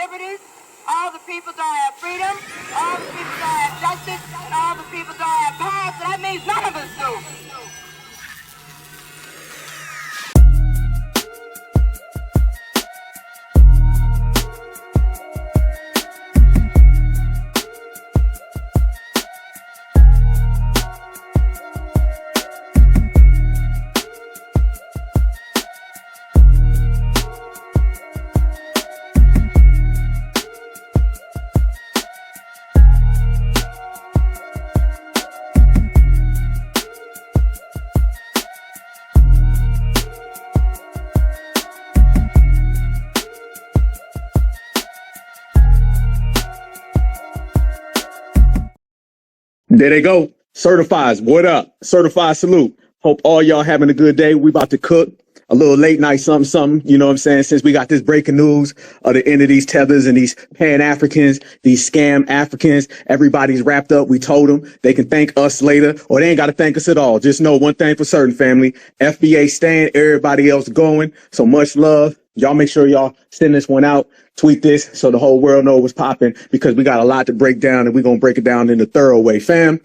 liberties, all the people don't have freedom, all the people don't have justice, and all the people don't have power, so that means none of us do. There they go. Certifies. What up? Certified salute. Hope all y'all having a good day. We about to cook a little late night something, you know what I'm saying? Since we got this breaking news of the end of these tethers and these Pan-Africans, these scam Africans, everybody's wrapped up. We told them they can thank us later, or they ain't got to thank us at all. Just know one thing for certain, family. FBA stand, everybody else going. So much love. Y'all make sure y'all send this one out, tweet this so the whole world know what's popping, because we got a lot to break down and we're going to break it down in a thorough way. Fam,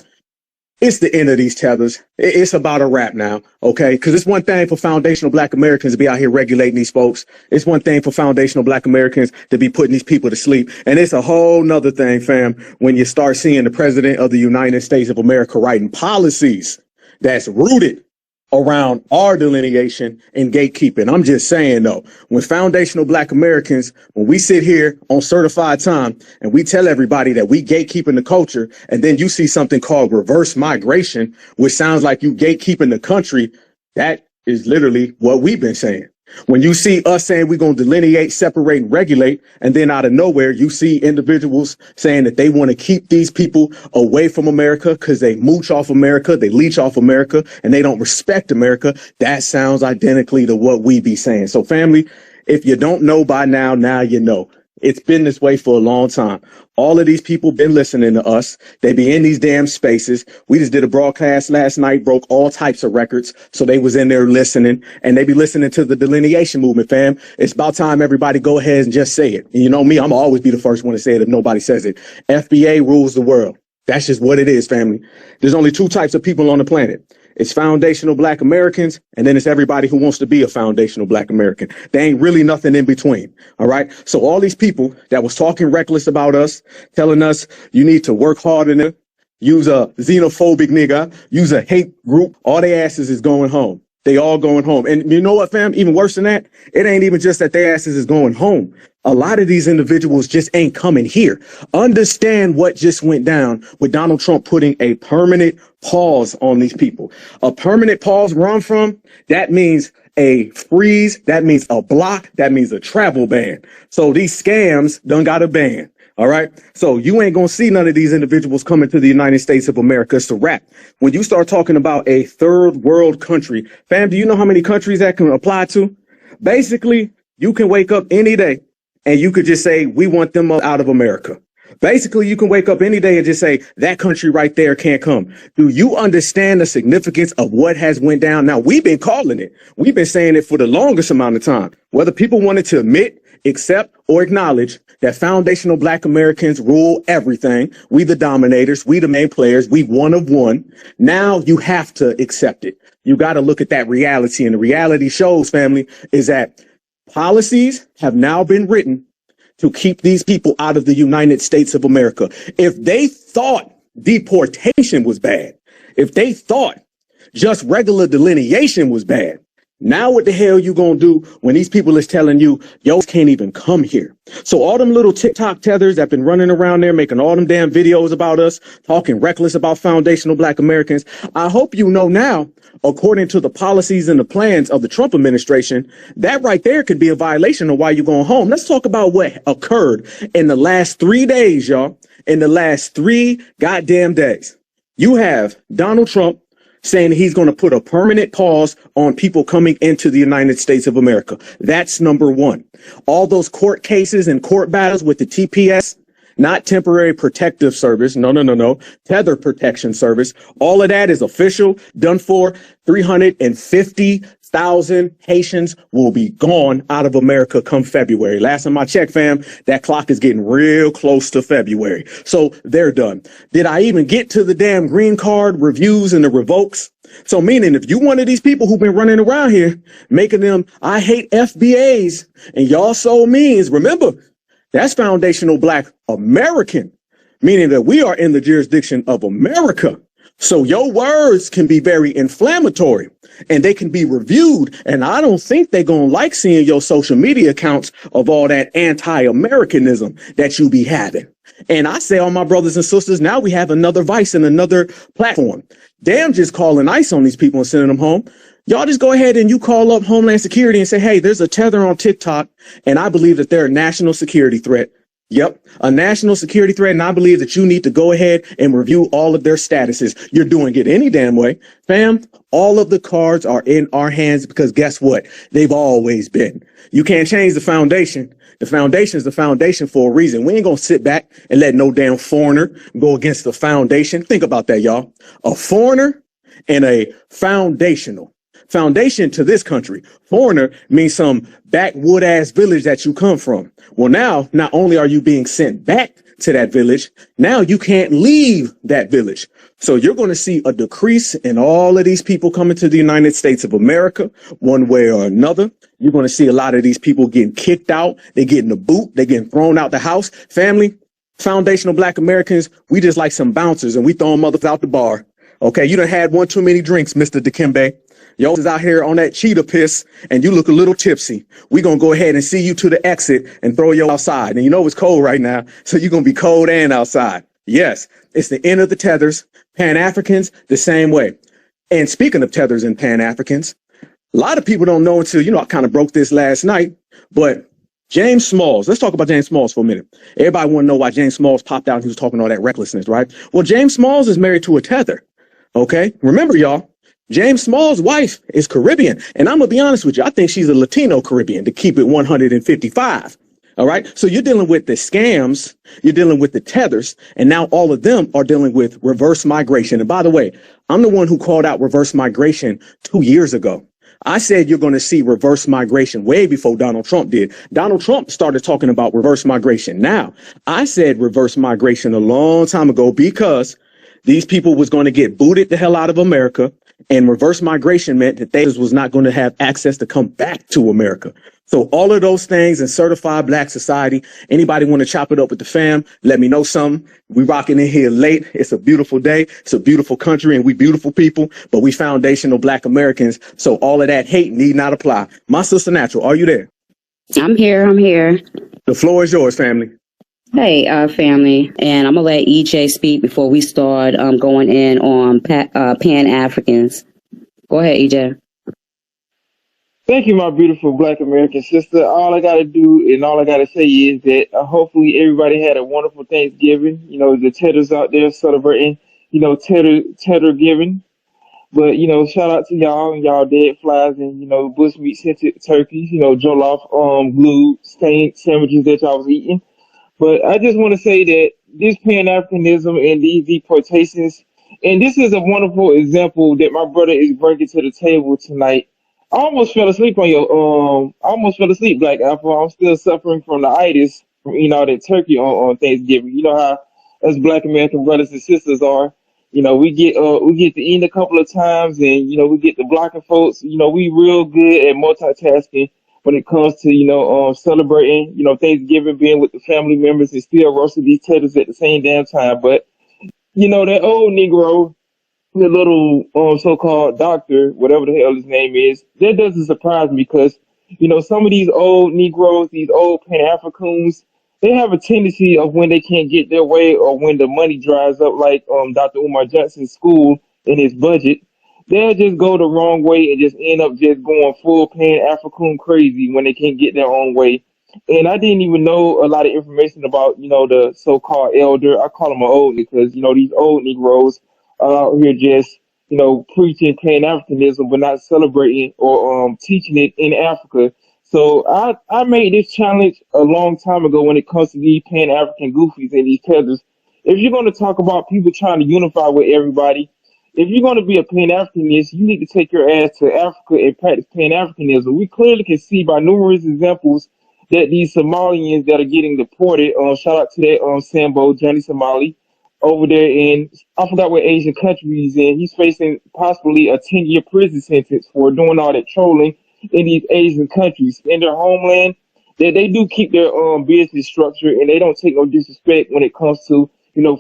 it's the end of these tethers. It's about a wrap now, okay? Because it's one thing for foundational Black Americans to be out here regulating these folks. It's one thing for foundational Black Americans to be putting these people to sleep. And it's a whole nother thing, fam, when you start seeing the president of the United States of America writing policies that's rooted around our delineation and gatekeeping. I'm just saying, though, when foundational Black Americans, when we sit here on certified time and we tell everybody that we gatekeeping the culture, and then you see something called reverse migration, which sounds like you gatekeeping the country, that is literally what we've been saying. When you see us saying we're going to delineate, separate, and regulate, and then out of nowhere, you see individuals saying that they want to keep these people away from America because they mooch off America, they leech off America, and they don't respect America, that sounds identically to what we be saying. So family, if you don't know by now, now you know. It's been this way for a long time. All of these people been listening to us. They be in these damn spaces. We just did a broadcast last night, broke all types of records. So they was in there listening, and they be listening to the delineation movement, fam. It's about time everybody go ahead and just say it. And you know me, I'm always be the first one to say it if nobody says it. FBA rules the world. That's just what it is, family. There's only two types of people on the planet. It's foundational Black Americans, and then it's everybody who wants to be a foundational Black American. There ain't really nothing in between. All right. So all these people that was talking reckless about us, telling us you need to work harder than use a xenophobic nigga, use a hate group, all their asses is going home. They all going home. And you know what, fam? Even worse than that, it ain't even just that their asses is going home. A lot of these individuals just ain't coming here. Understand what just went down with Donald Trump putting a permanent pause on these people. A permanent pause where I'm from, that means a freeze, that means a block, that means a travel ban. So these scams done got a ban. All right. So you ain't going to see none of these individuals coming to the United States of America. It's a wrap. When you start talking about a third world country, fam, do you know how many countries that can apply to? Basically, you can wake up any day and you could just say, we want them out of America. Basically, you can wake up any day and just say that country right there can't come. Do you understand the significance of what has went down? Now, we've been calling it. We've been saying it for the longest amount of time, whether people wanted to admit, accept, or acknowledge that foundational Black Americans rule everything. We the dominators, we the main players, we one of one. Now you have to accept it. You got to look at that reality. And the reality shows, family, is that policies have now been written to keep these people out of the United States of America. If they thought deportation was bad, if they thought just regular delineation was bad, now what the hell you gonna do when these people is telling you, yo, can't even come here? So all them little TikTok tethers that been running around there making all them damn videos about us, talking reckless about foundational Black Americans, I hope you know now, according to the policies and the plans of the Trump administration, that right there could be a violation of why you're going home. Let's talk about what occurred in the last 3 days, y'all. In the last 3 goddamn days. You have Donald Trump saying he's going to put a permanent pause on people coming into the United States of America. That's number one. All those court cases and court battles with the TPS, not temporary protective service. No. Tether protection service. All of that is official, done for. 350 6,000 Haitians will be gone out of America come February. Last time I checked, fam, that clock is getting real close to February. So they're done. Did I even get to the damn green card reviews and the revokes? So meaning if you one of these people who've been running around here making them I hate FBAs and y'all so means, remember, that's foundational Black American, meaning that we are in the jurisdiction of America. So your words can be very inflammatory and they can be reviewed. And I don't think they're going to like seeing your social media accounts of all that anti-Americanism that you be having. And I say, all my brothers and sisters, now we have another vice and another platform. Damn, just calling ICE on these people and sending them home. Y'all just go ahead and you call up Homeland Security and say, hey, there's a tether on TikTok, and I believe that they're a national security threat. Yep, a national security threat, and I believe that you need to go ahead and review all of their statuses. You're doing it any damn way. Fam, all of the cards are in our hands because guess what? They've always been. You can't change the foundation. The foundation is the foundation for a reason. We ain't gonna sit back and let no damn foreigner go against the foundation. Think about that, y'all. A foreigner and a foundational. Foundation to this country. Foreigner means some backwood ass village that you come from. Well, now, not only are you being sent back to that village, now you can't leave that village. So you're going to see a decrease in all of these people coming to the United States of America, one way or another. You're going to see a lot of these people getting kicked out. They're getting the boot. They're getting thrown out the house. Family, foundational Black Americans, we just like some bouncers and we throw them mothers out the bar. Okay, you done had one too many drinks, Mr. Dikembe. Y'all is out here on that cheetah piss and you look a little tipsy. We gonna go ahead and see you to the exit and throw you outside. And you know it's cold right now, so you're gonna be cold and outside. Yes, it's the end of the tethers. Pan-Africans, the same way. And speaking of tethers and Pan-Africans, a lot of people don't know until, I kind of broke this last night, but James Smalls, let's talk about James Smalls for a minute. Everybody want to know why James Smalls popped out and he was talking all that recklessness, right? Well, James Smalls is married to a tether. Okay, remember y'all, James Small's wife is Caribbean, and I'm gonna be honest with you, I think she's a Latino Caribbean to keep it 155. All right, so you're dealing with the scams, you're dealing with the tethers, and now all of them are dealing with reverse migration. And by the way, I'm the one who called out reverse migration 2 years ago. I said you're going to see reverse migration way before Donald Trump did. Donald Trump started talking about reverse migration. Now, I said reverse migration a long time ago because these people was going to get booted the hell out of America, and reverse migration meant that they was not going to have access to come back to America. So all of those things in certified Black society, anybody want to chop it up with the fam, let me know something. We rocking in here late. It's a beautiful day. It's a beautiful country and we beautiful people, but we foundational Black Americans. So all of that hate need not apply. My sister Natural, are you there? I'm here. The floor is yours, family. Hey, family, and I'm gonna let EJ speak before we start going in on Pan-Africans. Go ahead, EJ. Thank you, my beautiful Black American sister. All I gotta do and all I gotta say is that hopefully everybody had a wonderful Thanksgiving. The Tethers out there celebrating, Tether giving. But shout out to y'all and y'all dead flies and bushmeat scented turkeys. Jollof glued steak sandwiches that y'all was eating. But I just want to say that this Pan-Africanism and these deportations, and this is a wonderful example that my brother is bringing to the table tonight. I almost fell asleep Black Apple. I'm still suffering from the itis from eating all that turkey on Thanksgiving. You know how us Black American brothers and sisters are. We get to eat a couple of times, and we get to blocking folks. We real good at multitasking when it comes to celebrating Thanksgiving, being with the family members, and still roasting these taters at the same damn time. But that old Negro, the little so-called doctor, whatever the hell his name is, that doesn't surprise me because some of these old Negroes, these old Pan-Africans, they have a tendency of when they can't get their way or when the money dries up, like Dr. Umar Johnson's school in his budget. They'll just go the wrong way and just end up just going full Pan-African crazy when they can't get their own way. And I didn't even know a lot of information about, the so-called elder. I call them an old because, these old Negroes are out here just, preaching Pan-Africanism but not celebrating or teaching it in Africa. So I made this challenge a long time ago when it comes to these Pan-African goofies and these tethers. If you're going to talk about people trying to unify with everybody, if you're going to be a Pan-Africanist, you need to take your ass to Africa and practice Pan-Africanism. We clearly can see by numerous examples that these Somalians that are getting deported, shout out to that Sambo, Johnny Somali, over there in, I forgot what Asian country he's in. He's facing possibly a 10-year prison sentence for doing all that trolling in these Asian countries. In their homeland, they do keep their business structure, and they don't take no disrespect when it comes to,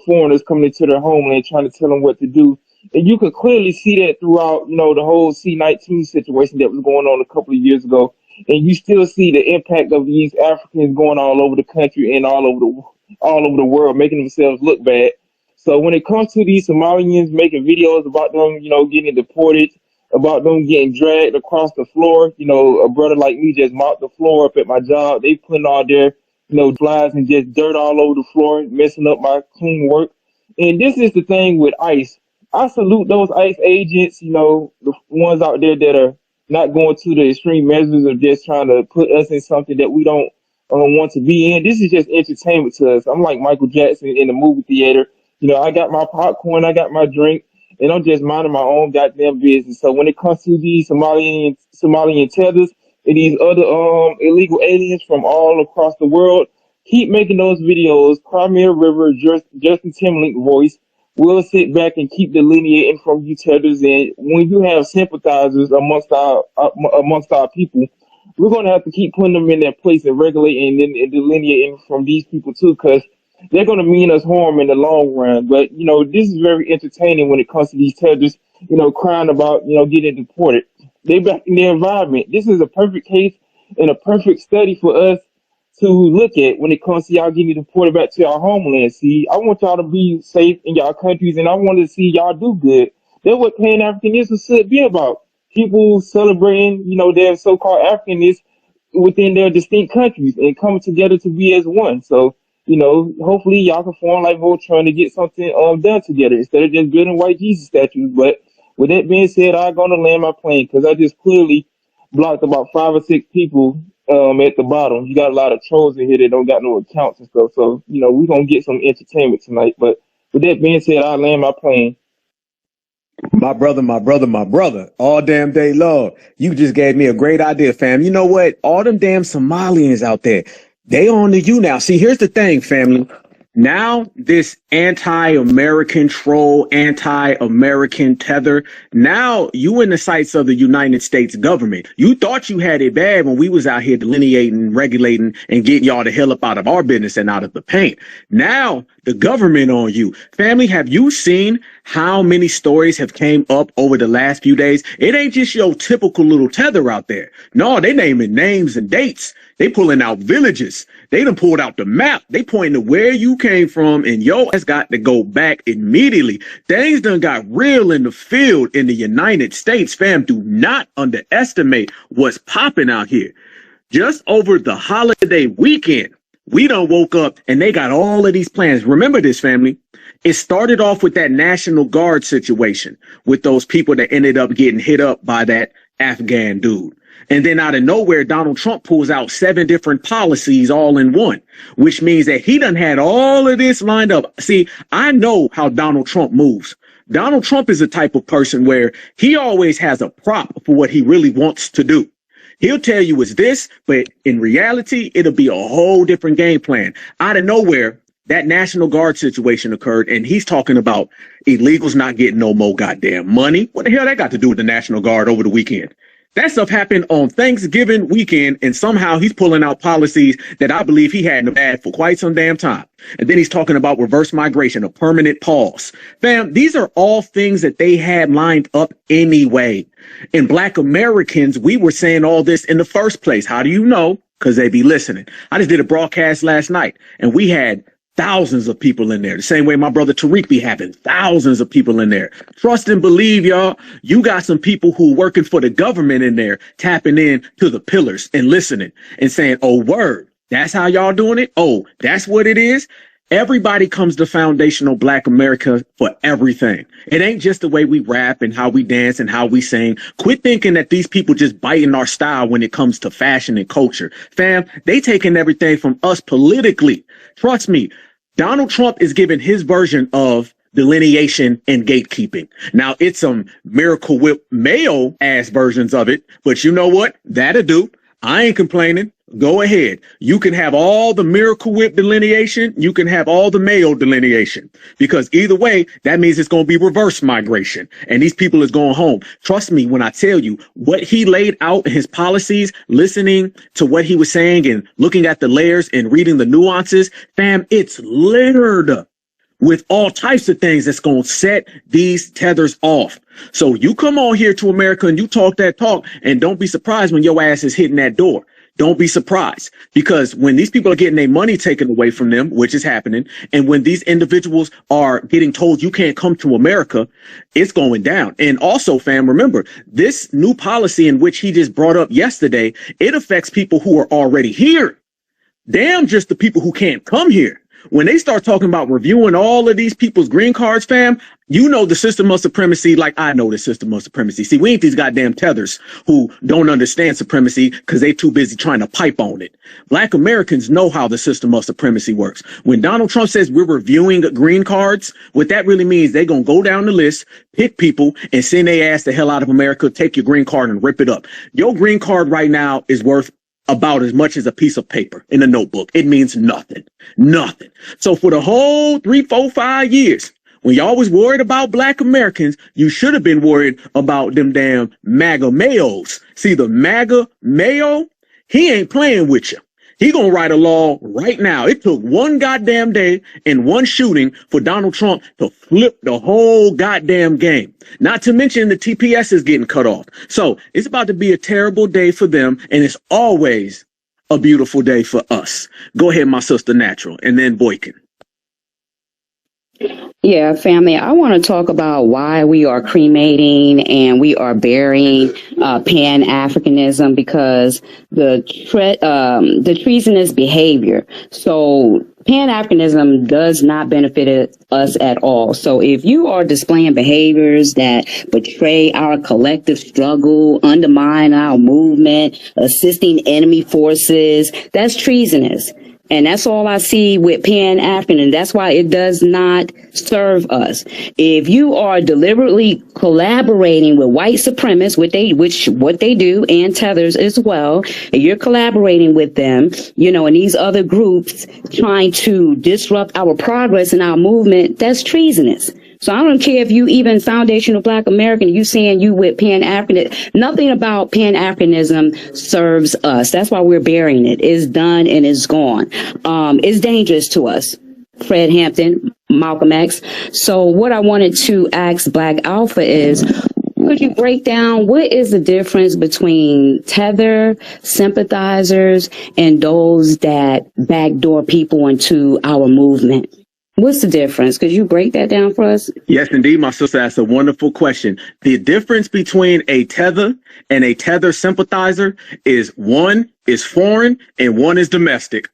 foreigners coming into their homeland trying to tell them what to do. And you could clearly see that throughout, the whole C-19 situation that was going on a couple of years ago. And you still see the impact of these Africans going all over the country and all over the world, making themselves look bad. So when it comes to these Somalians making videos about them, getting deported, about them getting dragged across the floor, a brother like me just mopped the floor up at my job. They putting all their, flies and just dirt all over the floor, messing up my clean work. And this is the thing with ICE. I salute those ICE agents, the ones out there that are not going to the extreme measures of just trying to put us in something that we don't want to be in. This is just entertainment to us. I'm like Michael Jackson in the movie theater. I got my popcorn, I got my drink, and I'm just minding my own goddamn business. So when it comes to these Somalian tethers and these other illegal aliens from all across the world, keep making those videos. Crimea River, Justin Timberlake voice. We'll sit back and keep delineating from you tethers. And when you have sympathizers amongst our people, we're going to have to keep putting them in their place and regulating and delineating from these people too, because they're going to mean us harm in the long run. But, this is very entertaining when it comes to these tethers, crying about, getting deported. They back in their environment. This is a perfect case and a perfect study for us to look at when it comes to y'all getting deported back to y'all homeland. See, I want y'all to be safe in y'all countries, and I want to see y'all do good. That's what Pan-Africanism should be about. People celebrating, their so-called Africanness within their distinct countries and coming together to be as one. So, hopefully y'all can form like Voltron to get something done together instead of just building white Jesus statues. But with that being said, I'm going to land my plane because I just clearly blocked about 5 or 6 people at the bottom. You got a lot of trolls in here that don't got no accounts and stuff. So, we're going to get some entertainment tonight. But with that being said, I'll land my plane. My brother, my brother, my brother. All damn day long. You just gave me a great idea, fam. You know what? All them damn Somalians out there, they on to you now. See, here's the thing, family. Now this anti-American troll, anti-American tether, now you in the sights of the United States government. You thought you had it bad when we was out here delineating, regulating, and getting y'all the hell up out of our business and out of the paint. Now the government on you. Family, have you seen how many stories have came up over the last few days? It ain't just your typical little tether out there. No, they naming names and dates. They pulling out villages. They done pulled out the map. They pointing to where you came from, and yo has got to go back immediately. Things done got real in the field in the United States, fam. Do not underestimate what's popping out here. Just over the holiday weekend, we done woke up and they got all of these plans. Remember this, family. It started off with that National Guard situation with those people that ended up getting hit up by that Afghan dude. And then out of nowhere, Donald Trump pulls out 7 different policies all in one, which means that he done had all of this lined up. See, I know how Donald Trump moves. Donald Trump is the type of person where he always has a prop for what he really wants to do. He'll tell you it's this, but in reality, it'll be a whole different game plan. Out of nowhere, that National Guard situation occurred, and he's talking about illegals not getting no more goddamn money. What the hell that got to do with the National Guard over the weekend? That stuff happened on Thanksgiving weekend, and somehow he's pulling out policies that I believe he had in the bag for quite some damn time. And then he's talking about reverse migration, a permanent pause. Fam, these are all things that they had lined up anyway. And Black Americans, we were saying all this in the first place. How do you know? Because they be listening. I just did a broadcast last night, and we had thousands of people in there. The same way my brother Tariq be having thousands of people in there. Trust and believe, y'all. You got some people who working for the government in there, tapping in to the pillars and listening and saying, oh, word, that's how y'all doing it? Oh, that's what it is? Everybody comes to foundational Black America for everything. It ain't just the way we rap and how we dance and how we sing. Quit thinking that these people just biting our style when it comes to fashion and culture. Fam, they taking everything from us politically. Trust me, Donald Trump is giving his version of delineation and gatekeeping. Now it's some Miracle Whip Mayo ass versions of it, but you know what? That'll do. I ain't complaining. Go ahead. You can have all the Miracle Whip delineation. You can have all the Mayo delineation, because either way, that means it's going to be reverse migration and these people is going home. Trust me when I tell you what he laid out in his policies, listening to what he was saying and looking at the layers and reading the nuances, fam, it's littered with all types of things that's going to set these tethers off. So you come on here to America and you talk that talk, and don't be surprised when your ass is hitting that door. Don't be surprised, because when these people are getting their money taken away from them, which is happening, and when these individuals are getting told you can't come to America, it's going down. And also, fam, remember, this new policy in which he just brought up yesterday, it affects people who are already here. Damn, just the people who can't come here. When they start talking about reviewing all of these people's green cards, fam, you know the system of supremacy like I know the system of supremacy. See, we ain't these goddamn tethers who don't understand supremacy because they too busy trying to pipe on it. Black Americans know how the system of supremacy works. When Donald Trump says we're reviewing green cards, what that really means, they're going to go down the list, pick people, and send their ass the hell out of America, take your green card and rip it up. Your green card right now is worth about as much as a piece of paper in a notebook. It means nothing. Nothing. So for the whole 3, 4, 5 years, when y'all was worried about Black Americans, you should have been worried about them damn MAGA Mayos. See, the MAGA Mayo, he ain't playing with you. He gonna write a law right now. It took one goddamn day and one shooting for Donald Trump to flip the whole goddamn game. Not to mention the TPS is getting cut off. So it's about to be a terrible day for them, and it's always a beautiful day for us. Go ahead, my sister Natural, and then Boykin. Yeah, family, I want to talk about why we are cremating and we are burying Pan-Africanism, because the treasonous behavior. So Pan-Africanism does not benefit us at all. So if you are displaying behaviors that betray our collective struggle, undermine our movement, assisting enemy forces, that's treasonous. And that's all I see with Pan-African, and that's why it does not serve us. If you are deliberately collaborating with white supremacists, what they do, and Tethers as well, and you're collaborating with them, and these other groups trying to disrupt our progress and our movement, that's treasonous. So I don't care if you even foundational Black American, you saying you with Pan-African, nothing about Pan-Africanism serves us. That's why we're burying it. It's done and it's gone. It's dangerous to us. Fred Hampton, Malcolm X. So what I wanted to ask Black Alpha is, could you break down what is the difference between tether sympathizers and those that backdoor people into our movement? What's the difference? Could you break that down for us? Yes, indeed, my sister. That's a wonderful question. The difference between a tether and a tether sympathizer is one is foreign and one is domestic.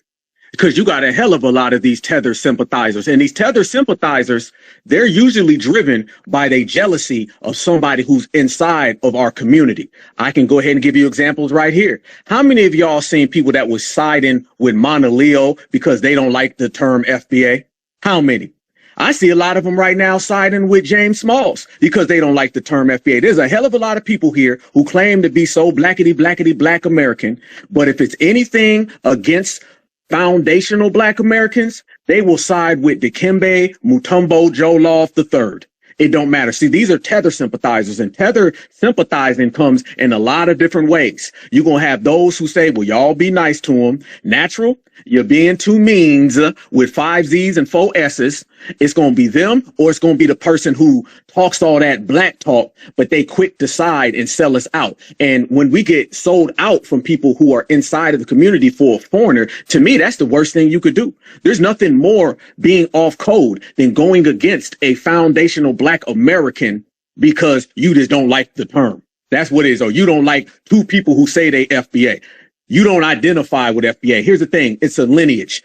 Because you got a hell of a lot of these tether sympathizers. And these tether sympathizers, they're usually driven by the jealousy of somebody who's inside of our community. I can go ahead and give you examples right here. How many of y'all seen people that was siding with Mauna Leo because they don't like the term FBA? How many? I see a lot of them right now siding with James Smalls because they don't like the term FBA. There's a hell of a lot of people here who claim to be so blackety Black American, but if it's anything against foundational Black Americans, they will side with Dikembe Mutombo Jolof III. It don't matter. See, these are tether sympathizers, and tether sympathizing comes in a lot of different ways. You're going to have those who say, well, y'all be nice to them. Natural, you're being too means with 5 Z's and 4 S's. It's going to be them, or it's going to be the person who talks all that Black talk, but they quick to side and sell us out. And when we get sold out from people who are inside of the community for a foreigner, to me, that's the worst thing you could do. There's nothing more being off code than going against a foundational Black American because you just don't like the term. That's what it is. Or you don't like 2 people who say they FBA. You don't identify with FBA. Here's the thing. It's a lineage.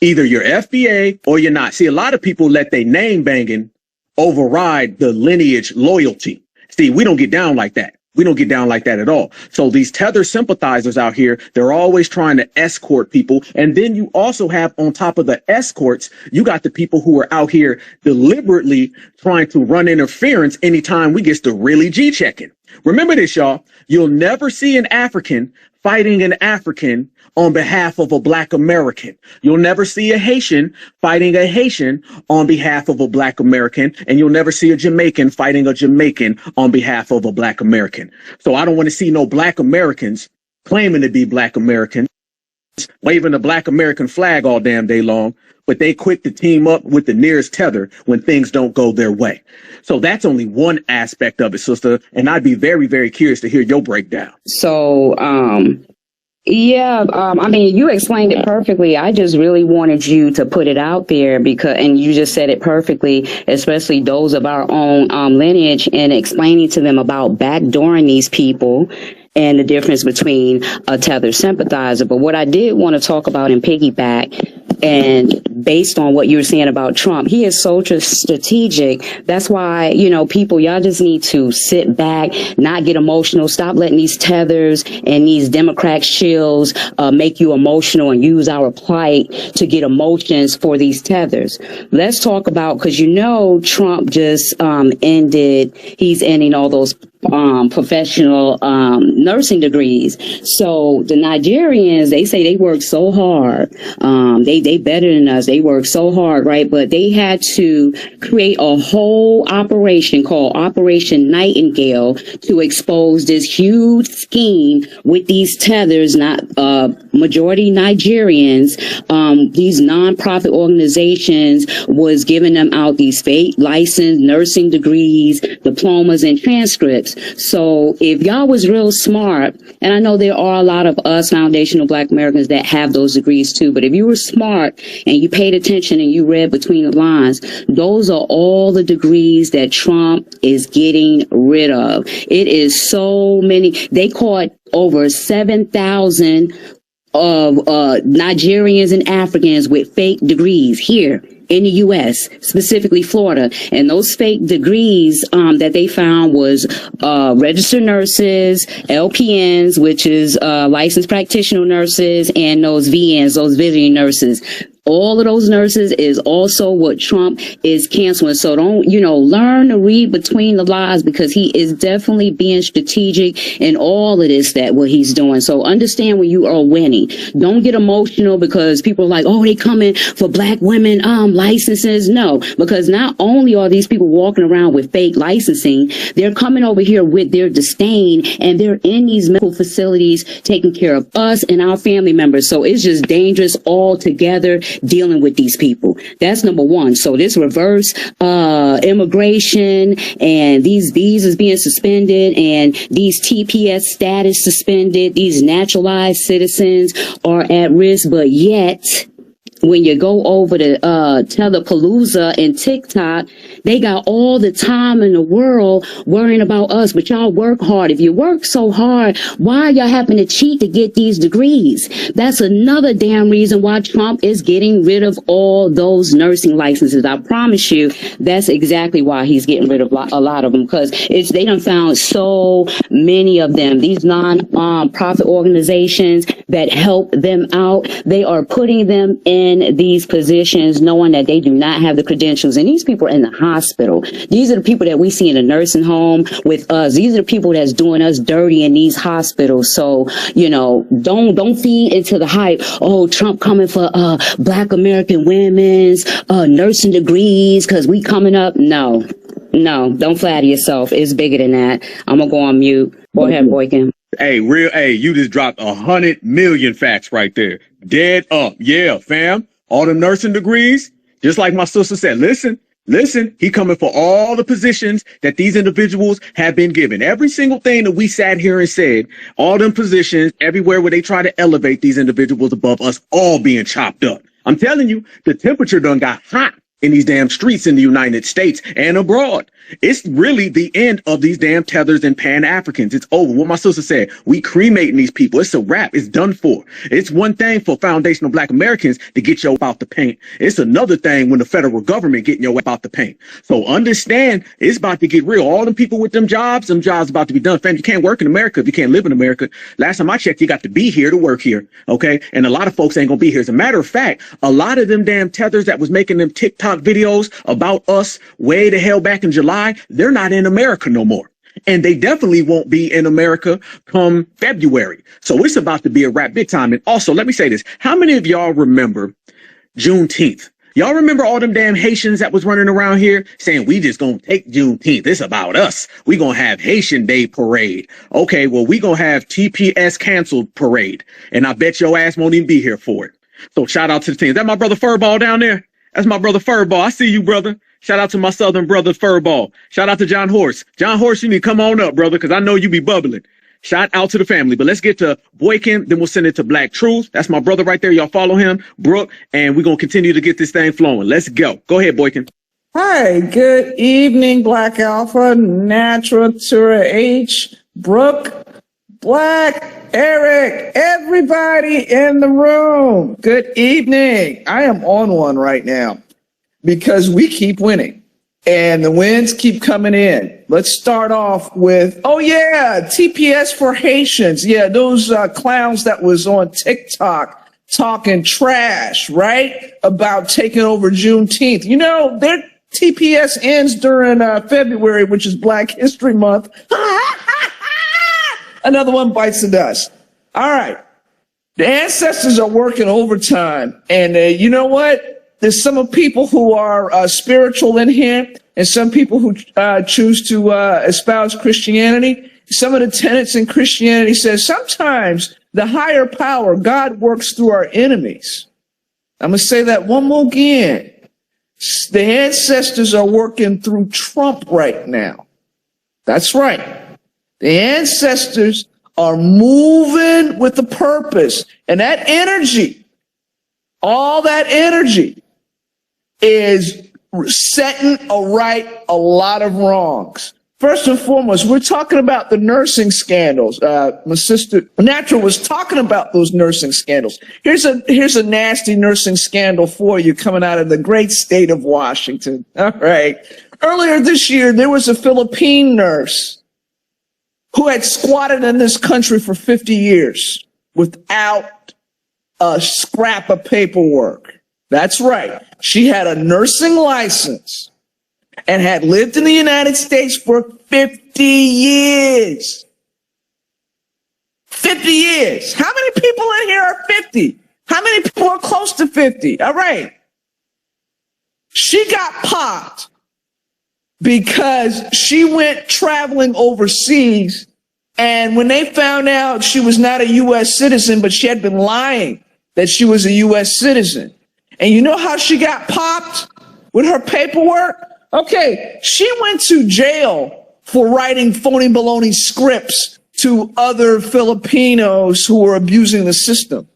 Either you're FBA or you're not. See, a lot of people let their name banging override the lineage loyalty. See, we don't get down like that. We don't get down like that at all. So these tether sympathizers out here, they're always trying to escort people. And then you also have, on top of the escorts, you got the people who are out here deliberately trying to run interference anytime we get to really G-checking. Remember this, y'all. You'll never see an African fighting an African on behalf of a Black American. You'll never see a Haitian fighting a Haitian on behalf of a Black American. And you'll never see a Jamaican fighting a Jamaican on behalf of a Black American. So I don't want to see no Black Americans claiming to be Black Americans, waving the Black American flag all damn day long, but they quick to team up with the nearest tether when things don't go their way. So that's only one aspect of it, sister. And I'd be very, very curious to hear your breakdown. So, I mean, you explained it perfectly. I just really wanted you to put it out there and you just said it perfectly, especially those of our own lineage, and explaining to them about backdooring these people and the difference between a tether sympathizer. But what I did want to talk about and piggyback, and based on what you were saying about Trump, he is so strategic. That's why, people, y'all just need to sit back, not get emotional, stop letting these tethers and these Democrat shills make you emotional and use our plight to get emotions for these tethers. Let's talk about, because Trump just he's ending all those professional nursing degrees. So the Nigerians, they say they work so hard. They better than us. They work so hard, right? But they had to create a whole operation called Operation Nightingale to expose this huge scheme with these tethers, not majority Nigerians. These nonprofit organizations was giving them out these fake licensed nursing degrees, diplomas, and transcripts. So if y'all was real smart, and I know there are a lot of us foundational Black Americans that have those degrees too, but if you were smart and you paid attention and you read between the lines, those are all the degrees that Trump is getting rid of. It is so many. They caught over 7,000 of Nigerians and Africans with fake degrees here in the U.S., specifically Florida. And those fake degrees that they found was registered nurses, LPNs, which is licensed practitioner nurses, and those VNs, those visiting nurses. All of those nurses is also what Trump is canceling. So don't, learn to read between the lines, because he is definitely being strategic in all of this, that what he's doing. So understand when you are winning. Don't get emotional because people are like, oh, they coming for Black women licenses. No, because not only are these people walking around with fake licensing, they're coming over here with their disdain, and they're in these medical facilities taking care of us and our family members. So it's just dangerous altogether dealing with these people. That's number one. So this reverse immigration and these visas being suspended and these TPS status suspended, these naturalized citizens are at risk, but yet when you go over to Telepalooza and TikTok, they got all the time in the world worrying about us, but y'all work hard. If you work so hard, why y'all having to cheat to get these degrees? That's another damn reason why Trump is getting rid of all those nursing licenses. I promise you, that's exactly why he's getting rid of a lot of them, because they done found so many of them. These non-profit organizations that help them out, they are putting them in these positions knowing that they do not have the credentials. And these people are in the hospital. These are the people that we see in the nursing home with us. These are the people that's doing us dirty in these hospitals. So, don't feed into the hype. Oh, Trump coming for Black American women's nursing degrees because we coming up. No, don't flatter yourself. It's bigger than that. I'm gonna go on mute. Go ahead, Boykin. Hey, you just dropped 100 million facts right there. Dead up. Yeah, fam. All the nursing degrees, just like my sister said, listen, he coming for all the positions that these individuals have been given. Every single thing that we sat here and said, all them positions, everywhere where they try to elevate these individuals above us, all being chopped up. I'm telling you, the temperature done got hot in these damn streets in the United States and abroad. It's really the end of these damn tethers and Pan-Africans. It's over. What my sister said, we cremating these people. It's a wrap. It's done for. It's one thing for foundational Black Americans to get your out the paint. It's another thing when the federal government getting your out the paint. So understand, it's about to get real. All them people with them jobs about to be done. Fam, you can't work in America if you can't live in America. Last time I checked, you got to be here to work here. Okay. And a lot of folks ain't gonna be here. As a matter of fact, a lot of them damn tethers that was making them TikTok videos about us way the hell back in July, they're not in America no more. And they definitely won't be in America come February. So it's about to be a wrap big time. And also, let me say this. How many of y'all remember Juneteenth? Y'all remember all them damn Haitians that was running around here saying, we just gonna take Juneteenth. It's about us. We gonna have Haitian Day parade. Okay, well, we gonna have TPS canceled parade. And I bet your ass won't even be here for it. So shout out to the team. Is that my brother Furball down there? That's my brother Furball. I see you, brother. Shout out to my southern brother Furball. Shout out to John Horse. John Horse, you need to come on up, brother, because I know you be bubbling. Shout out to the family. But let's get to Boykin, then we'll send it to Black Truth. That's my brother right there. Y'all follow him, Brooke, and we're going to continue to get this thing flowing. Let's go. Go ahead, Boykin. Hi, good evening, Black Alpha, Natural, Tura H, Brooke, Black, Eric, everybody in the room. Good evening. I am on one right now because we keep winning and the wins keep coming in. Let's start off with, oh yeah, TPS for Haitians. Yeah, those clowns that was on TikTok talking trash, right? About taking over Juneteenth. You know, their TPS ends during February, which is Black History Month. Another one bites the dust. All right. The ancestors are working overtime. And you know what? There's some people who are spiritual in here and some people who choose to espouse Christianity. Some of the tenets in Christianity says sometimes the higher power, God, works through our enemies. I'm going to say that one more again. The ancestors are working through Trump right now. That's right. The ancestors are moving with a purpose. And that energy, all that energy is setting right a lot of wrongs. First and foremost, we're talking about the nursing scandals. My sister Natural was talking about those nursing scandals. Here's a nasty nursing scandal for you coming out of the great state of Washington. All right. Earlier this year, there was a Philippine nurse who had squatted in this country for 50 years without a scrap of paperwork. That's right. She had a nursing license and had lived in the United States for 50 years. 50 years. How many people in here are 50? How many people are close to 50? All right. She got popped because she went traveling overseas, and when they found out she was not a U.S. citizen, but she had been lying that she was a U.S. citizen. And you know how she got popped with her paperwork? Okay, she went to jail for writing phony baloney scripts to other Filipinos who were abusing the system,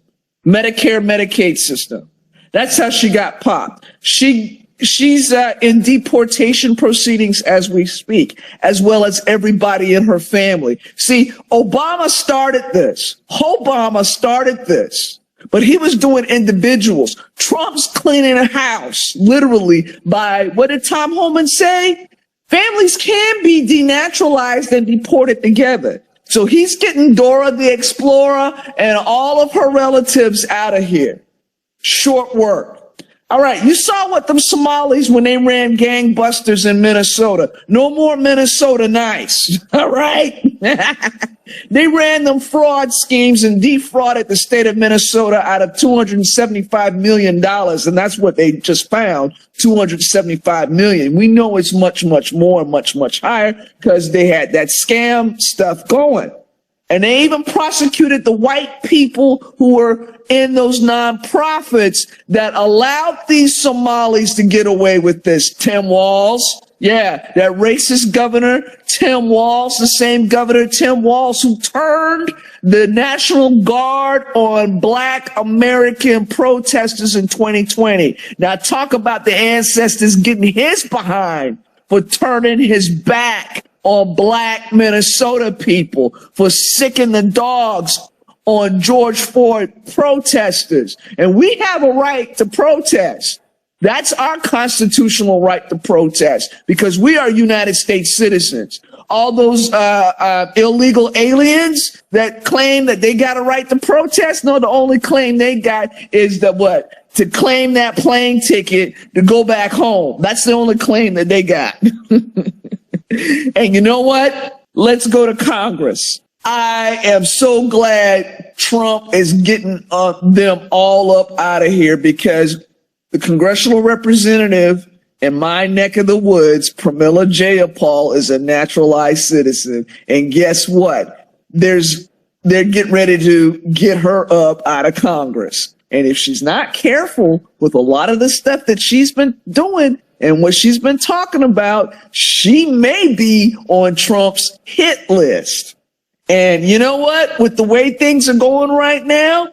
Medicare, Medicaid system. That's how she got popped. She's in deportation proceedings as we speak, as well as everybody in her family. See, Obama started this. But he was doing individuals. Trump's cleaning a house, literally, by, what did Tom Homan say? Families can be denaturalized and deported together. So he's getting Dora the Explorer and all of her relatives out of here. Short work. All right, you saw what them Somalis when they ran gangbusters in Minnesota. No more Minnesota nice. All right? They ran them fraud schemes and defrauded the state of Minnesota out of $275 million. And that's what they just found, $275 million. We know it's much, much more, much, much higher because they had that scam stuff going. And they even prosecuted the white people who were in those nonprofits that allowed these Somalis to get away with this. Tim Walz, Yeah, that racist governor, Tim Walz, the same governor, Tim Walz, who turned the National Guard on Black American protesters in 2020. Now talk about the ancestors getting his behind for turning his back on Black Minnesota people, for sicking the dogs on George Floyd protesters. And we have a right to protest. That's our constitutional right to protest because we are United States citizens. All those illegal aliens that claim that they got a right to protest, no, the only claim they got is to claim that plane ticket to go back home. That's the only claim that they got. And you know what? Let's go to Congress. I am so glad Trump is getting them all up out of here because the congressional representative in my neck of the woods, Pramila Jayapal, is a naturalized citizen. And guess what? They're getting ready to get her up out of Congress. And if she's not careful with a lot of the stuff that she's been doing and what she's been talking about, she may be on Trump's hit list. And you know what? With the way things are going right now,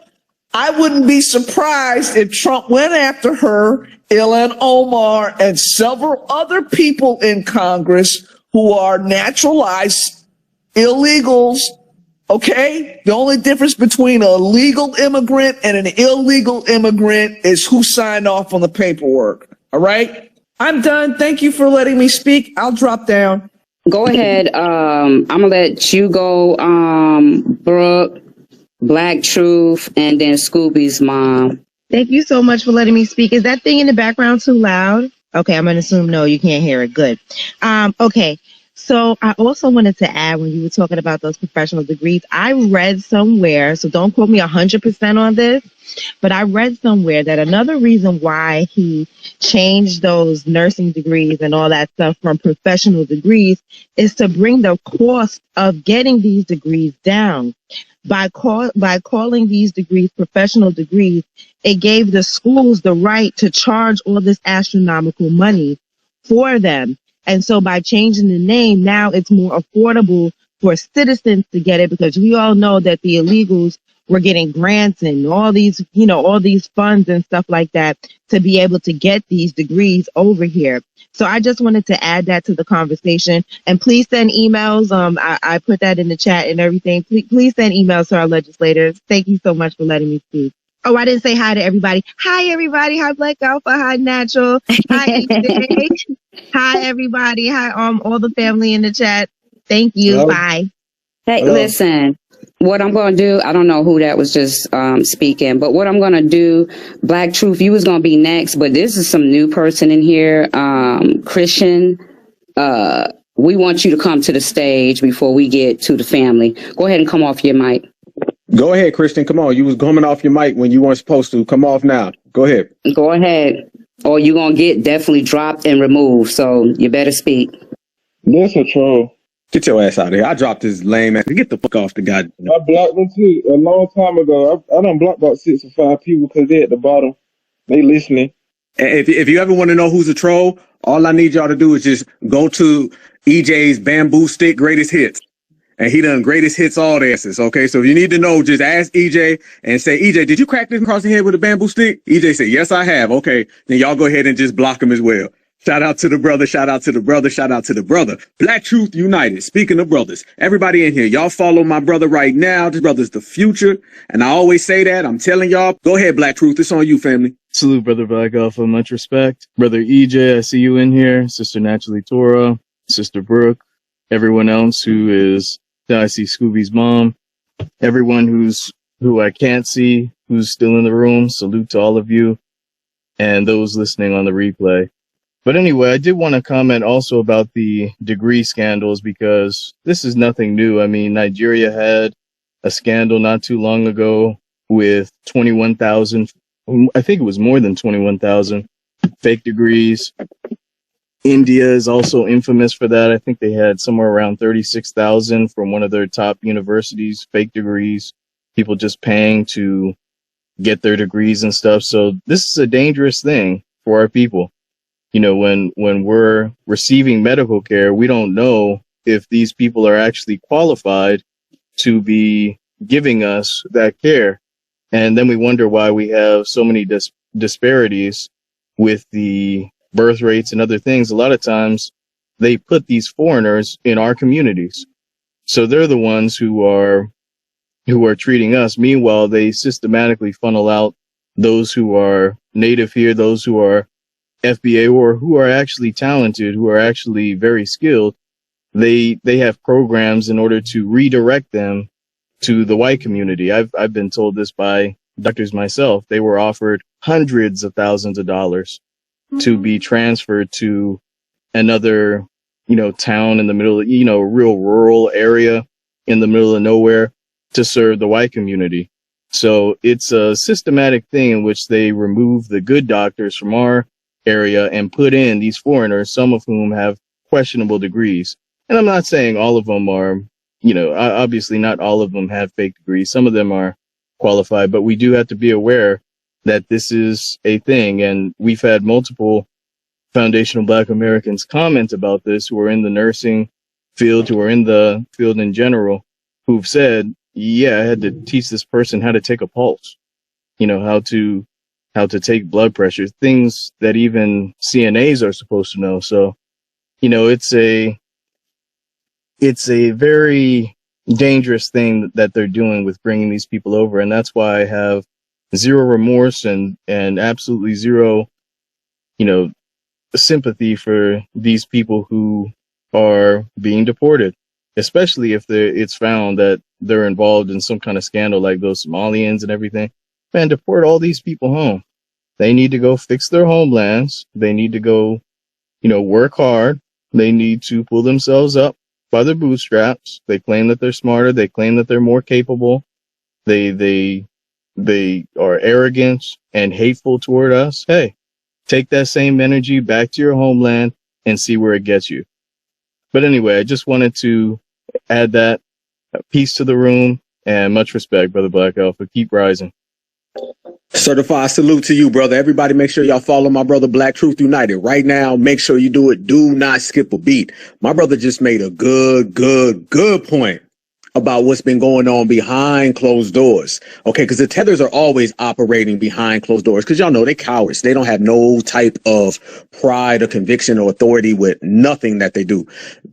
I wouldn't be surprised if Trump went after her, Ilhan Omar, and several other people in Congress who are naturalized illegals. Okay? The only difference between a legal immigrant and an illegal immigrant is who signed off on the paperwork. All right? I'm done. Thank you for letting me speak. I'll drop down. Go ahead. I'm gonna let you go, Brooke, Black Truth, and then Scooby's mom. Thank you so much for letting me speak. Is that thing in the background too loud? Okay, I'm going to assume no, you can't hear it. Good. Okay, so I also wanted to add when you were talking about those professional degrees, I read somewhere, so don't quote me 100% on this, but I read somewhere that another reason why he changed those nursing degrees and all that stuff from professional degrees is to bring the cost of getting these degrees down. By calling these degrees professional degrees, it gave the schools the right to charge all this astronomical money for them. And so by changing the name, now it's more affordable for citizens to get it because we all know that the illegals were getting grants and all these funds and stuff like that to be able to get these degrees over here. So I just wanted to add that to the conversation. And please send emails. I put that in the chat and everything. Please send emails to our legislators. Thank you so much for letting me speak. Oh, I didn't say hi to everybody. Hi, everybody. Hi, Black Alpha. Hi, Natural. Hi, EJ. Hi, everybody. Hi, all the family in the chat. Thank you. Hello? Bye. Hey, Hello? listen, what I'm going to do, I don't know who that was just speaking, but what I'm going to do, Black Truth, you was going to be next, but this is some new person in here, Christian. We want you to come to the stage before we get to the family. Go ahead and come off your mic. Go ahead, Christian. Come on. You was coming off your mic when you weren't supposed to. Come off now. Go ahead. Go ahead. Or you're going to get definitely dropped and removed. So you better speak. That's a troll. Get your ass out of here. I dropped this lame ass. Get the fuck off the guy. I blocked them too a long time ago. I done blocked about 6 or 5 people because they at the bottom. They listening. And if you ever want to know who's a troll, all I need y'all to do is just go to EJ's Bamboo Stick Greatest Hits. And he done greatest hits all the asses. Okay, so if you need to know, just ask EJ and say, EJ, did you crack this across the head with a bamboo stick? EJ said, yes, I have. Okay, then y'all go ahead and just block him as well. Shout out to the brother. Shout out to the brother. Shout out to the brother. Black Truth United. Speaking of brothers, everybody in here, y'all follow my brother right now. This brother's the future. And I always say that. I'm telling y'all. Go ahead, Black Truth. It's on you, family. Salute, Brother Black Alpha. Much respect. Brother EJ, I see you in here. Sister Naturally Torah. Sister Brooke. Everyone else who is, I see Scooby's mom. Everyone who I can't see, who's still in the room. Salute to all of you. And those listening on the replay. But anyway, I did want to comment also about the degree scandals because this is nothing new. I mean, Nigeria had a scandal not too long ago with 21,000, I think it was more than 21,000 fake degrees. India is also infamous for that. I think they had somewhere around 36,000 from one of their top universities, fake degrees, people just paying to get their degrees and stuff. So this is a dangerous thing for our people. when we're receiving medical care, we don't know if these people are actually qualified to be giving us that care. And then we wonder why we have so many disparities with the birth rates and other things. A lot of times they put these foreigners in our communities. So they're the ones who are treating us. Meanwhile, they systematically funnel out those who are native here, those who are FBA or who are actually talented, who are actually very skilled. They have programs in order to redirect them to the white community. I've been told this by doctors myself. They were offered hundreds of thousands of dollars to be transferred to another, town in the middle of, a real rural area in the middle of nowhere to serve the white community. So it's a systematic thing in which they remove the good doctors from our area and put in these foreigners, some of whom have questionable degrees. And I'm not saying all of them are, obviously not all of them have fake degrees. Some of them are qualified, but we do have to be aware that this is a thing. And we've had multiple foundational Black Americans comment about this who are in the nursing field, who are in the field in general, who've said, yeah, I had to teach this person how to take a pulse, how to take blood pressure, things that even CNAs are supposed to know. So, it's a very dangerous thing that they're doing with bringing these people over. And that's why I have zero remorse and absolutely zero, sympathy for these people who are being deported, especially if it's found that they're involved in some kind of scandal like those Somalians and everything. Man, deport all these people home. They need to go fix their homelands. They need to go, work hard. They need to pull themselves up by their bootstraps. They claim that they're smarter. They claim that they're more capable. They are arrogant and hateful toward us. Hey, take that same energy back to your homeland and see where it gets you. But anyway, I just wanted to add that piece to the room, and much respect, Brother Black Alpha. Keep rising. Certified salute to you, brother. Everybody make sure y'all follow my brother Black Truth United right now. Make sure you do it. Do not skip a beat. My brother just made a good point about what's been going on behind closed doors. Okay, because the tethers are always operating behind closed doors because y'all know they cowards. They don't have no type of pride or conviction or authority with nothing that they do.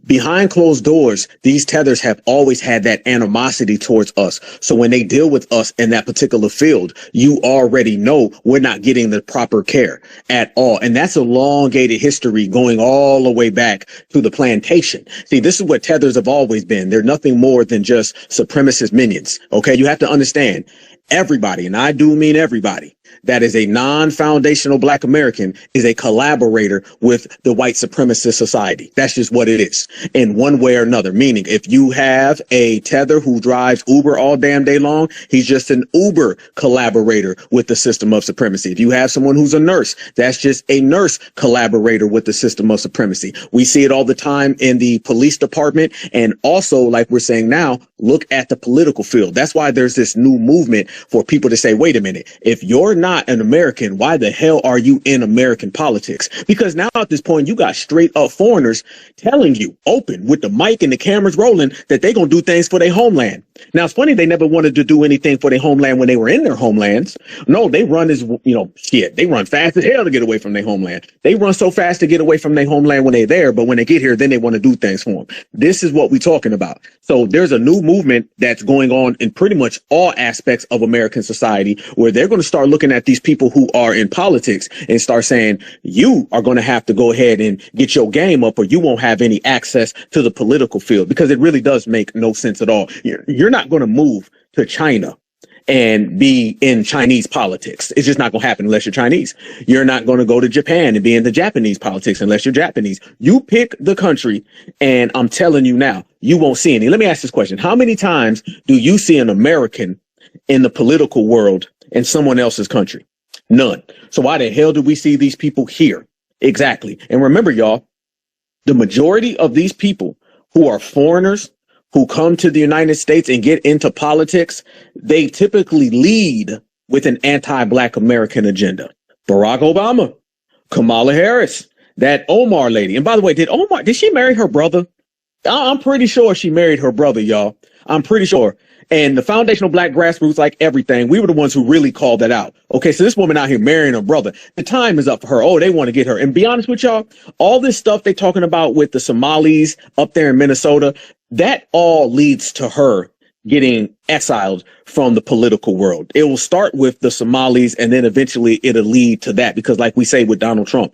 Behind closed doors, these tethers have always had that animosity towards us. So when they deal with us in that particular field, you already know we're not getting the proper care at all. And that's a elongated history going all the way back to the plantation. See, this is what tethers have always been. They're nothing more than just supremacist minions. Okay, you have to understand everybody, and I do mean everybody, that is a non-foundational Black American is a collaborator with the white supremacist society. That's just what it is in one way or another. Meaning if you have a tether who drives Uber all damn day long, he's just an Uber collaborator with the system of supremacy. If you have someone who's a nurse, that's just a nurse collaborator with the system of supremacy. We see it all the time in the police department. And also, like we're saying now, look at the political field. That's why there's this new movement for people to say, wait a minute, if you're not an American, why the hell are you in American politics? Because now at this point, you got straight up foreigners telling you open with the mic and the cameras rolling that they're going to do things for their homeland. Now, it's funny. They never wanted to do anything for their homeland when they were in their homelands. No, they run as, they run fast as hell to get away from their homeland. They run so fast to get away from their homeland when they're there. But when they get here, then they want to do things for them. This is what we're talking about. So there's a new movement that's going on in pretty much all aspects of American society where they're going to start looking at these people who are in politics and start saying, you are going to have to go ahead and get your game up or you won't have any access to the political field, because it really does make no sense at all. You're not going to move to China and be in Chinese politics. It's just not going to happen unless you're Chinese. You're not going to go to Japan and be in the Japanese politics unless you're Japanese. You pick the country, and I'm telling you now, you won't see any. Let me ask this question. How many times do you see an American in the political world in someone else's country? None. So why the hell do we see these people here? Exactly. And remember, y'all, the majority of these people who are foreigners who come to the United States and get into politics, they typically lead with an anti-Black American agenda. Barack Obama, Kamala Harris, that Omar lady. And by the way, did she marry her brother? I'm pretty sure she married her brother, y'all. I'm pretty sure. And the foundational black grassroots, like everything, we were the ones who really called that out. Okay, so this woman out here marrying her brother, the time is up for her. Oh, they want to get her. And be honest with y'all, all this stuff they talking about with the Somalis up there in Minnesota, that all leads to her getting exiled from the political world. It will start with the Somalis, and then eventually it'll lead to that, because like we say with Donald Trump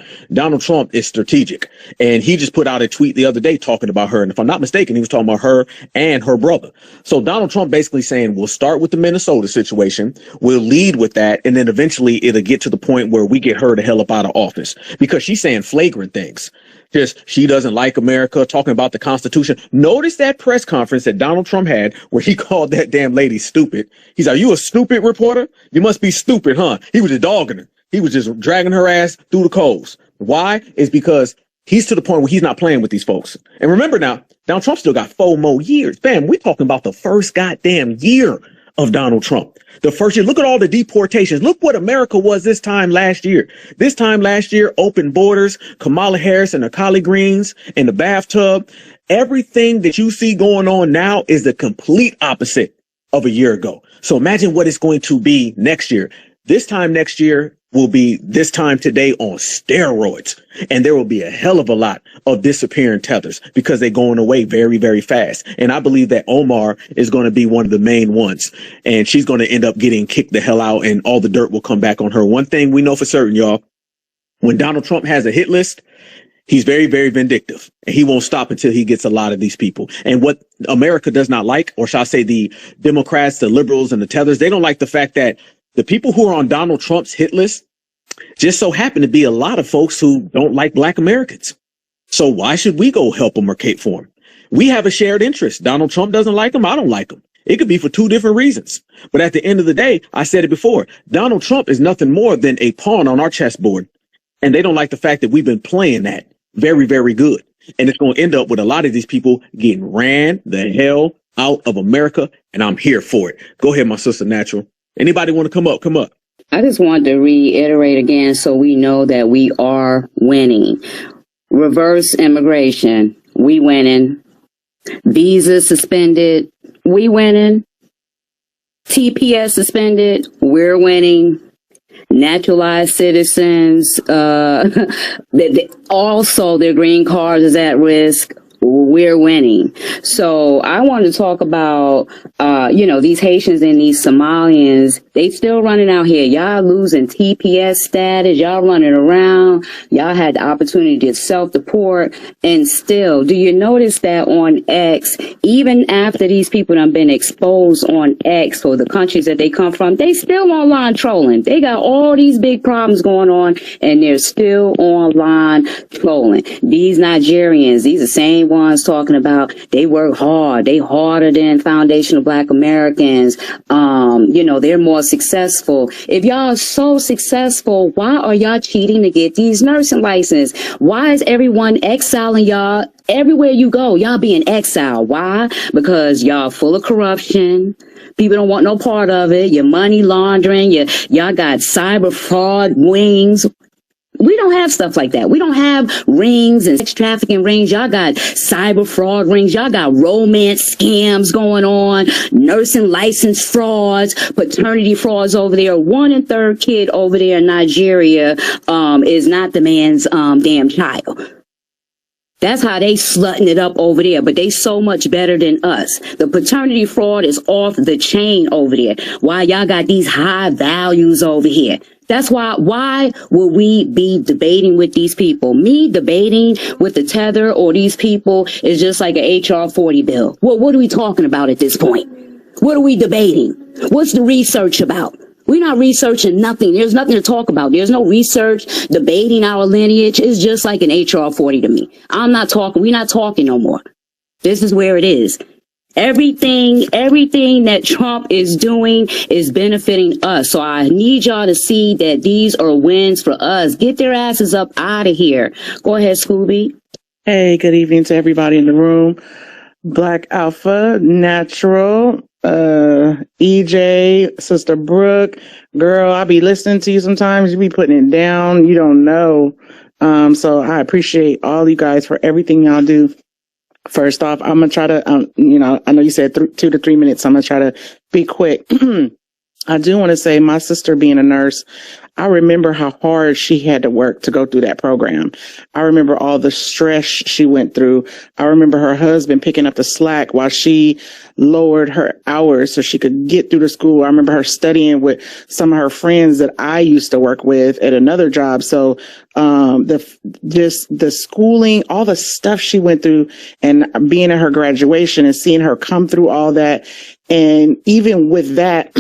is strategic. And he just put out a tweet the other day talking about her. And if I'm not mistaken, he was talking about her and her brother. So Donald Trump basically saying, we'll start with the Minnesota situation. We'll lead with that. And then eventually it'll get to the point where we get her the hell up out of office, because she's saying flagrant things. Just, she doesn't like America, talking about the Constitution. Notice that press conference that Donald Trump had where he called that damn lady stupid. He's like, you a stupid reporter? You must be stupid, huh? He was just dogging her. He was just dragging her ass through the coals. Why? Is because he's to the point where he's not playing with these folks. And remember now, Donald Trump still got 4 more years. Fam, we're talking about the first goddamn year of Donald Trump. The first year, look at all the deportations. Look what America was this time last year. This time last year, open borders, Kamala Harris and her collard greens in the bathtub. Everything that you see going on now is the complete opposite of a year ago. So imagine what it's going to be next year. This time next year will be this time today on steroids. And there will be a hell of a lot of disappearing tethers because they're going away very, very fast. And I believe that Omar is going to be one of the main ones. And she's going to end up getting kicked the hell out, and all the dirt will come back on her. One thing we know for certain, y'all, when Donald Trump has a hit list, he's very, very vindictive, and he won't stop until he gets a lot of these people. And what America does not like, or shall I say the Democrats, the liberals, and the tethers, they don't like the fact that the people who are on Donald Trump's hit list just so happen to be a lot of folks who don't like black Americans. So why should we go help them or cape for them? We have a shared interest. Donald Trump doesn't like him. I don't like him. It could be for 2 different reasons. But at the end of the day, I said it before, Donald Trump is nothing more than a pawn on our chessboard. And they don't like the fact that we've been playing that very, very good. And it's going to end up with a lot of these people getting ran the hell out of America. And I'm here for it. Go ahead, my sister Natural. Anybody want to come up? Come up. I just wanted to reiterate again so we know that we are winning. Reverse immigration, we winning. Visas suspended, we winning. TPS suspended, we're winning. Naturalized citizens, also their green cards is at risk. We're winning. So I want to talk about, these Haitians and these Somalians, they still running out here. Y'all losing TPS status. Y'all running around. Y'all had the opportunity to self-deport. And still, do you notice that on X, even after these people have been exposed on X for the countries that they come from, they still online trolling. They got all these big problems going on, and they're still online trolling. These Nigerians, these are the same ones talking about they work hard. They harder than foundational black Americans. They're more successful. If y'all are so successful, why are y'all cheating to get these nursing licenses? Why is everyone exiling y'all? Everywhere you go, y'all being exiled. Why? Because y'all full of corruption. People don't want no part of it. Your money laundering. Y'all got cyber fraud wings. We don't have stuff like that. We don't have rings and sex trafficking rings. Y'all got cyber fraud rings. Y'all got romance scams going on, nursing license frauds, paternity frauds over there. 1 in 3 kid over there in Nigeria is not the man's damn child. That's how they slutting it up over there, but they so much better than us. The paternity fraud is off the chain over there. Why y'all got these high values over here? That's why will we be debating with these people? Me debating with the Tether or these people is just like an HR 40 bill. What are we talking about at this point? What are we debating? What's the research about? We're not researching nothing. There's nothing to talk about. There's no research debating our lineage. It's just like an HR 40 to me. We're not talking no more. This is where it is. Everything that Trump is doing is benefiting us. So I need y'all to see that these are wins for us. Get their asses up out of here. Go ahead, Scooby. Hey, good evening to everybody in the room. Black Alpha, Natural, EJ, Sister Brooke. Girl, I be listening to you sometimes. You be putting it down. You don't know So I appreciate all you guys for everything y'all do. First off, I'm going to try to, I know you said 2 to 3 minutes. So I'm going to try to be quick. I do want to say my sister being a nurse, I remember how hard she had to work to go through that program. I remember all the stress she went through. I remember her husband picking up the slack while she lowered her hours so she could get through the school. I remember her studying with some of her friends that I used to work with at another job. So, the schooling, all the stuff she went through and being at her graduation and seeing her come through all that. And even with that,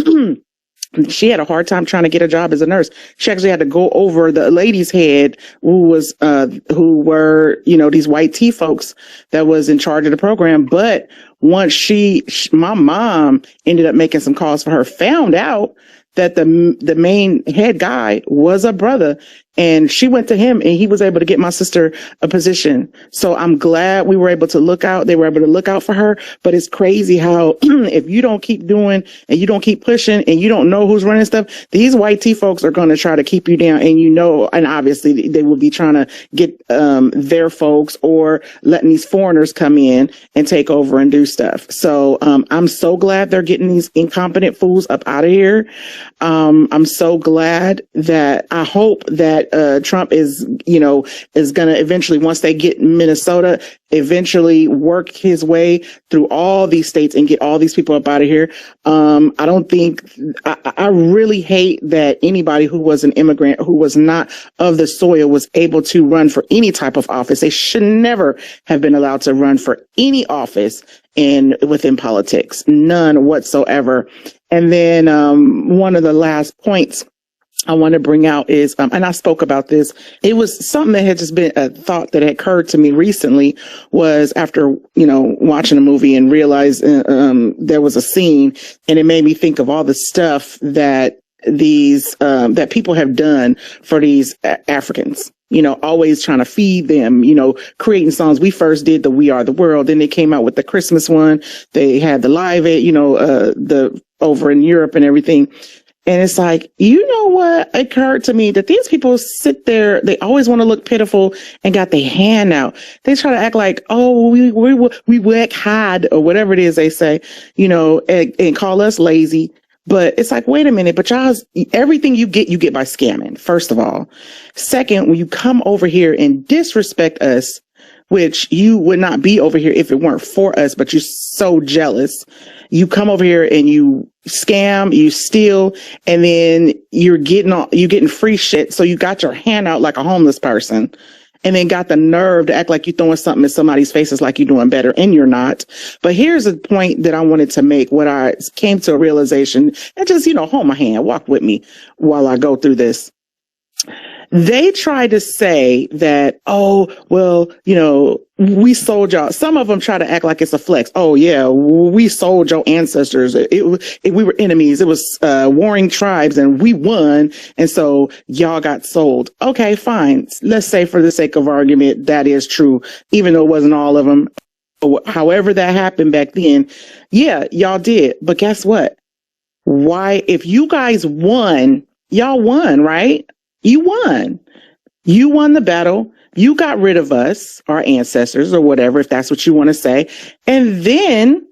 she had a hard time trying to get a job as a nurse. She actually had to go over the lady's head who were, these white tea folks that was in charge of the program. But once my mom ended up making some calls for her, found out that the main head guy was a brother, and she went to him and he was able to get my sister a position. So I'm glad they were able to look out for her. But it's crazy how if you don't keep doing and you don't keep pushing and you don't know who's running stuff, these white tea folks are going to try to keep you down. And obviously they will be trying to get their folks or letting these foreigners come in and take over and do stuff. So I'm so glad they're getting these incompetent fools up out of here. I'm so glad that I hope that Trump is going to eventually, once they get Minnesota, eventually work his way through all these states and get all these people up out of here. I really hate that anybody who was an immigrant, who was not of the soil, was able to run for any type of office. They should never have been allowed to run for any office within politics, none whatsoever. And then one of the last points I want to bring out is, and I spoke about this, it was something that had just been a thought that had occurred to me recently, was after, watching a movie and realized there was a scene, and it made me think of all the stuff that that people have done for these Africans. Always trying to feed them, creating songs. We first did the We Are the World. Then they came out with the Christmas one. They had the Live Aid, the over in Europe and everything. And it's like, what occurred to me, that these people sit there, they always want to look pitiful and got their hand out. They try to act like, oh, we work hard, or whatever it is they say, and call us lazy. But it's like, wait a minute, but everything you get by scamming, first of all. Second, when you come over here and disrespect us, which you would not be over here if it weren't for us, but you're so jealous. You come over here and you scam, you steal, and then you're getting free shit. So you got your hand out like a homeless person, and then got the nerve to act like you're throwing something in somebody's faces like you're doing better, and you're not. But here's a point that I wanted to make, what I came to a realization, and just, hold my hand, walk with me while I go through this. They try to say that, oh, well, we sold y'all. Some of them try to act like it's a flex. Oh, yeah, we sold your ancestors. We were enemies. It was warring tribes, and we won. And so y'all got sold. Okay, fine. Let's say, for the sake of argument, that is true, even though it wasn't all of them. However that happened back then, yeah, y'all did. But guess what? Why, if you guys won, y'all won, right? You won. You won the battle. You got rid of us, our ancestors, or whatever, if that's what you want to say. And then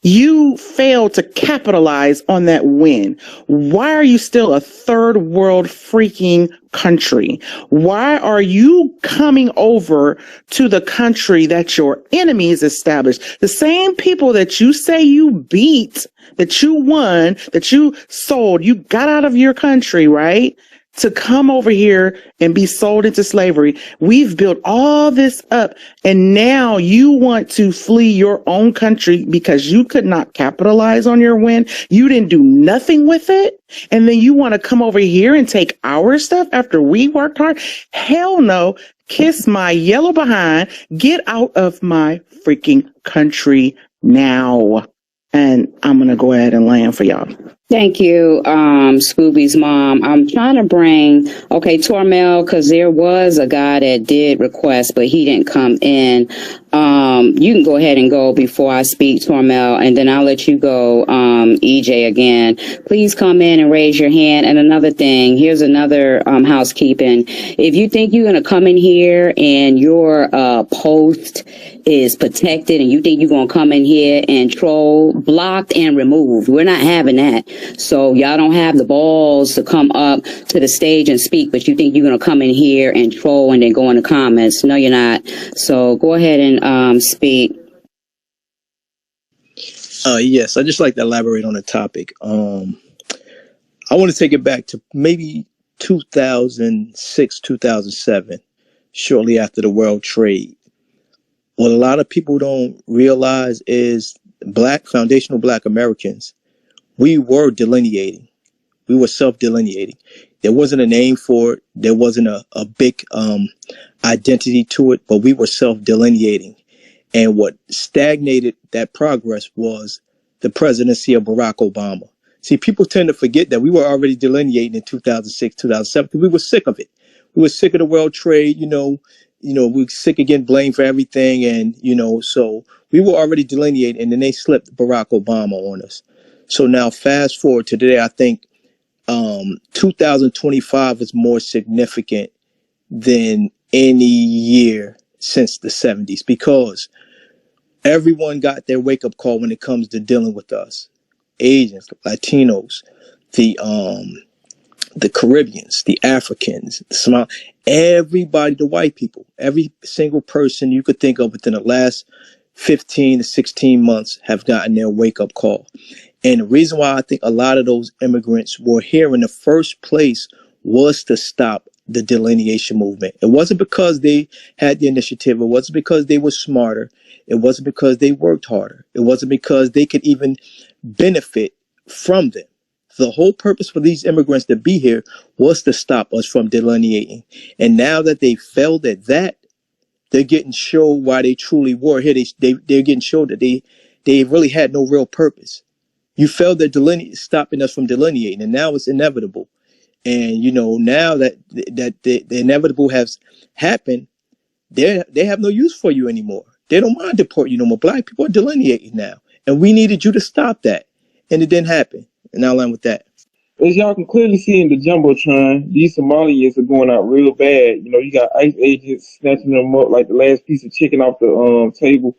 you failed to capitalize on that win. Why are you still a third world freaking country? Why are you coming over to the country that your enemies established? The same people that you say you beat, that you won, that you sold, you got out of your country, right? To come over here and be sold into slavery. We've built all this up, and now you want to flee your own country because you could not capitalize on your win. You didn't do nothing with it. And then you want to come over here and take our stuff after we worked hard? Hell no. Kiss my yellow behind. Get out of my freaking country now. And I'm going to go ahead and land for y'all. Thank you, Scooby's mom. I'm trying to bring, okay, Tormel, because there was a guy that did request, but he didn't come in. You can go ahead and go before I speak, Tormel, and then I'll let you go, EJ, again. Please come in and raise your hand. And another thing, here's another housekeeping. If you think you're going to come in here and your post is protected and you think you're going to come in here and troll, blocked and removed. We're not having that. So y'all don't have the balls to come up to the stage and speak, but you think you're going to come in here and troll and then go in the comments. No, you're not. So go ahead and speak. Yes, I'd just like to elaborate on the topic. I want to take it back to maybe 2006, 2007, shortly after the World Trade. What a lot of people don't realize is foundational black Americans, we were delineating. We were self-delineating. There wasn't a name for it. There wasn't a big identity to it, but we were self-delineating. And what stagnated that progress was the presidency of Barack Obama. See, people tend to forget that we were already delineating in 2006, 2007, because we were sick of it. We were sick of the world trade, we were sick of getting blamed for everything. And, so we were already delineating, and then they slipped Barack Obama on us. So now fast forward to today, I think 2025 is more significant than any year since the 70s, because everyone got their wake-up call when it comes to dealing with us. Asians, Latinos, the Caribbeans, the Africans, the Somali, everybody, the white people, every single person you could think of within the last 15 to 16 months have gotten their wake-up call. And the reason why I think a lot of those immigrants were here in the first place was to stop the delineation movement. It wasn't because they had the initiative. It wasn't because they were smarter. It wasn't because they worked harder. It wasn't because they could even benefit from them. The whole purpose for these immigrants to be here was to stop us from delineating. And now that they failed at that, they're getting shown why they truly were here. They're getting shown that they really had no real purpose. You failed at stopping us from delineating, and now it's inevitable. And now that the inevitable has happened, they have no use for you anymore. They don't mind deporting you no more. Black people are delineating now, and we needed you to stop that, and it didn't happen. And I'll end with that. As y'all can clearly see in the jumbotron, these Somalians are going out real bad. You got ICE agents snatching them up like the last piece of chicken off the table.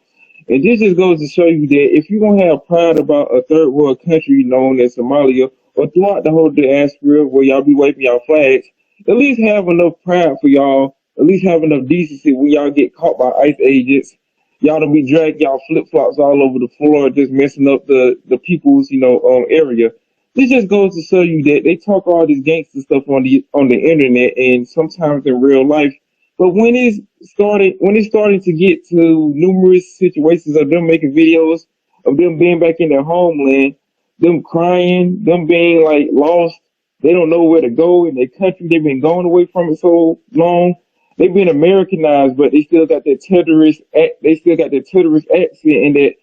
And this just goes to show you that if you're going to have pride about a third world country known as Somalia, or throughout the whole diaspora where y'all be waving y'all flags, at least have enough pride for y'all, at least have enough decency when y'all get caught by ICE agents. Y'all don't be dragging y'all flip-flops all over the floor, just messing up the people's, area. This just goes to show you that they talk all this gangster stuff on the internet and sometimes in real life. But when it's starting to get to numerous situations of them making videos of them being back in their homeland, them crying, them being like lost, they don't know where to go in their country. They've been going away from it so long. They've been Americanized, but they still got that terrorist accent and that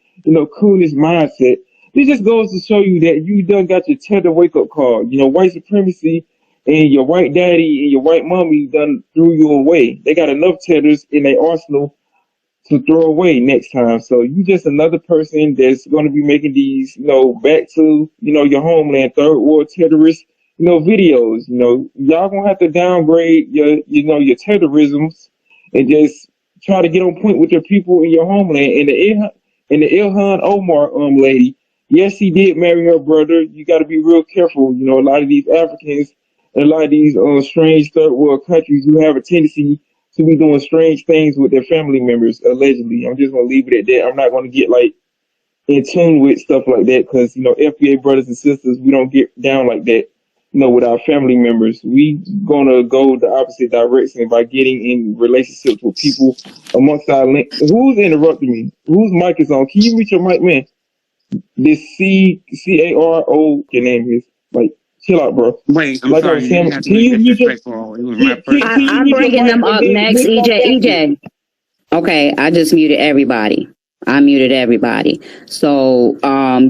coolness mindset. This just goes to show you that you done got your tether wake up call. White supremacy and your white daddy and your white mommy done threw you away. They got enough tethers in their arsenal to throw away next time. So you just another person that's going to be making these, back to, your homeland, third world terrorist, videos. Y'all gonna have to downgrade your terrorisms and just try to get on point with your people in your homeland. And the Ilhan Omar lady, yes, she did marry her brother. You got to be real careful. A lot of these Africans and a lot of these strange third world countries who have a tendency to be doing strange things with their family members, allegedly. I'm just going to leave it at that. I'm not going to get in tune with stuff like that because, FBA brothers and sisters, we don't get down like that, with our family members. We going to go the opposite direction by getting in relationships with people amongst our Who's interrupting me? Whose mic is on? Can you mute your mic, man? This CARO, your name is chill out, bro. Wait, I'm sorry. You didn't have to be disrespectful. It was my first. I'm bringing them up next, EJ. Okay, I just muted everybody. I muted everybody. So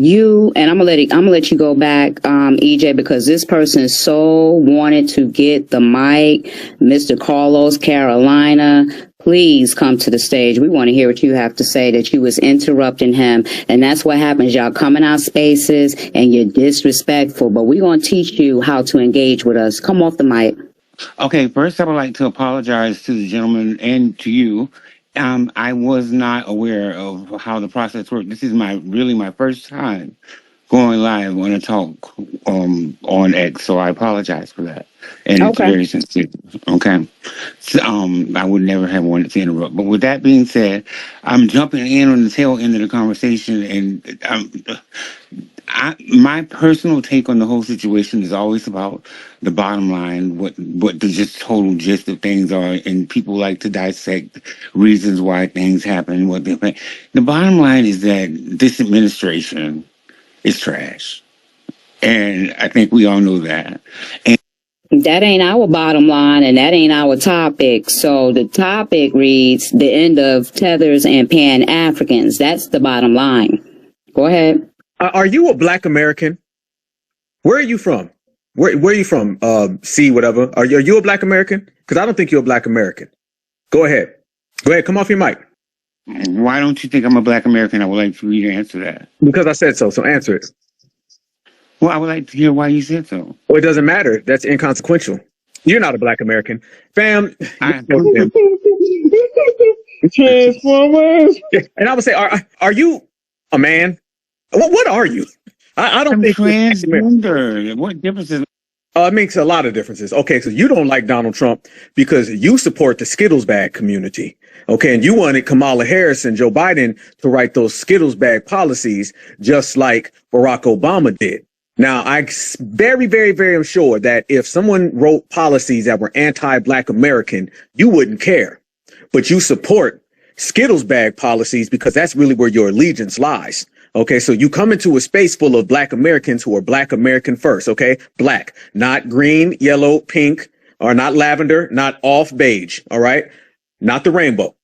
you and I'm gonna let you go back, EJ, because this person so wanted to get the mic. Mr. Carlos Carolina, please come to the stage. We want to hear what you have to say, that you was interrupting him. And that's what happens. Y'all coming out spaces and you're disrespectful, but we're gonna teach you how to engage with us. Come off the mic. Okay, first I would like to apologize to the gentleman and to you. I was not aware of how the process worked. This is my first time going live on a talk on X, so I apologize for that. And it's Okay. very sensitive. Okay. So, I would never have wanted to interrupt. But with that being said, I'm jumping in on the tail end of the conversation, and my personal take on the whole situation is always about the bottom line, what the just total gist of things are, and people like to dissect reasons why things happen. The bottom line is that this administration is trash, and I think we all know that. And That ain't our bottom line, and that ain't our topic. So the topic reads the end of Tethers and Pan-Africans. That's the bottom line. Go ahead. Are you a Black American? Where are you from? Where are you from? C whatever. Are you a Black American? Because I don't think you're a Black American. Go ahead. Go ahead. Come off your mic. why don't you think I'm a Black American? I would like for you to answer that. Because I said so. So answer it. Well, I would like to hear why you said so. Well, it doesn't matter. That's inconsequential. You're not a Black American, fam. Transformers. And I would say, are you a man? What are you? I don't I'm think transgender. What difference is? It makes a lot of differences. Okay, so you don't like Donald Trump because you support the Skittles bag community. Okay, and you wanted Kamala Harris and Joe Biden to write those Skittles bag policies just like Barack Obama did. Now, I'm very, very, very sure that if someone wrote policies that were anti-Black American, you wouldn't care. But you support Skittles bag policies because that's really where your allegiance lies. Okay, so you come into a space full of Black Americans who are Black American first, okay? Black, not green, yellow, pink, or not lavender, not off beige, all right? Not the rainbow.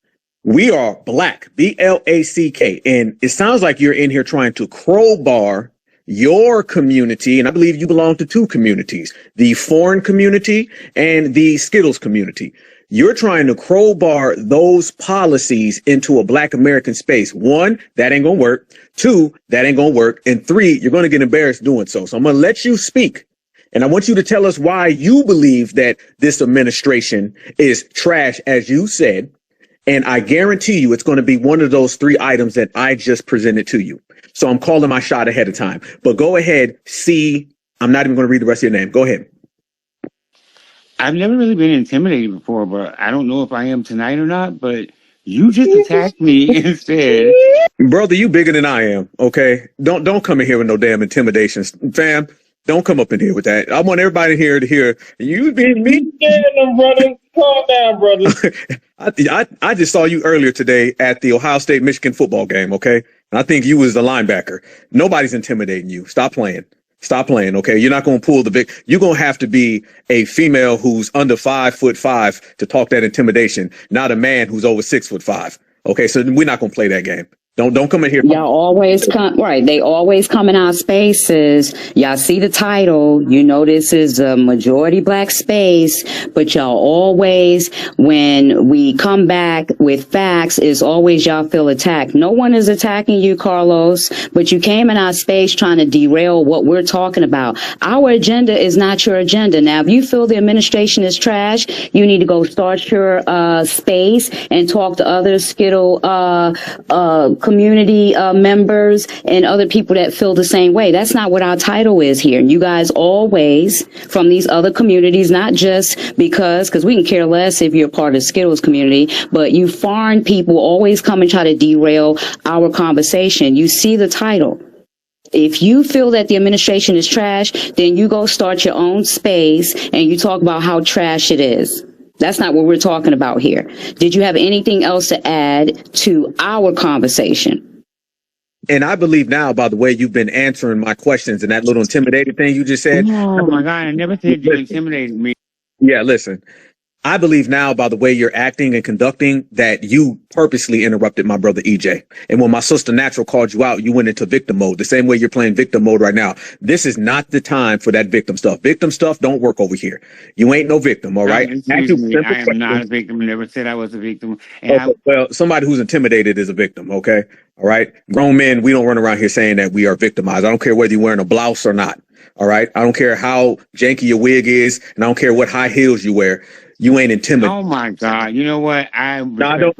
We are Black, B-L-A-C-K. And it sounds like you're in here trying to crowbar your community, and I believe you belong to two communities, the foreign community and the Skittles community. You're trying to crowbar those policies into a Black American space. One, that ain't gonna work. Two, that ain't gonna work. And three, you're gonna get embarrassed doing so. So I'm gonna let you speak. And I want you to tell us why you believe that this administration is trash, as you said. And I guarantee you it's going to be one of those three items that I just presented to you. So I'm calling my shot ahead of time. But go ahead, C. I'm not even going to read the rest of your name. Go ahead. I've never really been intimidated before, but I don't know if I am tonight or not. But you just attacked me and said, brother, you bigger than I am. Okay, don't come in here with no damn intimidations, fam. Don't come up in here with that. I want everybody here to hear you being me. Brother. Calm down, brother. I just saw you earlier today at the Ohio State Michigan football game. Okay, and I think you was the linebacker. Nobody's intimidating you. Stop playing. Stop playing, okay? You're not going to pull the big. You're going to have to be a female who's under 5'5" to talk that intimidation, not a man who's over 6'5". Okay, so we're not going to play that game. Don't come in here. Y'all always come, right. They always come in our spaces. Y'all see the title. You know, this is a majority Black space, but y'all always, when we come back with facts, is always y'all feel attacked. No one is attacking you, Carlos, but you came in our space trying to derail what we're talking about. Our agenda is not your agenda. Now, if you feel the administration is trash, you need to go start your space and talk to other Skittle community members and other people that feel the same way. That's not what our title is here. And you guys always, from these other communities, not just because we can care less if you're part of the Skittles community, but you foreign people always come and try to derail our conversation. You see the title. If you feel that the administration is trash, then you go start your own space and you talk about how trash it is. That's not what we're talking about here. Did you have anything else to add to our conversation? And I believe now, by the way, you've been answering my questions and that little intimidated thing you just said. "Oh my God, I never said you intimidated me." Yeah, listen, I believe now, by the way you're acting and conducting, that you purposely interrupted my brother EJ. And when my sister Natural called you out, you went into victim mode, the same way you're playing victim mode right now. This is not the time for that victim stuff. Victim stuff don't work over here. You ain't no victim, all right? Excuse me, I am not a victim. Never said I was a victim. And Okay, well, somebody who's intimidated is a victim, okay? All right? Grown men, we don't run around here saying that we are victimized. I don't care whether you're wearing a blouse or not, all right? I don't care how janky your wig is, and I don't care what high heels you wear. You ain't intimidated. oh my God, you know what? No,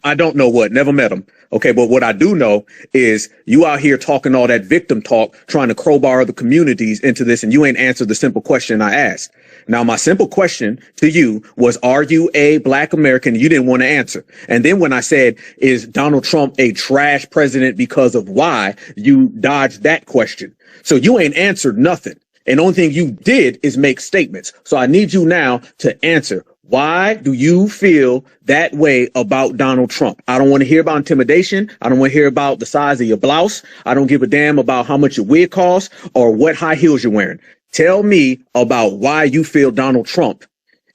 I don't know what. Never met him. Okay, but what I do know is you out here talking all that victim talk, trying to crowbar the communities into this, and you ain't answered the simple question I asked. Now, my simple question to you was, are you a black American? You didn't want to answer. And then when I said, is Donald Trump a trash president because of why, you dodged that question. So you ain't answered nothing. And the only thing you did is make statements. So I need you now to answer. Why do you feel that way about Donald Trump? I don't want to hear about intimidation. I don't want to hear about the size of your blouse. I don't give a damn about how much your wig costs or what high heels you're wearing. Tell me about why you feel Donald Trump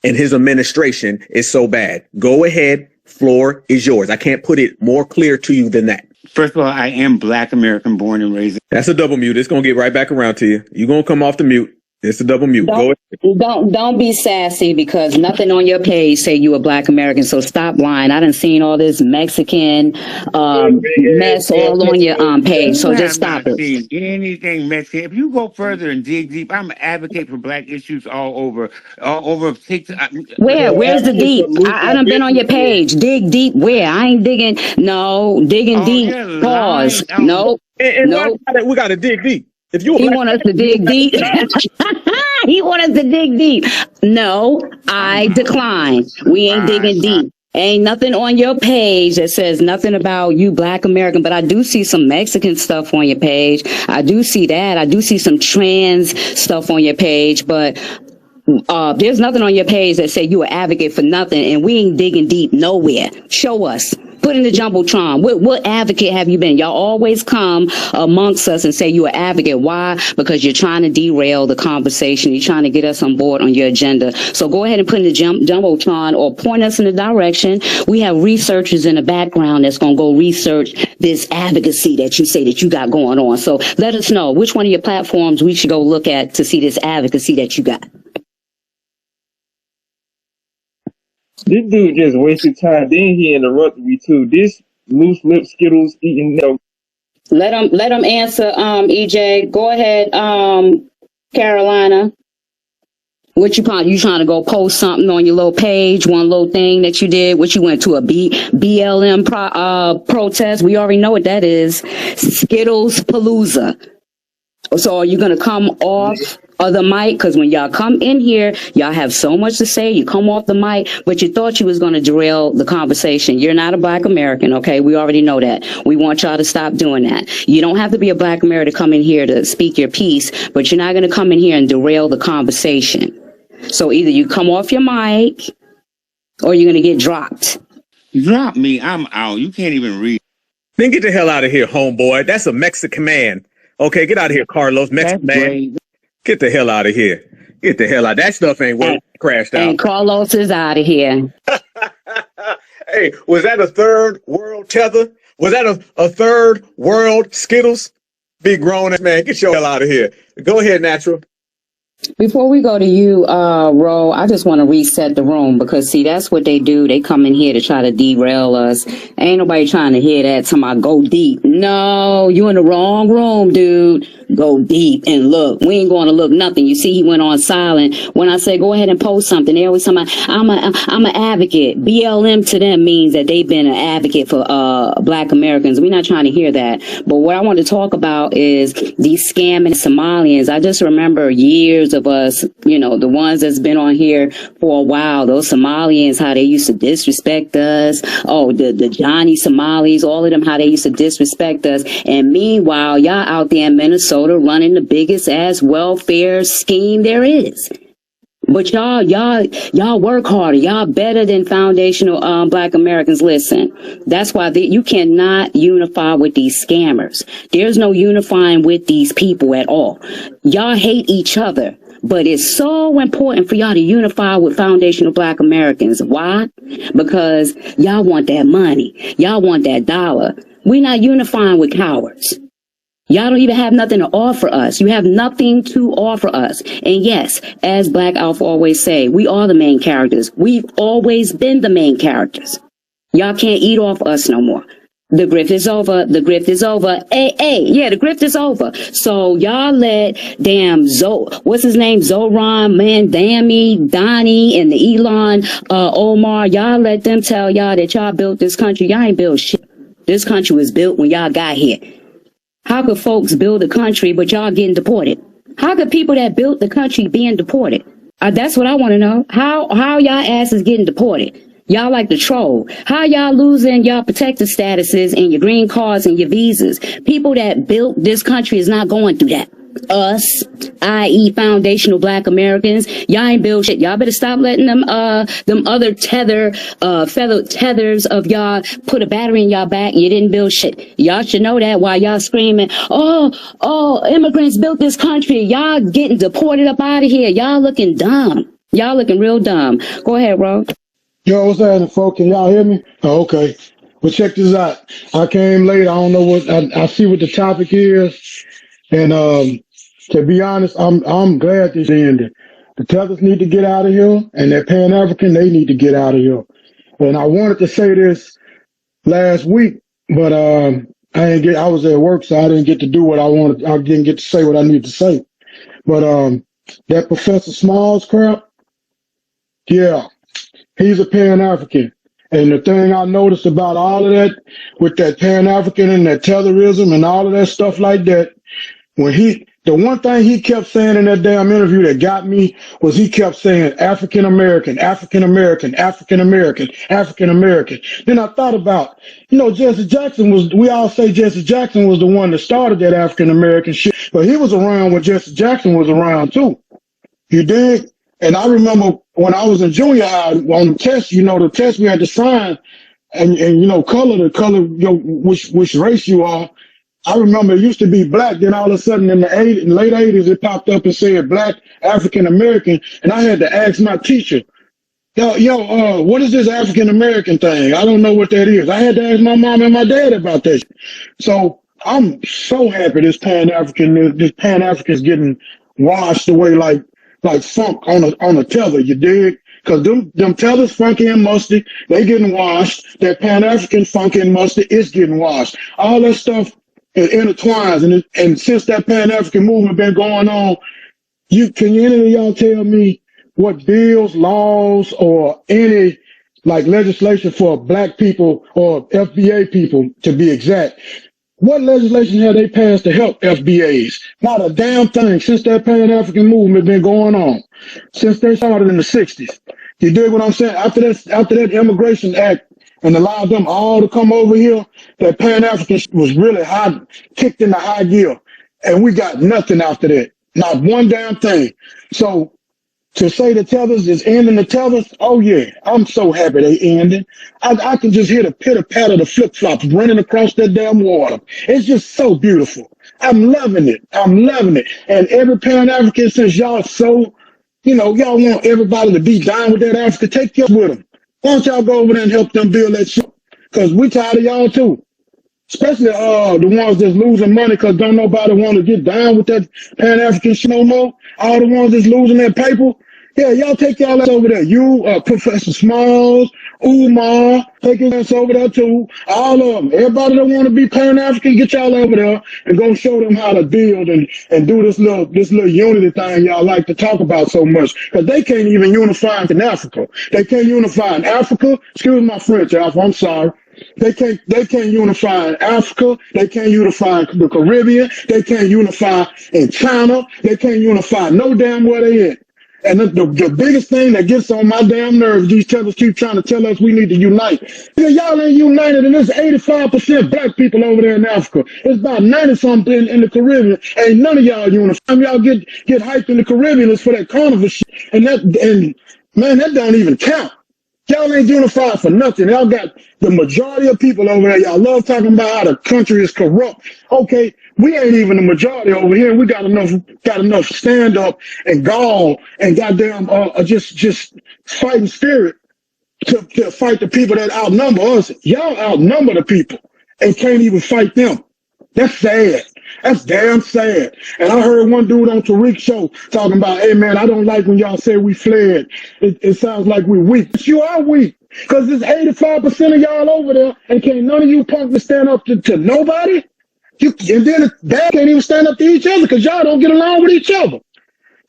and his administration is so bad. Go ahead. Floor is yours. I can't put it more clear to you than that. First of all, I am black American, born and raised. That's a double mute. It's going to get right back around to you. You're going to come off the mute. It's a double mute. Go ahead. Don't be sassy because nothing on your page say you a black American. So stop lying. I done seen all this Mexican mess all on your page. So just stop it. Anything Mexican. If you go further and dig deep, I'm an advocate for black issues all over TikTok. Where's the deep? I done been on your page. Dig deep. Where? I ain't digging. No, digging deep. Pause. No. No. We got to dig deep. If you he want us to dig deep. He want us to dig deep. No, I decline. We ain't digging deep. Ain't nothing on your page that says nothing about you black American, but I do see some Mexican stuff on your page. I do see that. I do see some trans stuff on your page, but there's nothing on your page that say you an advocate for nothing, and we ain't digging deep nowhere. Show us. Put in the Jumbotron. What advocate have you been? Y'all always come amongst us and say you're an advocate. Why? Because you're trying to derail the conversation. You're trying to get us on board on your agenda. So go ahead and put in the Jumbotron or point us in the direction. We have researchers in the background that's going to go research this advocacy that you say that you got going on. So let us know which one of your platforms we should go look at to see this advocacy that you got. This dude just wasted time. Then he interrupted me too. This loose lip Skittles eating. Let him answer. EJ, go ahead. Carolina, what you trying to go post something on your little page? One little thing that you did. What you went to a BLM protest? We already know what that is. Skittles Palooza. So are you gonna come off of the mic? Because when y'all come in here, y'all have so much to say. You come off the mic, but you thought you was going to derail the conversation. You're not a black American, okay? We already know that. We want y'all to stop doing that. You don't have to be a black American to come in here to speak your piece, but you're not going to come in here and derail the conversation. So either you come off your mic or you're going to get dropped. Drop me. I'm out. You can't even read. Then get the hell out of here, homeboy. That's a Mexican man. Okay, get out of here, Carlos. Mexican man. Get the hell out of here. Get the hell out. That stuff ain't worth crashed out. And Carlos is out of here. Hey, was that a third world tether? Was that a third world Skittles? Big grown man, get your hell out of here. Go ahead, Natural. Before we go to you, Ro, I just want to reset the room because, see, that's what they do. They come in here to try to derail us. Ain't nobody trying to hear that. Somebody go deep. No, you in the wrong room, dude. Go deep and look. We ain't going to look nothing. You see, he went on silent. When I say go ahead and post something, they always tell me, I'm an advocate. BLM to them means that they've been an advocate for black Americans. We're not trying to hear that. But what I want to talk about is these scamming Somalians. I just remember years of us, you know, the ones that's been on here for a while, those Somalians, how they used to disrespect us. Oh, the Johnny Somalis, all of them, how they used to disrespect us. And meanwhile, y'all out there in Minnesota running the biggest ass welfare scheme there is. But y'all work harder. Y'all better than foundational black Americans. Listen, that's why you cannot unify with these scammers. There's no unifying with these people at all. Y'all hate each other. But it's so important for y'all to unify with foundational Black Americans. Why? Because y'all want that money. Y'all want that dollar. We're not unifying with cowards. Y'all don't even have nothing to offer us. You have nothing to offer us. And yes, as Black Alpha always say, we are the main characters. We've always been the main characters. Y'all can't eat off us no more. The grift is over. The grift is over. Yeah, the grift is over. So y'all let damn what's his name? Zoran, Mandami, Donnie, and the Ilhan Omar. Y'all let them tell y'all that y'all built this country. Y'all ain't built shit. This country was built when y'all got here. How could folks build a country but y'all getting deported? How could people that built the country being deported? That's what I want to know. How y'all asses getting deported? Y'all like to troll. How y'all losing y'all protected statuses and your green cards and your visas? People that built this country is not going through that. Us, i.e. foundational Black Americans, y'all ain't build shit. Y'all better stop letting them other fellow tethers of y'all put a battery in y'all back. You didn't build shit. Y'all should know that while y'all screaming, oh, immigrants built this country. Y'all getting deported up out of here. Y'all looking dumb. Y'all looking real dumb. Go ahead, Ro. Yo, what's happening, folks? Can y'all hear me? Oh, okay. Well, check this out. I came late. I don't know what I see what the topic is, and to be honest, I'm glad this ended. The Tethers need to get out of here, and that Pan African they need to get out of here. And I wanted to say this last week, but I was at work, so I didn't get to do what I wanted. I didn't get to say what I needed to say. But that Professor Smalls crap, yeah. He's a Pan-African. And the thing I noticed about all of that, with that Pan-African and that Tetherism and all of that stuff like that, the one thing he kept saying in that damn interview that got me was he kept saying African-American, African-American, African-American, African-American. Then I thought about, Jesse Jackson we all say Jesse Jackson was the one that started that African-American shit, but he was around when Jesse Jackson was around too. You dig? And I remember when I was in junior high on the test, the test we had to sign and color which race you are. I remember it used to be black. Then all of a sudden in the late 80s, it popped up and said black African American. And I had to ask my teacher, what is this African American thing? I don't know what that is. I had to ask my mom and my dad about that. So I'm so happy this Pan African is getting washed away like funk on a tether, you dig? Because them tethers funky and musty, they getting washed. That Pan-African funky and musty is getting washed. All that stuff intertwines, and since that Pan-African movement been going on, can any of y'all tell me what bills, laws, or any legislation for black people or FBA people to be exact? What legislation have they passed to help FBAs? Not a damn thing since that Pan-African movement been going on, since they started in the 60s. You dig what I'm saying? After that Immigration Act and allowed them all to come over here, that Pan-African was really kicked into high gear. And we got nothing after that. Not one damn thing. So to say the Tethers is ending the Tethers, oh yeah, I'm so happy they ended. I can just hear the pitter-patter of the flip-flops running across that damn water. It's just so beautiful. I'm loving it. And every Pan-African, since y'all so, y'all want everybody to be down with that Africa, take care with them. Why don't y'all go over there and help them build that shit? Because we tired of y'all too. Especially the ones that's losing money because don't nobody want to get down with that Pan-African shit no more. All the ones that's losing their paper. Yeah, y'all take y'all ass over there. You, Professor Smalls, Umar, take your ass over there too. All of them. Everybody that want to be Pan-African, get y'all over there and go show them how to build and do this little unity thing y'all like to talk about so much. Because they can't even unify in Africa. They can't unify in Africa. Excuse my French, Alpha, I'm sorry. They can't unify in Africa. They can't unify in the Caribbean. They can't unify in China. They can't unify no damn where they at. And the biggest thing that gets on my damn nerves, these tethers keep trying to tell us we need to unite. Yeah, y'all ain't united, and there's 85% black people over there in Africa. It's about 90-something in the Caribbean. Ain't none of y'all unified. Y'all get hyped in the Caribbean is for that carnival shit. And man, that don't even count. Y'all ain't unified for nothing. Y'all got the majority of people over there. Y'all love talking about how the country is corrupt. Okay, We ain't even the majority over here. We got enough stand up and gall and goddamn just fighting spirit to fight the people that outnumber us. Y'all outnumber the people and can't even fight them. That's sad. That's damn sad. And I heard one dude on Tariq's show talking about, hey man, I don't like when y'all say we fled. It sounds like we're weak. But you are weak. Because there's 85% of y'all over there and can't none of you punks stand up to nobody. And then they can't even stand up to each other because y'all don't get along with each other.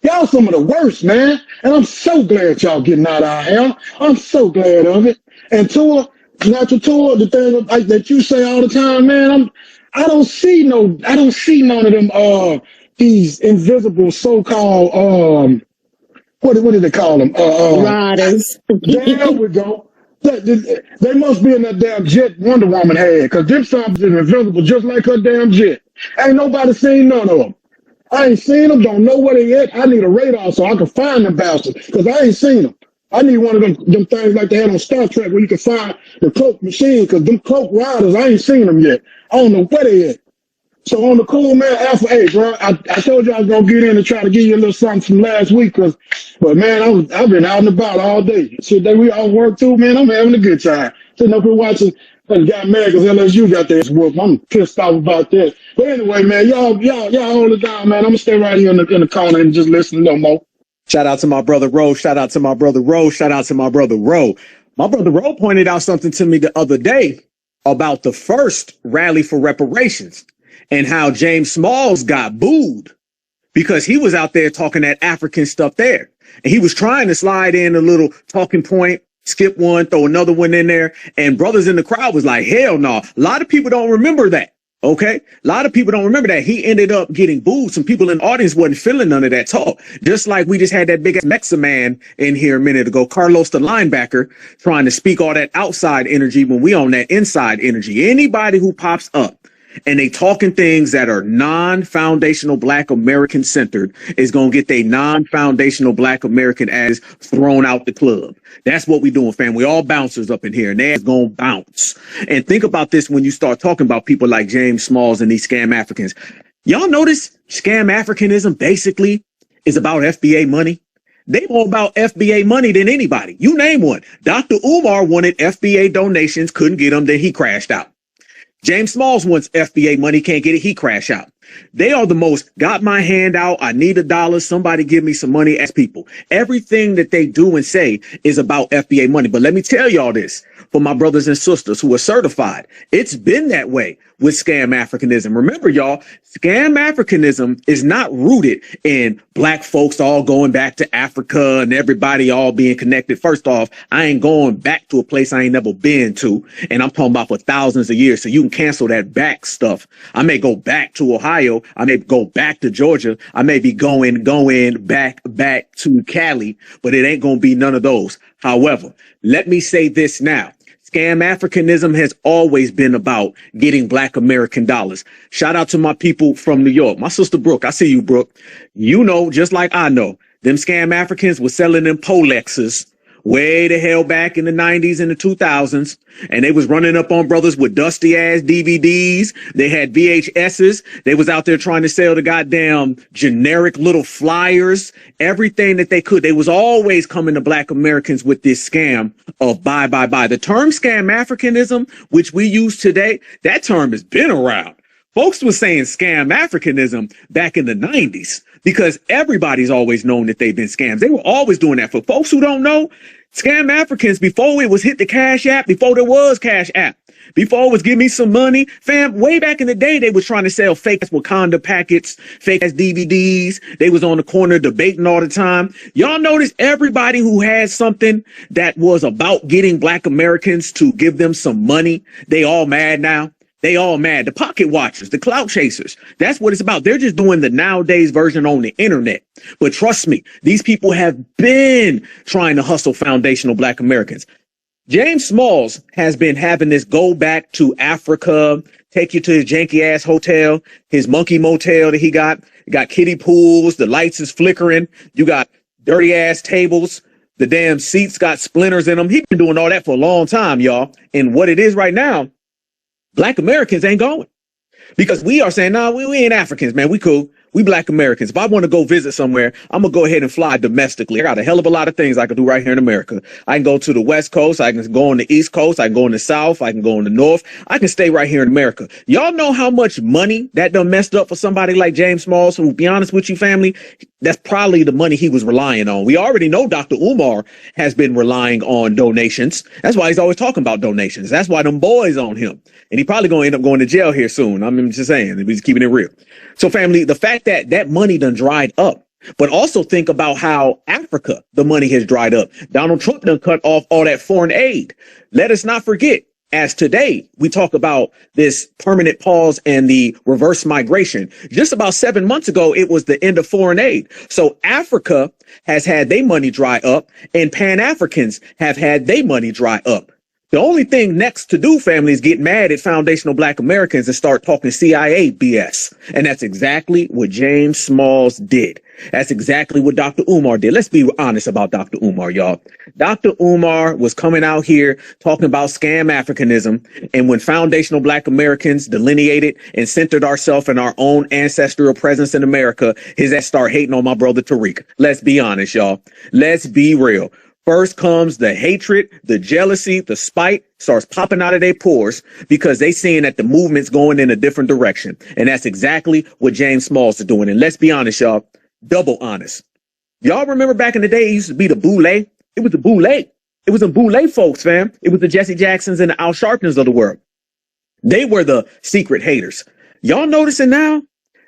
Y'all some of the worst, man. And I'm so glad y'all getting out of our hell. I'm so glad of it. And Tua, natural Tua, the thing like that you say all the time, man, I don't see none of them these invisible so-called what do they call them? Riders. There we go. They must be in that damn jet Wonder Woman had, because them something's invisible just like her damn jet. Ain't nobody seen none of them. I ain't seen them, don't know where they at. I need a radar so I can find them bastards, because I ain't seen them. I need one of them things like they had on Star Trek where you can find the cloak machine, because them cloak riders, I ain't seen them yet. I don't know where they at. So on the cool, man, Alpha 8, bro, I told you I was going to get in and try to give you a little something from last week, but man, I've been out and about all day. Shit, we all work too, man. I'm having a good time. Sitting up here watching and got mad because LSU got their ass whooped. I'm pissed off about that. But anyway, man, y'all hold it down, man. I'm going to stay right here in the corner and just listen a little more. Shout out to my brother Ro. Shout out to my brother Ro. Shout out to my brother Ro. My brother Ro pointed out something to me the other day about the first rally for reparations and how James Smalls got booed because he was out there talking that African stuff there. And he was trying to slide in a little talking point, skip one, throw another one in there. And brothers in the crowd was like, hell no. A lot of people don't remember that. Okay. A lot of people don't remember that. He ended up getting booed. Some people in the audience wasn't feeling none of that talk. Just like we just had that big Mexa man in here a minute ago, Carlos the linebacker, trying to speak all that outside energy when we on that inside energy. Anybody who pops up and they talking things that are non-foundational Black American centered is going to get their non-foundational Black American ass thrown out the club. That's what we doing, fam. We all bouncers up in here and they're going to bounce. And think about this when you start talking about people like James Smalls and these scam Africans. Y'all notice scam Africanism basically is about FBA money. They more about FBA money than anybody. You name one. Dr. Umar wanted FBA donations, couldn't get them, then he crashed out. James Smalls wants FBA money, can't get it, he crash out. They are the most, got my hand out, I need $1, somebody give me some money as people. Everything that they do and say is about FBA money. But let me tell y'all this, for my brothers and sisters who are certified, it's been that way with scam Africanism. Remember, y'all, scam Africanism is not rooted in Black folks all going back to Africa and everybody all being connected. First off, I ain't going back to a place I ain't never been to. And I'm talking about for thousands of years. So you can cancel that back stuff. I may go back to Ohio. I may go back to Georgia. I may be going back to Cali, but it ain't going to be none of those. However, let me say this now. Scam Africanism has always been about getting Black American dollars. Shout out to my people from New York. My sister Brooke, I see you, Brooke. You know, just like I know, them scam Africans were selling them Polexes way the hell back in the 90s and the 2000s. And they was running up on brothers with dusty ass DVDs. They had VHSs. They was out there trying to sell the goddamn generic little flyers, everything that they could. They was always coming to Black Americans with this scam of buy. The term scam Africanism, which we use today, that term has been around. Folks was saying scam Africanism back in the 90s because everybody's always known that they've been scams. They were always doing that. For folks who don't know, scam Africans, before it was hit the Cash App, before there was Cash App, before it was give me some money, fam, way back in the day, they was trying to sell fake ass Wakanda packets, fake ass DVDs. They was on the corner debating all the time. Y'all notice everybody who had something that was about getting Black Americans to give them some money, they all mad now. They all mad. The pocket watchers, the clout chasers. That's what it's about. They're just doing the nowadays version on the internet. But trust me, these people have been trying to hustle foundational Black Americans. James Smalls has been having this go back to Africa, take you to his janky ass hotel, his monkey motel that he got. You got kiddie pools. The lights is flickering. You got dirty ass tables. The damn seats got splinters in them. He's been doing all that for a long time, y'all. And what it is right now, Black Americans ain't going. Because we are saying, nah, we ain't Africans, man. We cool. We Black Americans. If I want to go visit somewhere, I'm going to go ahead and fly domestically. I got a hell of a lot of things I can do right here in America. I can go to the West Coast. I can go on the East Coast. I can go in the South. I can go in the North. I can stay right here in America. Y'all know how much money that done messed up for somebody like James Smalls, who, to be honest with you, family, that's probably the money he was relying on. We already know Dr. Umar has been relying on donations. That's why he's always talking about donations. That's why them boys on him. And he probably going to end up going to jail here soon. I'm just saying, we're just keeping it real. So family, the fact that that money done dried up, but also think about how Africa, the money has dried up. Donald Trump done cut off all that foreign aid. Let us not forget, as today we talk about this permanent pause and the reverse migration. Just about 7 months ago, it was the end of foreign aid. So Africa has had their money dry up, and Pan-Africans have had their money dry up. The only thing next to do, family, is get mad at foundational Black Americans and start talking CIA BS. And that's exactly what James Smalls did. That's exactly what Dr. Umar did. Let's be honest about Dr. Umar, y'all. Dr. Umar was coming out here talking about scam Africanism. And when foundational Black Americans delineated and centered ourselves in our own ancestral presence in America, his ass start hating on my brother Tariq. Let's be honest, y'all. Let's be real. First comes the hatred, the jealousy, the spite starts popping out of their pores because they seeing that the movement's going in a different direction. And that's exactly what James Smalls is doing. And let's be honest, y'all, double honest. Y'all remember back in the day, it used to be the Boule? It was the Boule. It was the Boule folks, fam. It was the Jesse Jacksons and the Al Sharptons of the world. They were the secret haters. Y'all noticing now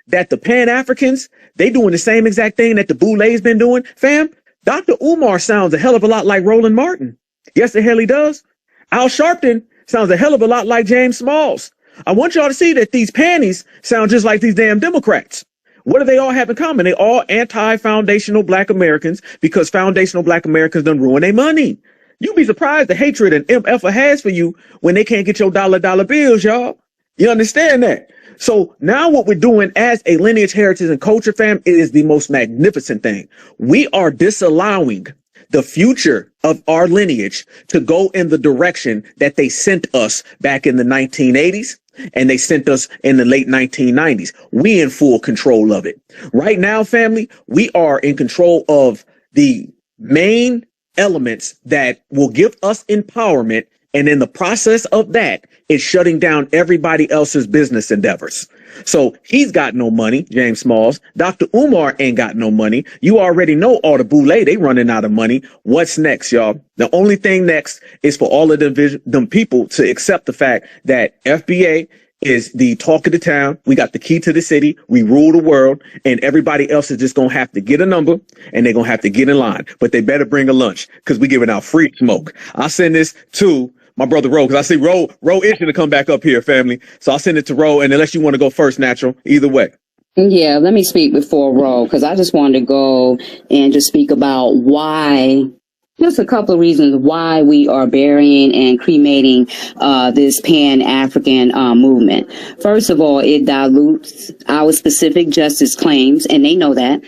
that the Pan-Africans, they doing the same exact thing that the Boule's been doing, fam? Dr. Umar sounds a hell of a lot like Roland Martin. Yes, the hell he does. Al Sharpton sounds a hell of a lot like James Smalls. I want y'all to see that these panties sound just like these damn Democrats. What do they all have in common? They all anti-foundational Black Americans because foundational Black Americans done ruin their money. You'd be surprised the hatred an MF has for you when they can't get your dollar bills, y'all. You understand that? So now what we're doing as a lineage, heritage, and culture fam, it is the most magnificent thing. We are disallowing the future of our lineage to go in the direction that they sent us back in the 1980s and they sent us in the late 1990s. We in full control of it. Right now, family, we are in control of the main elements that will give us empowerment. And in the process of that, it's shutting down everybody else's business endeavors. So he's got no money, James Smalls. Dr. Umar ain't got no money. You already know all the Boule, they running out of money. What's next, y'all? The only thing next is for all of them people to accept the fact that FBA is the talk of the town. We got the key to the city. We rule the world, and everybody else is just going to have to get a number and they're going to have to get in line, but they better bring a lunch because we're giving out free smoke. I'll send this to my brother Ro, because I see Ro itching to come back up here, family. So I'll send it to Ro, and unless you want to go first, Natural, either way. Yeah, let me speak before Ro, because I just wanted to go and just speak about why, just a couple of reasons why we are burying and cremating this Pan-African movement. First of all, it dilutes our specific justice claims, and they know that,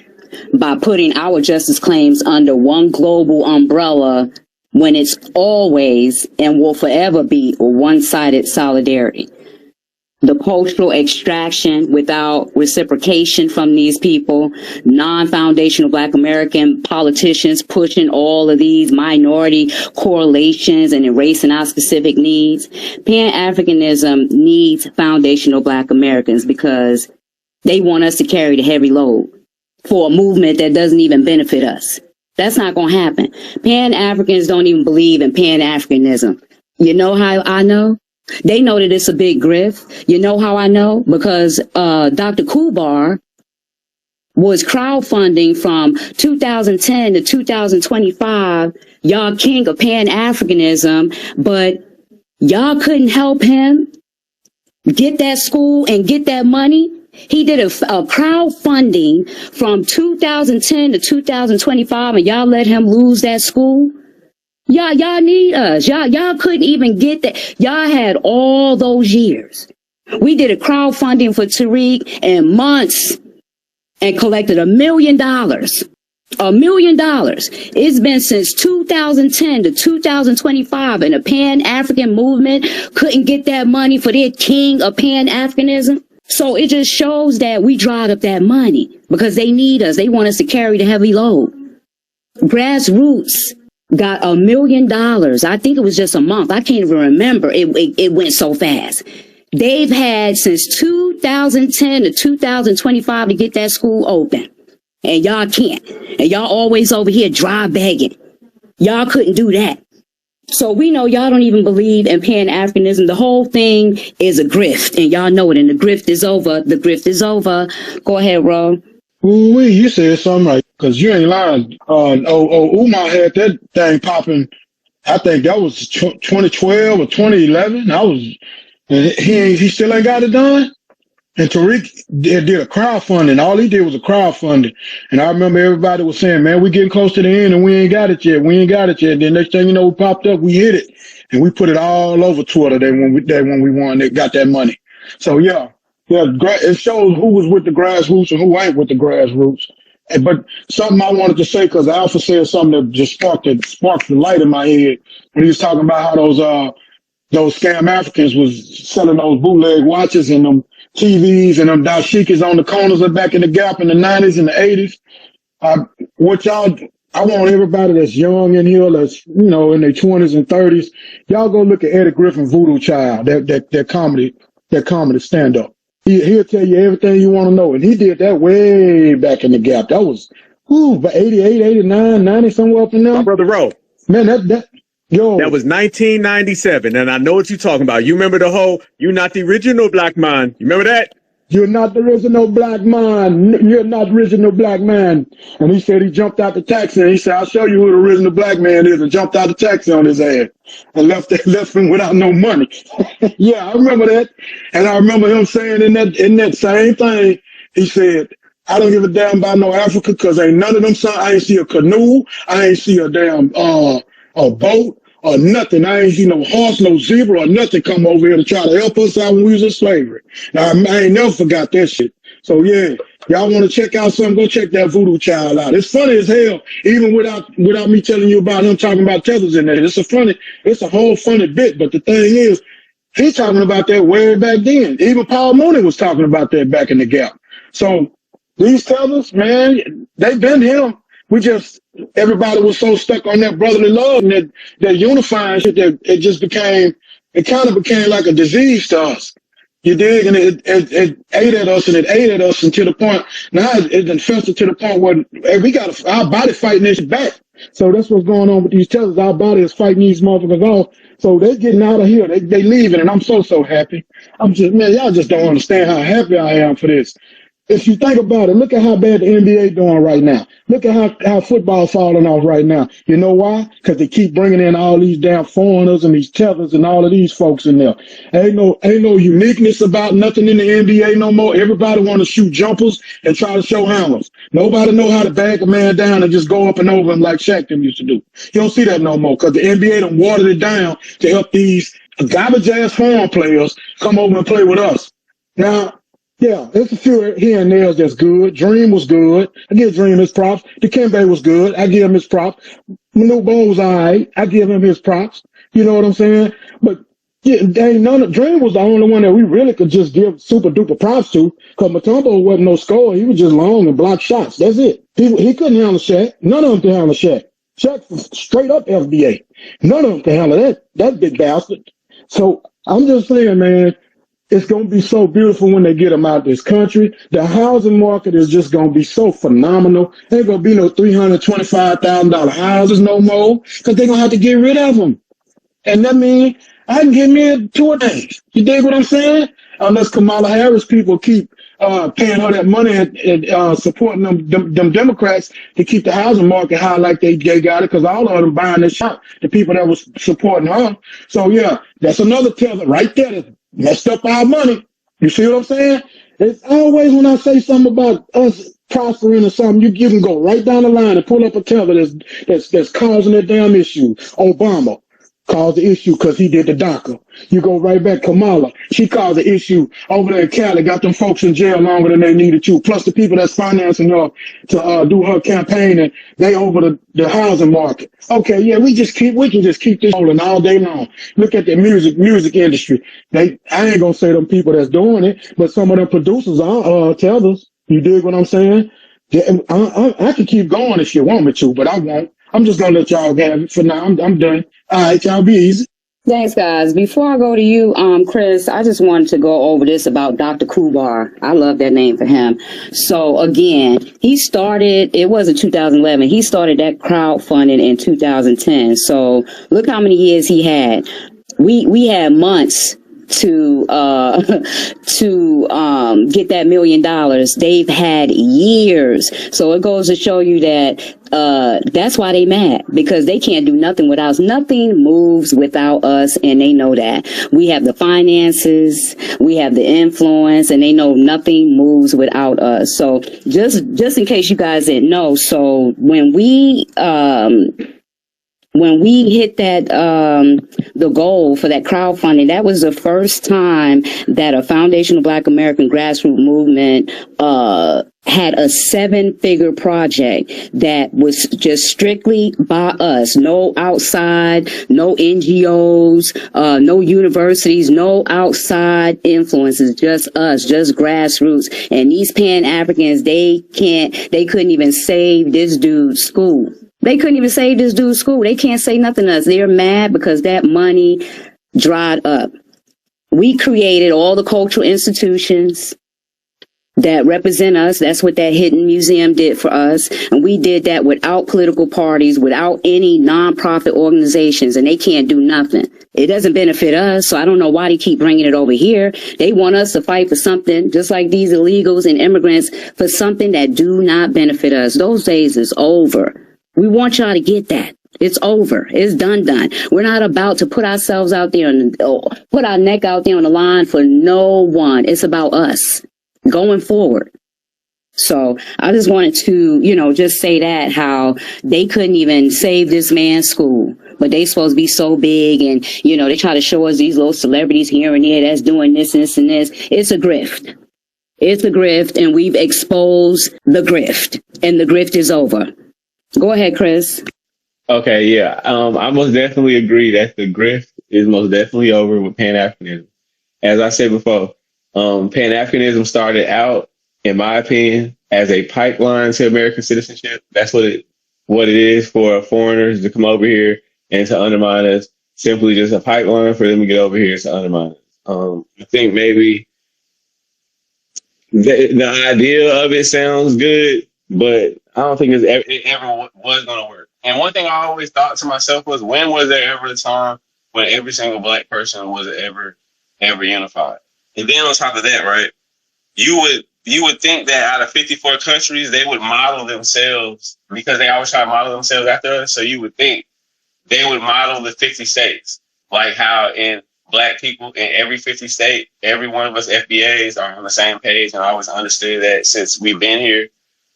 by putting our justice claims under one global umbrella when it's always and will forever be a one-sided solidarity. The cultural extraction without reciprocation from these people, non-foundational Black American politicians pushing all of these minority correlations and erasing our specific needs. Pan-Africanism needs foundational Black Americans because they want us to carry the heavy load for a movement that doesn't even benefit us. That's not going to happen. Pan-Africans don't even believe in Pan-Africanism. You know how I know? They know that it's a big grift. You know how I know? Because Dr. Kubar was crowdfunding from 2010 to 2025, y'all king of Pan-Africanism, but y'all couldn't help him get that school and get that money. He did a crowdfunding from 2010 to 2025, and y'all let him lose that school. Y'all need us. Y'all couldn't even get that. Y'all had all those years. We did a crowdfunding for Tariq in months and collected $1 million. $1 million. It's been since 2010 to 2025, and the Pan-African movement couldn't get that money for their king of Pan-Africanism. So it just shows that we dried up that money because they need us. They want us to carry the heavy load. Grassroots got $1 million. I think it was just a month. I can't even remember. It went so fast. They've had since 2010 to 2025 to get that school open. And y'all can't. And y'all always over here dry begging. Y'all couldn't do that. So we know y'all don't even believe in Pan-Africanism. The whole thing is a grift. And y'all know it. And the grift is over. The grift is over. Go ahead, Ro. Ooh, you said something right, because you ain't lying. Umar had that thing popping. I think that was 2012 or 2011. He still ain't got it done. And Tariq did a crowdfunding. All he did was a crowdfunding. And I remember everybody was saying, man, we getting close to the end and we ain't got it yet. We ain't got it yet. Then next thing you know, we popped up, we hit it. And we put it all over Twitter when we won, they got that money. So yeah, it shows who was with the grassroots and who ain't with the grassroots. But something I wanted to say, because Alpha said something that just sparked the light in my head when he was talking about how those scam Africans was selling those bootleg watches and them TVs and them dashikis on the corners of back in the Gap in the 90s and the 80s. I want everybody that's young in here, that's, in their 20s and 30s, y'all go look at Eddie Griffin Voodoo Child, that comedy stand-up. He'll tell you everything you want to know. And he did that way back in the Gap. That was 88, 89, 90, somewhere up in there. My brother Ro. Man, that was 1997, and I know what you're talking about. You remember the whole, you're not the original black man. You remember that? You're not the original black man. You're not the original black man. And he said he jumped out the taxi, and he said, I'll show you who the original black man is, and jumped out the taxi on his ass and left him without no money. Yeah, I remember that. And I remember him saying in that same thing, he said, I don't give a damn about no Africa, because ain't none of them, I ain't see a canoe, I ain't see a damn a boat or nothing. I ain't see no horse, no zebra or nothing come over here to try to help us out when we was in slavery. Now, I ain't never forgot that shit. So yeah, y'all want to check out something, go check that Voodoo Child out. It's funny as hell, even without me telling you about him talking about Tethers in there. It's a whole funny bit, but the thing is, he's talking about that way back then. Even Paul Mooney was talking about that back in the Gap. So these Tethers, man, they've been him. Everybody was so stuck on that brotherly love and that unifying shit that it kind of became like a disease to us. You dig? And it ate at us until the point, now it infested to the point where we got our body fighting this back. So that's what's going on with these Tethers. Our body is fighting these motherfuckers off. So they're getting out of here. They leaving, and I'm so happy. Y'all just don't understand how happy I am for this. If you think about it, look at how bad the NBA doing right now. Look at how football's falling off right now. You know why? Because they keep bringing in all these damn foreigners and these Tethers and all of these folks in there. Ain't no uniqueness about nothing in the NBA no more. Everybody want to shoot jumpers and try to show hammers. Nobody know how to bag a man down and just go up and over him like Shaq them used to do. You don't see that no more, because the NBA done watered it down to help these garbage ass foreign players come over and play with us. Now, yeah, there's a few here and there that's good. Dream was good. I give Dream his props. Dikembe was good. I give him his props. Manu Bol was all right. I give him his props. You know what I'm saying? But yeah, Dream was the only one that we really could just give super duper props to, because Mutombo wasn't no scorer. He was just long and block shots. That's it. He couldn't handle Shaq. None of them could handle Shaq. Shaq was straight up FBA. None of them could handle that big bastard. So I'm just saying, man, it's going to be so beautiful when they get them out of this country. The housing market is just going to be so phenomenal. Ain't going to be no $325,000 houses no more, because they're going to have to get rid of them. And that means I can get me 2 days. You dig what I'm saying? Unless Kamala Harris people keep paying her that money and supporting them Democrats to keep the housing market high like they got it, because all of them buying this shop, the people that was supporting her. So yeah, that's another tether right there that messed up our money. You see what I'm saying? It's always when I say something about us prospering or something, you can go right down the line and pull up a tether that's causing that damn issue. Obama caused the issue because he did the DACA. You go right back, Kamala. She caused an issue over there in Cali, got them folks in jail longer than they needed to. Plus the people that's financing her to do her campaign, and they over the housing market. Okay, yeah, we can just keep this rolling all day long. Look at the music industry. I ain't gonna say them people that's doing it, but some of them producers are Tethers. You dig what I'm saying? Yeah, and I can keep going if you want me to, but I won't. I'm just gonna let y'all have it for now. I'm done. All right, y'all be easy. Thanks, guys. Before I go to you, Chris, I just wanted to go over this about Dr. Kubar. I love that name for him. So again, he started, it wasn't 2011. He started that crowdfunding in 2010. So look how many years he had. We had months to get that $1 million. They've had years. So it goes to show you that that's why they mad, because they can't do nothing without us. Nothing moves without us, and they know that. We have the finances, we have the influence, and they know nothing moves without us. So just in case you guys didn't know, so when we hit that, the goal for that crowdfunding, that was the first time that a Foundation of Black American grassroots movement, had a 7-figure project that was just strictly by us. No outside, no NGOs, no universities, no outside influences, just us, just grassroots. And these Pan-Africans, they couldn't even save this dude's school. They couldn't even save this dude's school. They can't say nothing to us. They're mad because that money dried up. We created all the cultural institutions that represent us. That's what that hidden museum did for us. And we did that without political parties, without any nonprofit organizations, and they can't do nothing. It doesn't benefit us, so I don't know why they keep bringing it over here. They want us to fight for something, just like these illegals and immigrants, for something that do not benefit us. Those days is over. We want y'all to get that. It's over. It's done. We're not about to put ourselves out there and put our neck out there on the line for no one. It's about us going forward. So I just wanted to, just say that, how they couldn't even save this man's school, but they supposed to be so big, and, they try to show us these little celebrities here and there that's doing this and this and this. It's a grift. It's a grift, and we've exposed the grift, and the grift is over. Go ahead, Chris. Okay, yeah. I most definitely agree that the grift is most definitely over with Pan-Africanism. As I said before, Pan-Africanism started out, in my opinion, as a pipeline to American citizenship. That's what it is for foreigners to come over here and to undermine us. Simply just a pipeline for them to get over here to undermine us. I think maybe the idea of it sounds good, but I don't think it ever was going to work. And one thing I always thought to myself was, when was there ever a time when every single black person was ever unified? And then on top of that, right, you would think that out of 54 countries, they would model themselves, because they always try to model themselves after us. So you would think they would model the 50 states, like how in black people in every 50 state, every one of us FBAs are on the same page. And I always understood that since we've been here.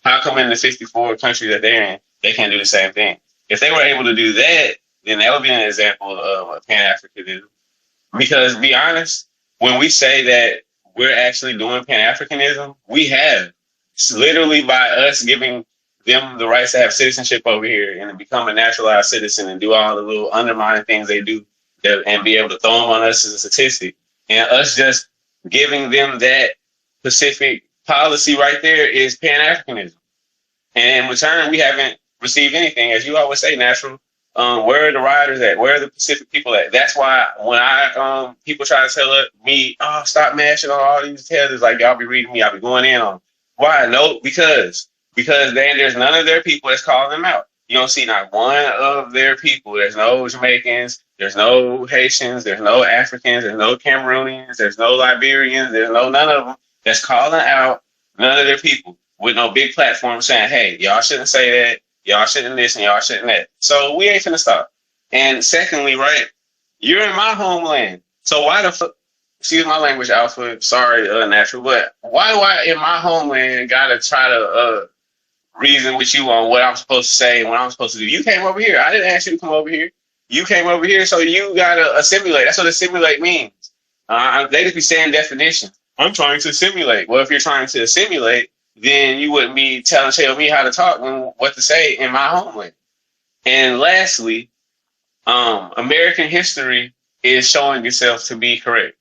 How come in the 54 countries that they're in, they can't do the same thing? If they were able to do that, then that would be an example of Pan-Africanism. Because, to be honest, when we say that we're actually doing Pan-Africanism, we have. It's literally by us giving them the rights to have citizenship over here and become a naturalized citizen and do all the little undermining things they do and be able to throw them on us as a statistic. And us just giving them that specific policy right there is Pan-Africanism. And in return, we haven't received anything. As you always say, Natural, where are the riders at? Where are the Pacific people at? That's why when people try to tell me, stop mashing on all these tethers, like y'all be reading me, I'll be going in on. Why? No, because there's none of their people that's calling them out. You don't see not one of their people. There's no Jamaicans, there's no Haitians, there's no Africans, there's no Cameroonians, there's no Liberians, there's none of them that's calling out none of their people with no big platform saying, hey, y'all shouldn't say that, y'all shouldn't this, and y'all shouldn't that. So we ain't finna stop. And secondly, right, you're in my homeland. So why the fuck, excuse my language, Alpha, sorry, Natural, but why do I in my homeland gotta try to reason with you on what I'm supposed to say and what I'm supposed to do? You came over here. I didn't ask you to come over here. You came over here, so you gotta assimilate. That's what assimilate means. They just be saying definition. I'm trying to assimilate. Well, if you're trying to assimilate, then you wouldn't be tell me how to talk and what to say in my homeland. And lastly, American history is showing itself to be correct.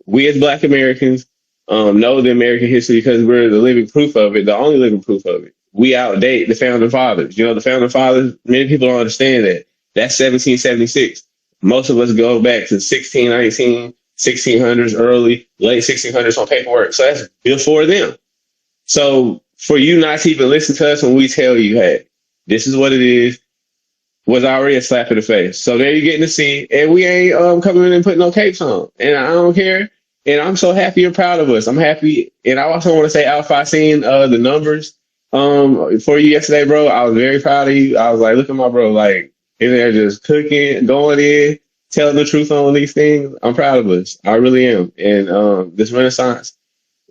We as Black Americans know the American history because we're the living proof of it, the only living proof of it. We outdate the founding fathers. You know, the founding fathers, many people don't understand that. That's 1776. Most of us go back to 1619, 1600s, early, late 1600s on paperwork. So that's before them. So for you not to even listen to us when we tell you, hey, this is what it is, was already a slap in the face. So there you're getting to see, and we ain't coming in and putting no capes on. And I don't care. And I'm so happy and proud of us. I'm happy. And I also want to say, Alpha, I seen the numbers for you yesterday, bro. I was very proud of you. I was like, look at my bro, like, in there just cooking, going in, telling the truth on these things. I'm proud of us. I really am. And this Renaissance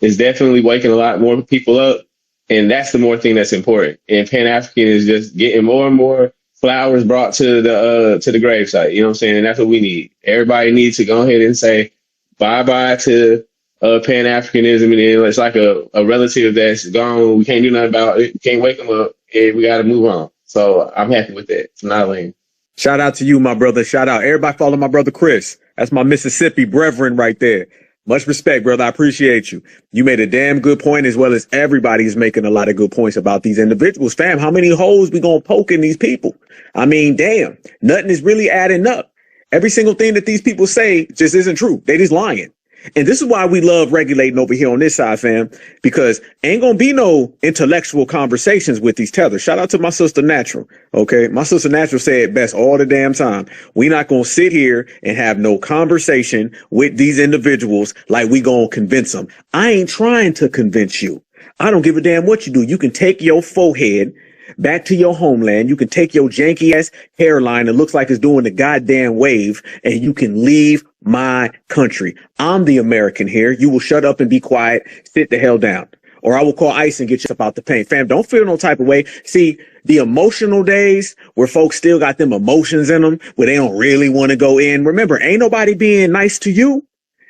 is definitely waking a lot more people up. And that's the more thing that's important. And Pan-African is just getting more and more flowers brought to the gravesite. You know what I'm saying? And that's what we need. Everybody needs to go ahead and say bye-bye to Pan-Africanism. And it's like a relative that's gone. We can't do nothing about it. We can't wake them up. And we got to move on. So I'm happy with that. It's not lame. Shout out to you, my brother. Shout out. Everybody follow my brother Chris. That's my Mississippi brethren right there. Much respect, brother. I appreciate you. You made a damn good point, as well as everybody's making a lot of good points about these individuals. Fam, how many holes we gonna poke in these people? I mean, damn, nothing is really adding up. Every single thing that these people say just isn't true. They just lying. And this is why we love regulating over here on this side, fam, because ain't gonna be no intellectual conversations with these tethers. Shout out to my sister Natural. Okay. My sister Natural said it best all the damn time. We not gonna sit here and have no conversation with these individuals like we gonna convince them. I ain't trying to convince you. I don't give a damn what you do. You can take your forehead back to your homeland. You can take your janky ass hairline that looks like it's doing the goddamn wave, and you can leave my country. I'm the American here. You will shut up and be quiet. Sit the hell down, or I will call ICE and get you up out the paint. Fam, don't feel no type of way. See, the emotional days where folks still got them emotions in them, where they don't really want to go in. Remember, ain't nobody being nice to you.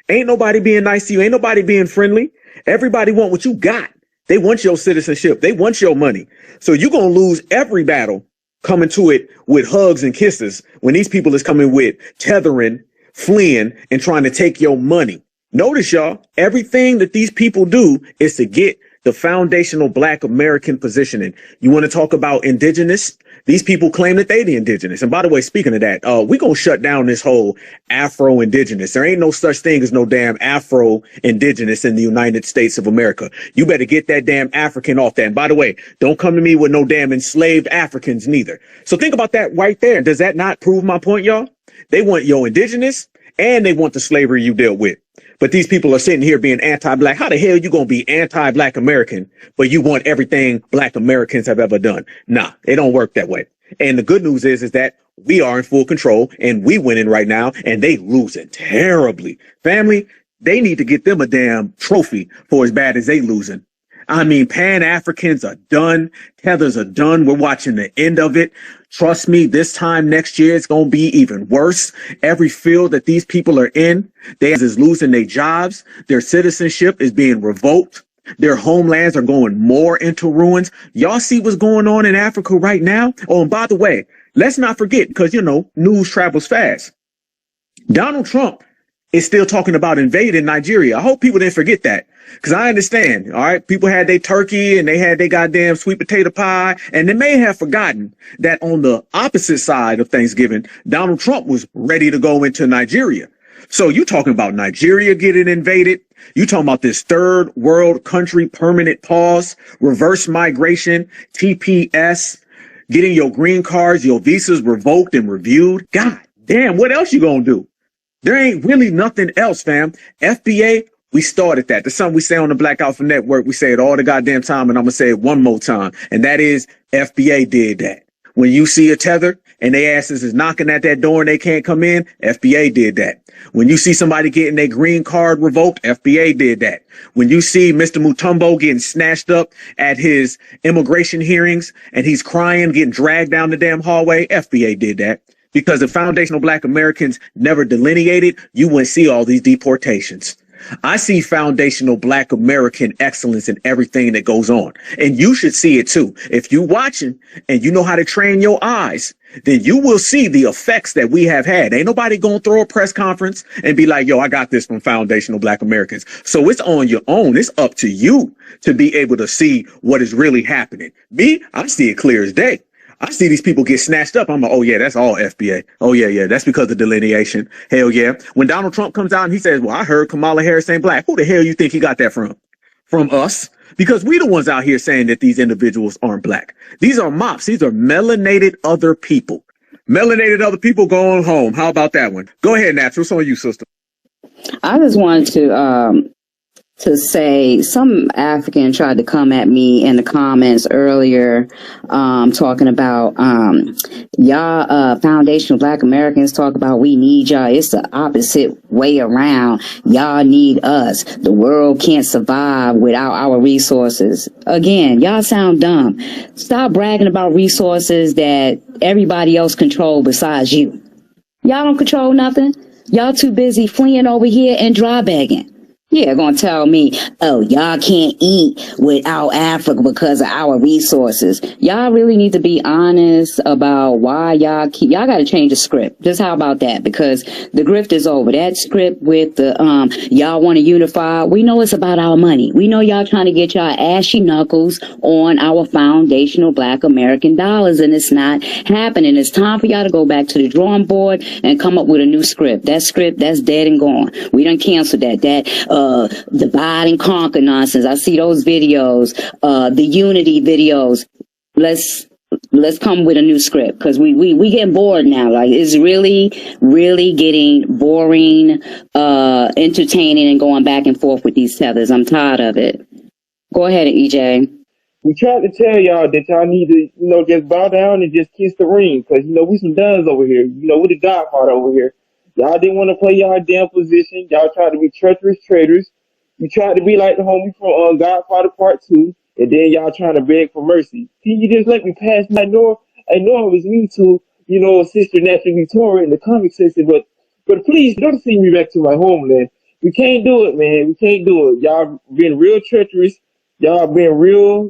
Ain't nobody being nice to you. Ain't nobody being friendly. Everybody want what you got. They want your citizenship. They want your money. So you're going to lose every battle coming to it with hugs and kisses when these people is coming with tethering, fleeing, and trying to take your money. Notice, y'all, everything that these people do is to get the foundational Black American positioning. You want to talk about indigenous? These people claim that they the indigenous. And by the way, speaking of that, we gonna shut down this whole Afro-indigenous. There ain't no such thing as no damn Afro-indigenous in the United States of America. You better get that damn African off that. And by the way, don't come to me with no damn enslaved Africans neither. So think about that right there. Does that not prove my point, y'all? They want your indigenous and they want the slavery you dealt with. But these people are sitting here being anti-Black. How the hell you gonna be anti-Black American, but you want everything Black Americans have ever done? Nah, it don't work that way. And the good news is that we are in full control and we winning right now, and they losing terribly. Family, they need to get them a damn trophy for as bad as they losing. I mean, Pan-Africans are done. Tethers are done. We're watching the end of it. Trust me, this time next year, it's going to be even worse. Every field that these people are in, they is losing their jobs. Their citizenship is being revoked. Their homelands are going more into ruins. Y'all see what's going on in Africa right now? Oh, and by the way, let's not forget, because, you know, news travels fast. Donald Trump is still talking about invading Nigeria. I hope people didn't forget that, because I understand. All right. People had their turkey and they had their goddamn sweet potato pie. And they may have forgotten that on the opposite side of Thanksgiving, Donald Trump was ready to go into Nigeria. So you talking about Nigeria getting invaded. You talking about this third world country permanent pause, reverse migration, TPS, getting your green cards, your visas revoked and reviewed. God damn, what else you gonna do? There ain't really nothing else, fam. FBA, we started that. That's something we say on the Black Alpha Network. We say it all the goddamn time, and I'm going to say it one more time. And that is FBA did that. When you see a tether and they asses is knocking at that door and they can't come in, FBA did that. When you see somebody getting their green card revoked, FBA did that. When you see Mr. Mutombo getting snatched up at his immigration hearings and he's crying, getting dragged down the damn hallway, FBA did that. Because if foundational Black Americans never delineated, you wouldn't see all these deportations. I see foundational Black American excellence in everything that goes on. And you should see it too. If you watching and you know how to train your eyes, then you will see the effects that we have had. Ain't nobody gonna throw a press conference and be like, yo, I got this from foundational Black Americans. So it's on your own. It's up to you to be able to see what is really happening. Me, I see it clear as day. I see these people get snatched up. I'm like, oh yeah, that's all FBA. Oh yeah, that's because of delineation. Hell yeah. When Donald Trump comes out and he says, well, I heard Kamala Harris ain't Black. Who the hell you think he got that from? From us. Because we the ones out here saying that these individuals aren't Black. These are mops. These are melanated other people. Melanated other people going home. How about that one? Go ahead, Natural. It's on you, sister. I just wanted to say some African tried to come at me in the comments earlier, talking about y'all foundational Black Americans talk about we need y'all. It's the opposite way around. Y'all need us. The world can't survive without our resources. Again, y'all sound dumb. Stop bragging about resources that everybody else control besides you. Y'all don't control nothing. Y'all too busy fleeing over here and dry begging. Yeah, gonna tell me, oh, y'all can't eat without Africa because of our resources. Y'all really need to be honest about why y'all gotta change the script. Just how about that? Because the grift is over. That script with the, y'all want to unify. We know it's about our money. We know y'all trying to get y'all ashy knuckles on our foundational Black American dollars, and it's not happening. It's time for y'all to go back to the drawing board and come up with a new script. That script, that's dead and gone. We done canceled that. Divide and conquer nonsense. I see those videos, the unity videos. Let's come with a new script, because we getting bored now. Like, it's really getting boring, entertaining, and going back and forth with these tethers. I'm tired of it. Go ahead, EJ. We tried to tell y'all that y'all need to, just bow down and just kiss the ring, because, we some duns over here. We the Godfather over here. Y'all didn't want to play y'all damn position. Y'all tried to be treacherous traitors. You tried to be like the homie from Godfather Part 2, and then y'all trying to beg for mercy. Can you just let me pass? I know it was me too, Sister Naturally Torah in the comic section, but please don't send me back to my homeland. We can't do it, man. We can't do it. Y'all been real treacherous. Y'all been real,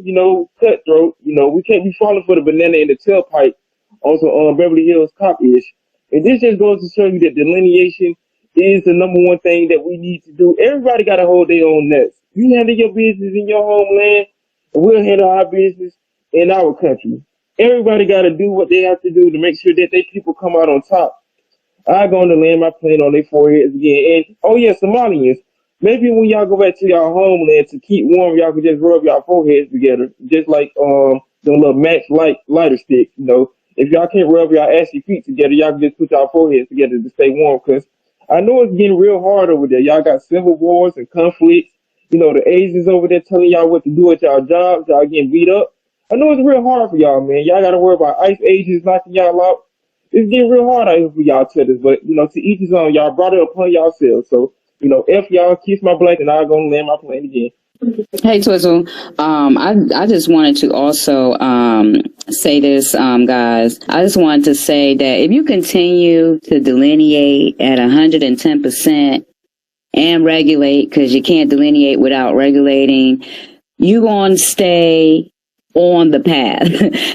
cutthroat. We can't be falling for the banana in the tailpipe. Also, Beverly Hills Cop-ish. And this just goes to show you that delineation is the number one thing that we need to do. Everybody got to hold their own nuts. You handle your business in your homeland, and we'll handle our business in our country. Everybody got to do what they have to do to make sure that their people come out on top. I'm going to land my plane on their foreheads again. And, oh yeah, Somalians, maybe when y'all go back to y'all homeland to keep warm, y'all can just rub y'all foreheads together, just like the little Max lighter sticks, If y'all can't rub y'all ashy feet together, y'all can just put y'all foreheads together to stay warm, because I know it's getting real hard over there. Y'all got civil wars and conflicts. The Asians over there telling y'all what to do at y'all jobs. Y'all getting beat up. I know it's real hard for y'all, man. Y'all got to worry about ICE agents knocking y'all out. It's getting real hard out here for y'all tethers. But, to each his own, y'all brought it upon yourselves. So, F y'all, kiss my black, and I'm going to land my plane again. Hey, Twizzle. I just wanted to also say this, guys. I just wanted to say that if you continue to delineate at 110% and regulate, because you can't delineate without regulating, you're going to stay on the path.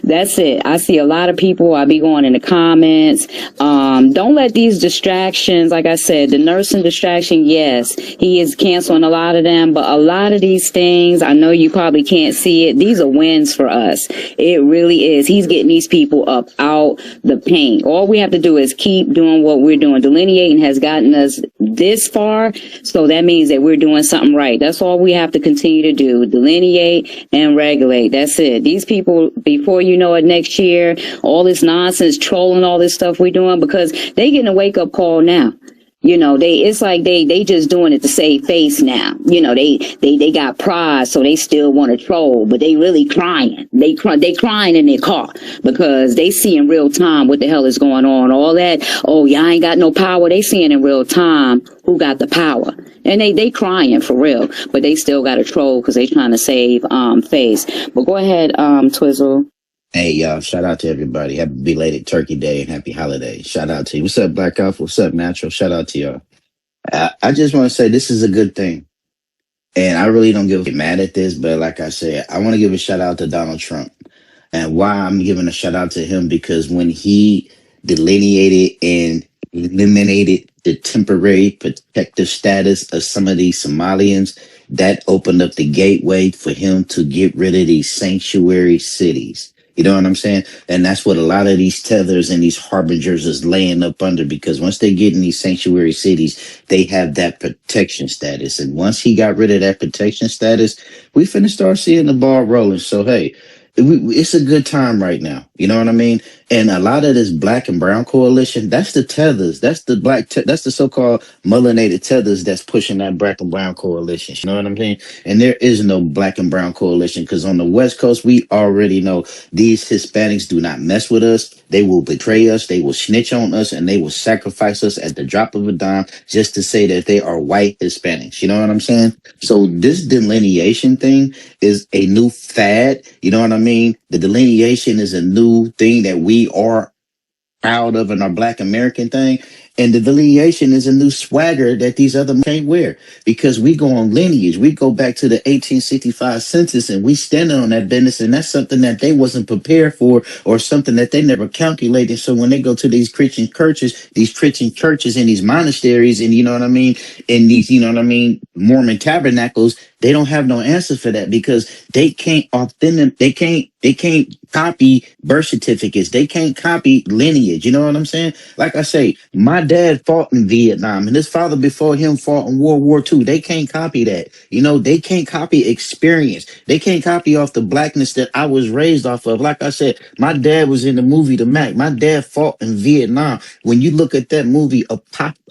That's it. I see a lot of people. I be going in the comments. Don't let these distractions, like I said, the nursing distraction, yes, he is canceling a lot of them, but a lot of these things, I know you probably can't see it. These are wins for us. It really is. He's getting these people up out the paint. All we have to do is keep doing what we're doing. Delineating has gotten us this far, so that means that we're doing something right. That's all we have to continue to do. Delineate and regulate. That's it. These people, before you know it, next year, all this nonsense, trolling, all this stuff we're doing, because they getting a wake up call now. It's like they just doing it to save face now. They got pride, so they still want to troll, but they really crying. They crying in their car because they see in real time what the hell is going on. All that, oh, y'all ain't got no power. They seeing in real time who got the power. And they crying for real, but they still got to troll because they trying to save face. But go ahead, Twizzle. Hey, y'all, shout out to everybody. Happy belated Turkey Day and happy holidays. Shout out to you. What's up, Black Alpha? What's up, Natural? Shout out to y'all. I just want to say this is a good thing. And I really don't get mad at this, but like I said, I want to give a shout out to Donald Trump. And why I'm giving a shout out to him, because when he delineated and eliminated the temporary protective status of some of these Somalians, that opened up the gateway for him to get rid of these sanctuary cities. You know what I'm saying? And that's what a lot of these tethers and these harbingers is laying up under, because once they get in these sanctuary cities, they have that protection status. And once he got rid of that protection status, we finna start seeing the ball rolling. So, hey, it's a good time right now. You know what I mean? And a lot of this black and brown coalition, that's the tethers. That's the that's the so-called melanated tethers that's pushing that black and brown coalition. You know what I'm saying? And there is no black and brown coalition, because on the West Coast, we already know these Hispanics do not mess with us. They will betray us. They will snitch on us, and they will sacrifice us at the drop of a dime just to say that they are white Hispanics. You know what I'm saying? So this delineation thing is a new fad. You know what I mean? The delineation is a new thing that we are proud of in our Black American thing. And the delineation is a new swagger that these other can't wear, because we go on lineage. We go back to the 1865 census and we standing on that business. And that's something that they wasn't prepared for, or something that they never calculated. So when they go to these Christian churches and these monasteries, and you know what I mean, in these, you know what I mean, Mormon tabernacles, they don't have no answer for that, because they can't they can't copy birth certificates. They can't copy lineage. You know what I'm saying? Like I say, my dad fought in Vietnam, and his father before him fought in World War II. They can't copy that. You know, they can't copy experience. They can't copy off the blackness that I was raised off of. Like I said, my dad was in the movie The Mac. My dad fought in Vietnam. When you look at that movie,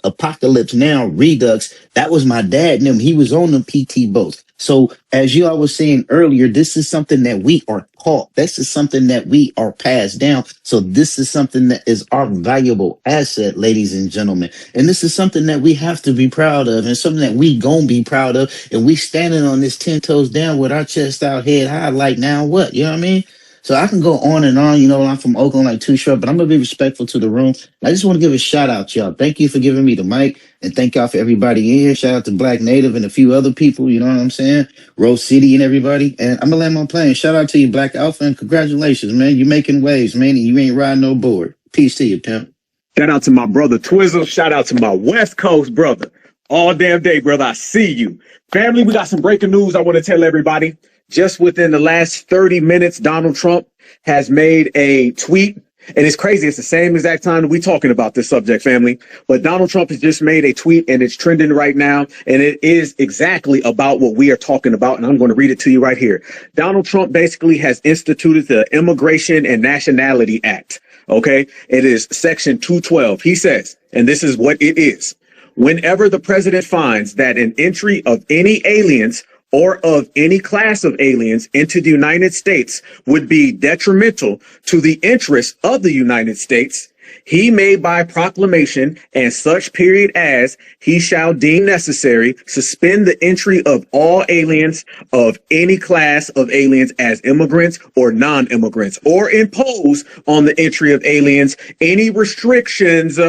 Apocalypse Now, Redux, that was my dad and them. He was on the PT boats. So as you all was saying earlier, this is something that we are taught. This is something that we are passed down. So this is something that is our valuable asset, ladies and gentlemen. And this is something that we have to be proud of, and something that we gonna be proud of. And we standing on this 10 toes down with our chest out, head high, like now what? You know what I mean? So I can go on and on. You know, I'm from Oakland, like Too Short, but I'm gonna be respectful to the room. I just want to give a shout out to y'all. Thank you for giving me the mic, and thank y'all for everybody in here. Shout out to Black Native and a few other people. You know what I'm saying? Rose City and everybody. And I'm gonna land my plane. Shout out to you, Black Alpha, and congratulations, man. You making waves, man. And you ain't riding no board. Peace to you, pimp. Shout out to my brother Twizzle. Shout out to my West Coast brother. All damn day, brother. I see you. Family, we got some breaking news I want to tell everybody. Just within the last 30 minutes, Donald Trump has made a tweet. And it's crazy. It's the same exact time that we're talking about this subject, family. But Donald Trump has just made a tweet, and it's trending right now. And it is exactly about what we are talking about. And I'm going to read it to you right here. Donald Trump basically has instituted the Immigration and Nationality Act. Okay. It is section 212. He says, and this is what it is: whenever the president finds that an entry of any aliens or of any class of aliens into the United States would be detrimental to the interests of the United States, he may by proclamation and such period as he shall deem necessary suspend the entry of all aliens of any class of aliens as immigrants or non-immigrants, or impose on the entry of aliens any restrictions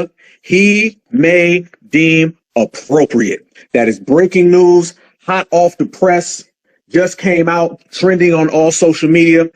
he may deem appropriate. That is breaking news, hot off the press, just came out, trending on all social media.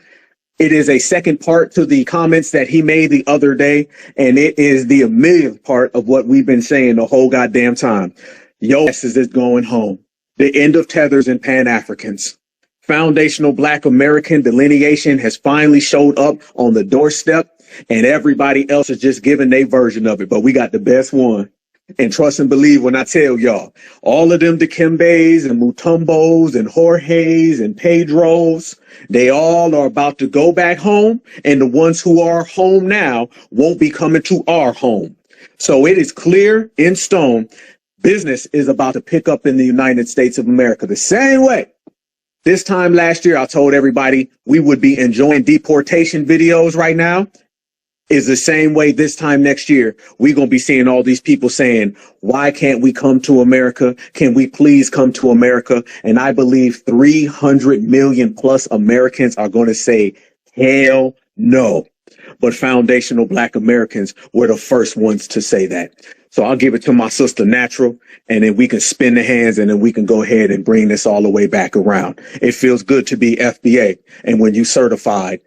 It is a second part to the comments that he made the other day, and it is the millionth part of what we've been saying the whole goddamn time. Yo, this is going home. The end of tethers and Pan-Africans. Foundational Black American delineation has finally showed up on the doorstep, and everybody else is just giving their version of it, but we got the best one. And trust and believe when I tell y'all, all of them Dikembes and Mutombos and Jorges and Pedros, they all are about to go back home, and the ones who are home now won't be coming to our home. So it is clear in stone, business is about to pick up in the United States of America the same way. This time last year, I told everybody we would be enjoying deportation videos right now. Is the same way this time next year. We're going to be seeing all these people saying, why can't we come to America? Can we please come to America? And I believe 300 million plus Americans are going to say, hell No. But foundational Black Americans were the first ones to say that. So I'll give it to my sister Natural, and then we can spin the hands, and then we can go ahead and bring this all the way back around. It feels good to be FBA. And when you certified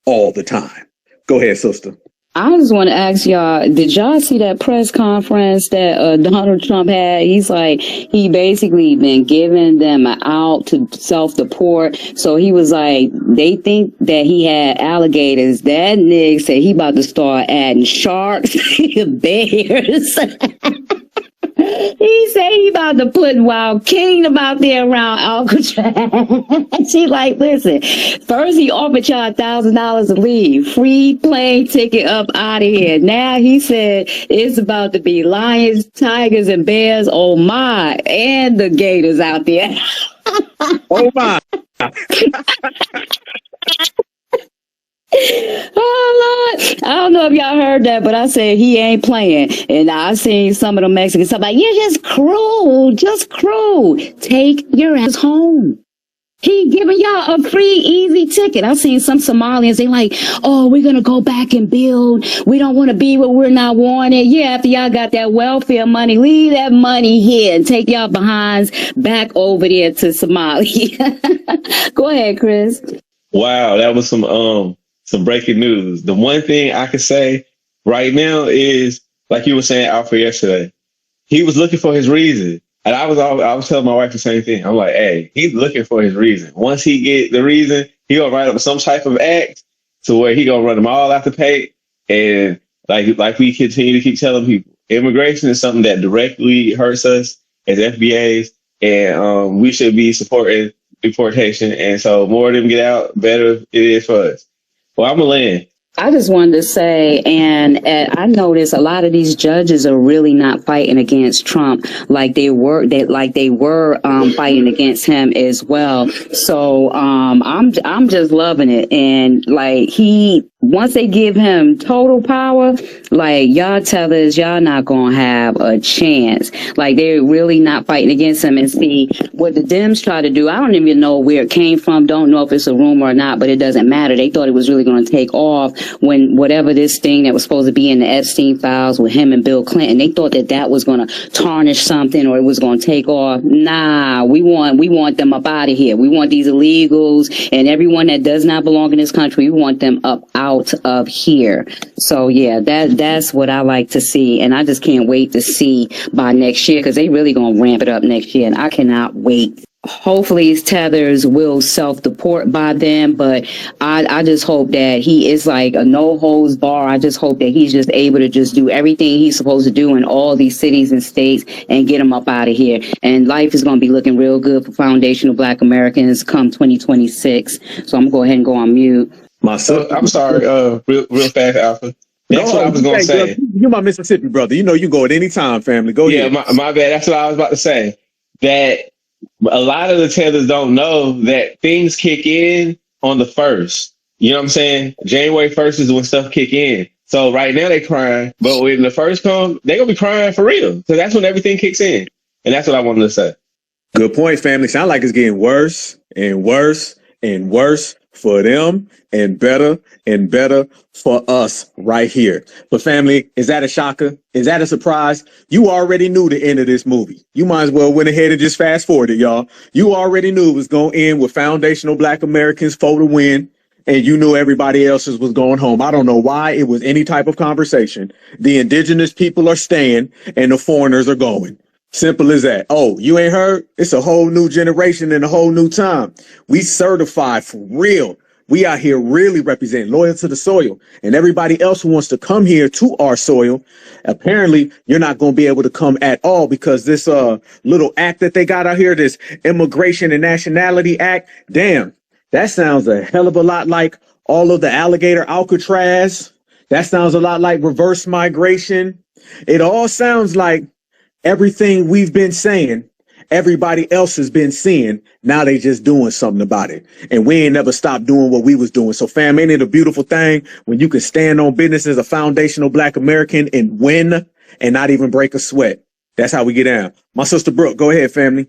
all the time. Go ahead, sister. I just want to ask y'all, did y'all see that press conference that Donald Trump had? He's like, he basically been giving them an out to self-deport. So he was like, they think that he had alligators. That nigga said he about to start adding sharks, bears. He said he about to put Wild Kingdom out there around Alcatraz. She like, listen, first he offered y'all $1,000 to leave. Free plane ticket up out of here. Now he said it's about to be lions, tigers, and bears. Oh my, and the gators out there. Oh my. Oh Lord, I don't know if y'all heard that, but I said he ain't playing. And I seen some of the Mexicans talking about, you're just cruel. Take your ass home. He giving y'all a free, easy ticket. I seen some Somalians, they like, oh, we're going to go back and build. We don't want to be where we're not wanted. Yeah, after y'all got that welfare money, leave that money here and take y'all behinds back over there to Somalia. Go ahead, Chris. Wow, that was some breaking news. The one thing I could say right now is, like you were saying, Alpha, yesterday, he was looking for his reason. And I was telling my wife the same thing. I'm like, hey, he's looking for his reason. Once he get the reason, he gonna write up some type of act to where he gonna run them all out the pay. And like we continue to keep telling people, immigration is something that directly hurts us as FBAs, and we should be supporting deportation. And so more of them get out, better it is for us. Well, I'm gonna land. I just wanted to say, and I noticed a lot of these judges are really not fighting against Trump like they were fighting against him as well. So I'm just loving it, and like once they give him total power, like y'all tethers, y'all not gonna have a chance. Like they're really not fighting against him. And see what the Dems try to do. I don't even know where it came from. Don't know if it's a rumor or not, but it doesn't matter. They thought it was really going to take off when whatever this thing that was supposed to be in the Epstein files with him and Bill Clinton. They thought that was going to tarnish something or it was going to take off. Nah, we want them up out of here. We want these illegals and everyone that does not belong in this country. We want them up out of here. So yeah, that's what I like to see, and I just can't wait to see by next year because they really gonna ramp it up next year, and I cannot wait. Hopefully Tethers will self-deport by then, but I just hope that he is like a no-holds bar. I just hope that he's just able to just do everything he's supposed to do in all these cities and states and get them up out of here. And life is going to be looking real good for foundational Black Americans come 2026. So I'm going to go ahead and go on mute. I'm sorry, real fast, Alpha. That's what I was going to say. You're my Mississippi brother. You know you go at any time, family. Go ahead. Yeah, my bad. That's what I was about to say. That a lot of the tethers don't know that things kick in on the 1st. You know what I'm saying? January 1st is when stuff kick in. So right now they crying, but when the 1st come, they're going to be crying for real. So that's when everything kicks in. And that's what I wanted to say. Good point, family. Sound like it's getting worse and worse and worse for them and better for us right here. But family, is that a shocker? Is that a surprise? You already knew the end of this movie. You might as well went ahead and just fast forwarded, y'all. You already knew it was going to end with foundational Black Americans for the win, and you knew everybody else's was going home. I don't know why it was any type of conversation. The indigenous people are staying and the foreigners are going. Simple as that. Oh, you ain't heard? It's a whole new generation and a whole new time. We certified for real. We out here really representing, loyal to the soil. And everybody else who wants to come here to our soil, apparently you're not going to be able to come at all because this little act that they got out here, this Immigration and Nationality Act, damn, that sounds a hell of a lot like all of the alligator Alcatraz. That sounds a lot like reverse migration. It all sounds like everything we've been saying, everybody else has been seeing. Now they just doing something about it. And we ain't never stopped doing what we was doing. So fam, ain't it a beautiful thing when you can stand on business as a foundational Black American and win and not even break a sweat? That's how we get down. My sister Brooke, go ahead, family.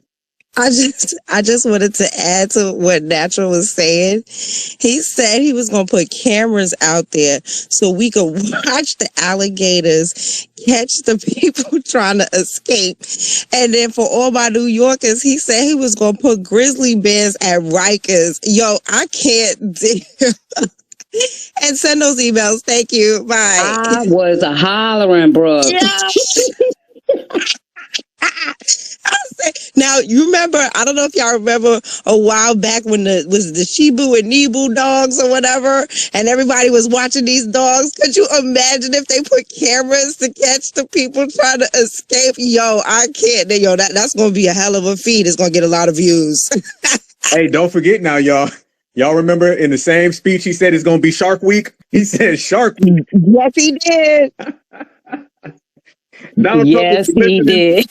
I just wanted to add to what Natural was saying. He said he was going to put cameras out there so we could watch the alligators catch the people trying to escape. And then for all my New Yorkers, he said he was going to put grizzly bears at Rikers. Yo, I can't deal. And send those emails. Thank you. Bye. I was a hollering, bro. Yeah. Now you remember, I don't know if y'all remember a while back when the Shibu and Nebu dogs or whatever, and everybody was watching these dogs. Could you imagine if they put cameras to catch the people trying to escape? Yo, I can't. Yo, that's gonna be a hell of a feed. It's gonna get a lot of views. Hey, don't forget now, y'all. Y'all remember in the same speech he said it's gonna be Shark Week? He said Shark Week. Yes, he did. Donald Yes, Trump he did.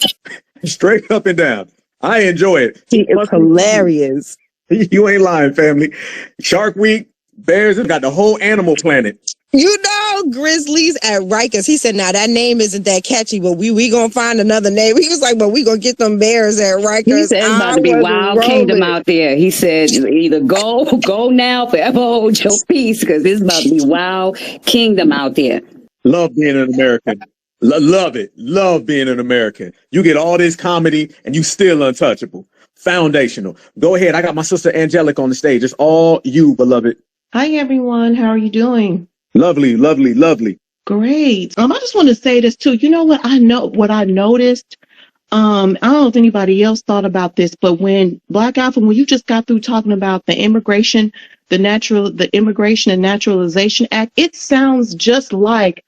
straight up and down. I enjoy it. He is hilarious. You ain't lying, family. Shark Week, bears have got the whole animal planet. You know, Grizzlies at Rikers. He said, now that name isn't that catchy, but we gonna find another name. He was like, but we gonna get them bears at Rikers. He said it's about to be Wild Kingdom out there. He said either go now, forever hold your peace, because it's about to be Wild Kingdom out there. Love being an American. Love it. Love being an American. You get all this comedy and you still untouchable. Foundational. Go ahead. I got my sister Angelic on the stage. It's all you, beloved. Hi, everyone. How are you doing? Lovely, lovely, lovely. Great. I just want to say this too. You know what I noticed? I don't know if anybody else thought about this, but when Black Alpha, when you just got through talking about the Immigration and Naturalization Act, it sounds just like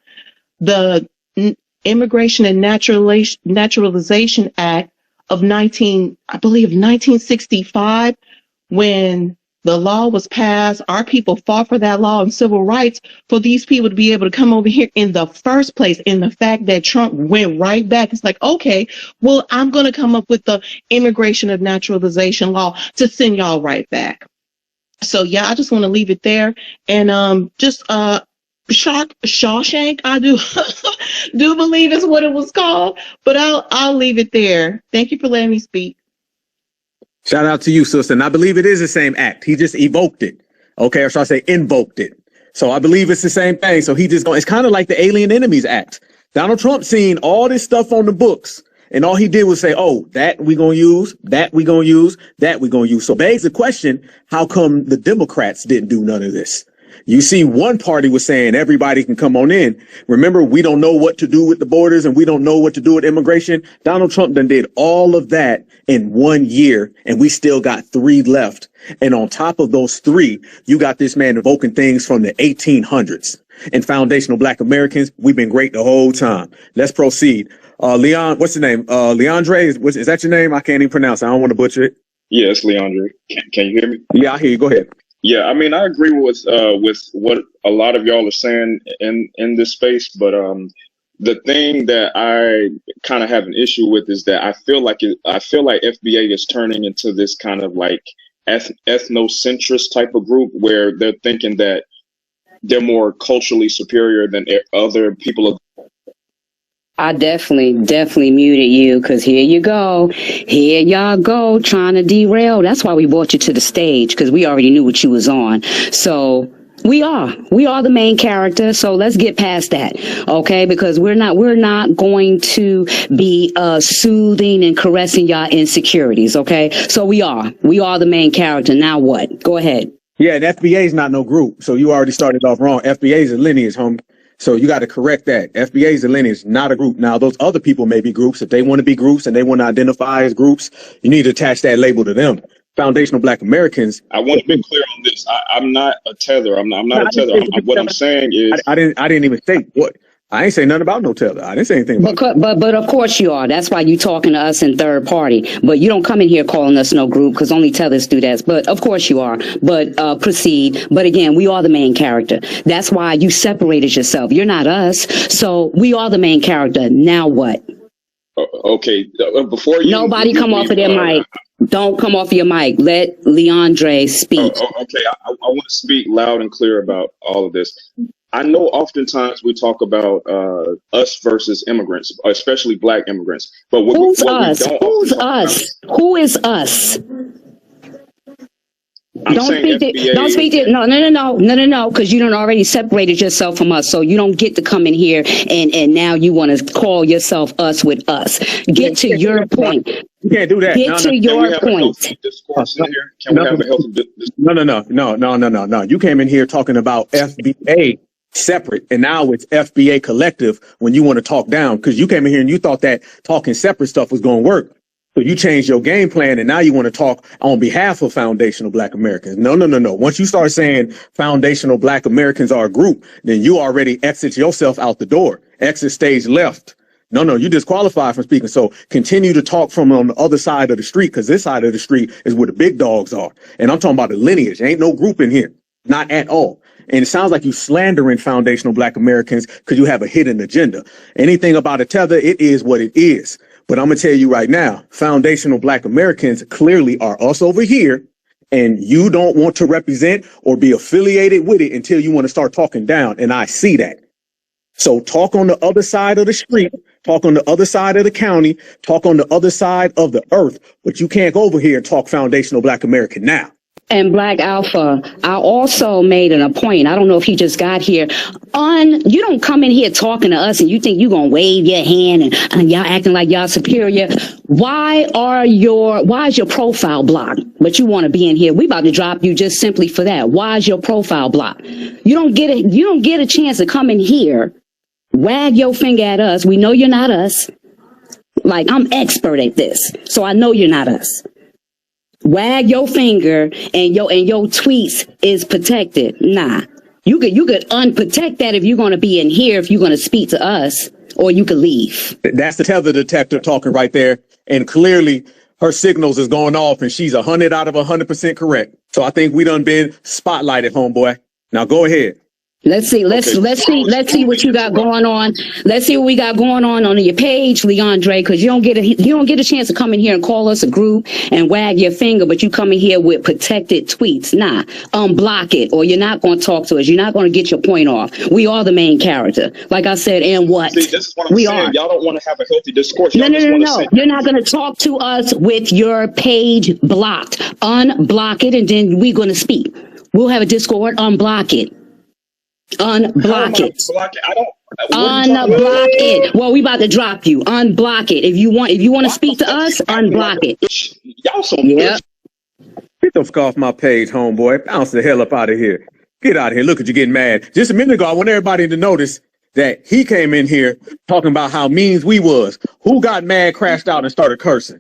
the Immigration and Naturalization Act of 1965, when the law was passed. Our people fought for that law and civil rights for these people to be able to come over here in the first place. And the fact that Trump went right back, it's like, okay, well, I'm going to come up with the Immigration and Naturalization law to send y'all right back. So yeah, I just want to leave it there. And Shawshank, I do do believe is what it was called, but I'll leave it there. Thank you for letting me speak. Shout out to you, sister. And I believe it is the same act. He just evoked it. Okay, or should I say invoked it? So I believe it's the same thing. So he just it's kind of like the Alien Enemies Act. Donald Trump seen all this stuff on the books, and all he did was say, oh, that we gonna use, that we gonna use, that we gonna use. So begs the question, how come the Democrats didn't do none of this? You see, one party was saying everybody can come on in. Remember, we don't know what to do with the borders and we don't know what to do with immigration. Donald Trump done did all of that in 1 year, and we still got 3 left. And on top of those 3, you got this man evoking things from the 1800s. And foundational Black Americans, we've been great the whole time. Let's proceed. Leon, what's the name? Leandre, is that your name? I can't even pronounce it. I don't want to butcher it. Yeah, it's Leandre. Can you hear me? Yeah, I hear you. Go ahead. Yeah, I mean, I agree with what a lot of y'all are saying in this space, but the thing that I kind of have an issue with is that I feel like FBA is turning into this kind of like ethnocentrist type of group where they're thinking that they're more culturally superior than other people. I definitely muted you, because here y'all go trying to derail. That's why we brought you to the stage, because we already knew what you was on. So we are the main character. So let's get past that, okay? Because we're not going to be soothing and caressing y'all insecurities, okay? So we are the main character. Now what? Go ahead. Yeah, and FBA is not no group. So you already started off wrong. FBA is a lineage, homie. So you got to correct that. FBA is a lineage, not a group. Now, those other people may be groups. If they want to be groups and they want to identify as groups, you need to attach that label to them. Foundational Black Americans. I want to be clear on this. I'm not a tether. I'm not a tether. What I'm saying is, I didn't even say what. I ain't say nothing about no tether. I didn't say anything about but of course you are. That's why you talking to us in third party. But you don't come in here calling us no group, because only tethers do that. But of course you are. But proceed. But again, we are the main character. That's why you separated yourself. You're not us. So we are the main character. Now what? Okay. Before you. Nobody come off of their mic. Don't come off your mic. Let Leandre speak. Okay. I want to speak loud and clear about all of this. I know oftentimes we talk about us versus immigrants, especially Black immigrants. But Who's what we us? don't Who's often talk about us? is, Who is us? I'm Don't saying speak to, FBA. don't speak to, no, because you done already separated yourself from us. So you don't get to come in here and now you want to call yourself us with us. Get to your point. You can't do that. Get to Can we your have a point. healthy discourse in here? Can we have a healthy discourse? No. You came in here talking about FBA separate, and now it's FBA collective when you want to talk down, because you came in here and you thought that talking separate stuff was going to work. So you changed your game plan, and now you want to talk on behalf of foundational Black Americans. No. Once you start saying foundational Black Americans are a group, then you already exit yourself out the door. Exit stage left. No, you disqualified from speaking. So continue to talk from on the other side of the street, because this side of the street is where the big dogs are. And I'm talking about the lineage. Ain't no group in here. Not at all. And it sounds like you slandering foundational Black Americans because you have a hidden agenda. Anything about a tether, it is what it is. But I'm going to tell you right now, foundational Black Americans clearly are us over here, and you don't want to represent or be affiliated with it until you want to start talking down. And I see that. So talk on the other side of the street, talk on the other side of the county, talk on the other side of the earth, but you can't go over here and talk foundational Black American now. And Black Alpha, I also made an point. I don't know if he just got here. You don't come in here talking to us and you think you're going to wave your hand and y'all acting like y'all superior. Why is your profile blocked? But you want to be in here. We about to drop you just simply for that. Why is your profile blocked? You don't get a chance to come in here, wag your finger at us. We know you're not us. Like, I'm expert at this, so I know you're not us. Wag your finger and your tweets is protected. Nah, you could unprotect that if you're going to be in here, if you're going to speak to us, or you could leave. That's the tether detector talking right there. And clearly her signals is going off and she's 100 out of 100% correct. So I think we done been spotlighted, homeboy. Now go ahead. Let's see what you got going on. Let's see what we got going on your page, Leandre, because you don't get a chance to come in here and call us a group and wag your finger, but you come in here with protected tweets. Nah, unblock it, or you're not going to talk to us. You're not going to get your point off. We are the main character, like I said. And what? See, this is what I'm saying. Y'all don't want to have a healthy discourse. No. You're not going to talk to us with your page blocked. Unblock it, and then we're going to speak. We'll have a Discord. Unblock it. Unblock it. Unblock it. Well, we about to drop you. Unblock it. If you want to speak to us, unblock it. Y'all so Get the fuck off my page, homeboy. Bounce the hell up out of here. Get out of here. Look at you getting mad. Just a minute ago, I want everybody to notice that he came in here talking about how means we was. Who got mad, crashed out, and started cursing?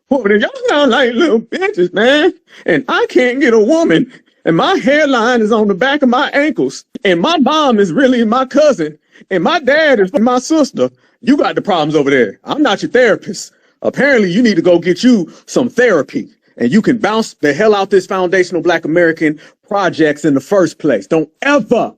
Well, y'all sound like little bitches, man. And I can't get a woman. And my hairline is on the back of my ankles. And my mom is really my cousin. And my dad is my sister. You got the problems over there. I'm not your therapist. Apparently, you need to go get you some therapy. And you can bounce the hell out this foundational Black American projects in the first place. Don't ever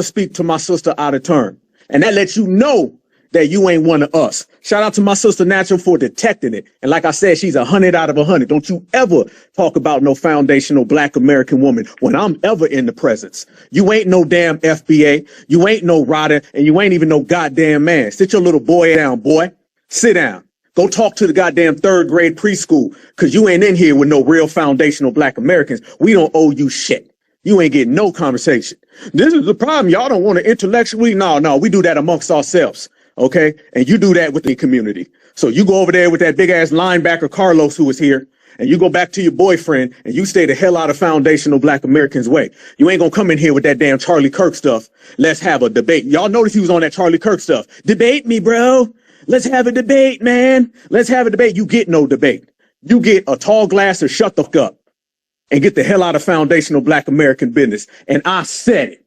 speak to my sister out of turn. And that lets you know that you ain't one of us. Shout out to my sister Natural for detecting it. And like I said, she's 100 out of 100. Don't you ever talk about no foundational Black American woman when I'm ever in the presence. You ain't no damn FBA. You ain't no rider, and you ain't even no goddamn man. Sit your little boy down, boy. Sit down. Go talk to the goddamn third grade preschool, because you ain't in here with no real foundational Black Americans. We don't owe you shit. You ain't getting no conversation. This is the problem. Y'all don't want to intellectually. No, we do that amongst ourselves. Okay. And you do that with the community. So you go over there with that big ass linebacker, Carlos, who was here, and you go back to your boyfriend and you stay the hell out of foundational Black Americans' way. You ain't gonna come in here with that damn Charlie Kirk stuff. Let's have a debate. Y'all notice he was on that Charlie Kirk stuff. Debate me, bro. Let's have a debate, man. Let's have a debate. You get no debate. You get a tall glass or shut the fuck up and get the hell out of foundational Black American business. And I said it.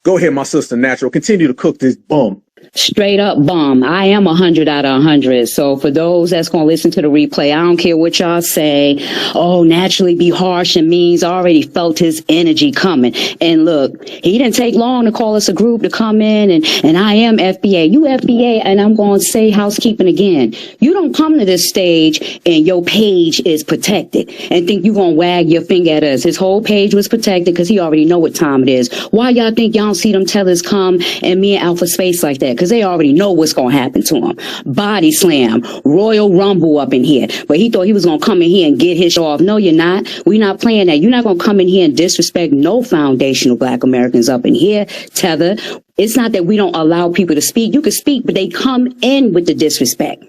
Go ahead, my sister Natural. Continue to cook this bum. Straight up bomb. I am 100 out of 100. So for those that's going to listen to the replay, I don't care what y'all say. Oh, naturally be harsh and means. I already felt his energy coming. And look, he didn't take long to call us a group to come in and I am FBA. You FBA, and I'm going to say housekeeping again. You don't come to this stage and your page is protected and think you're going to wag your finger at us. His whole page was protected because he already know what time it is. Why y'all think y'all don't see them tethers come and me and Alpha Space like that? Because they already know what's going to happen to him. Body slam, Royal Rumble up in here. But he thought he was going to come in here and get his show off. No, you're not. We're not playing that. You're not going to come in here and disrespect no foundational Black Americans up in here. Tether. It's not that we don't allow people to speak. You can speak, but they come in with the disrespect.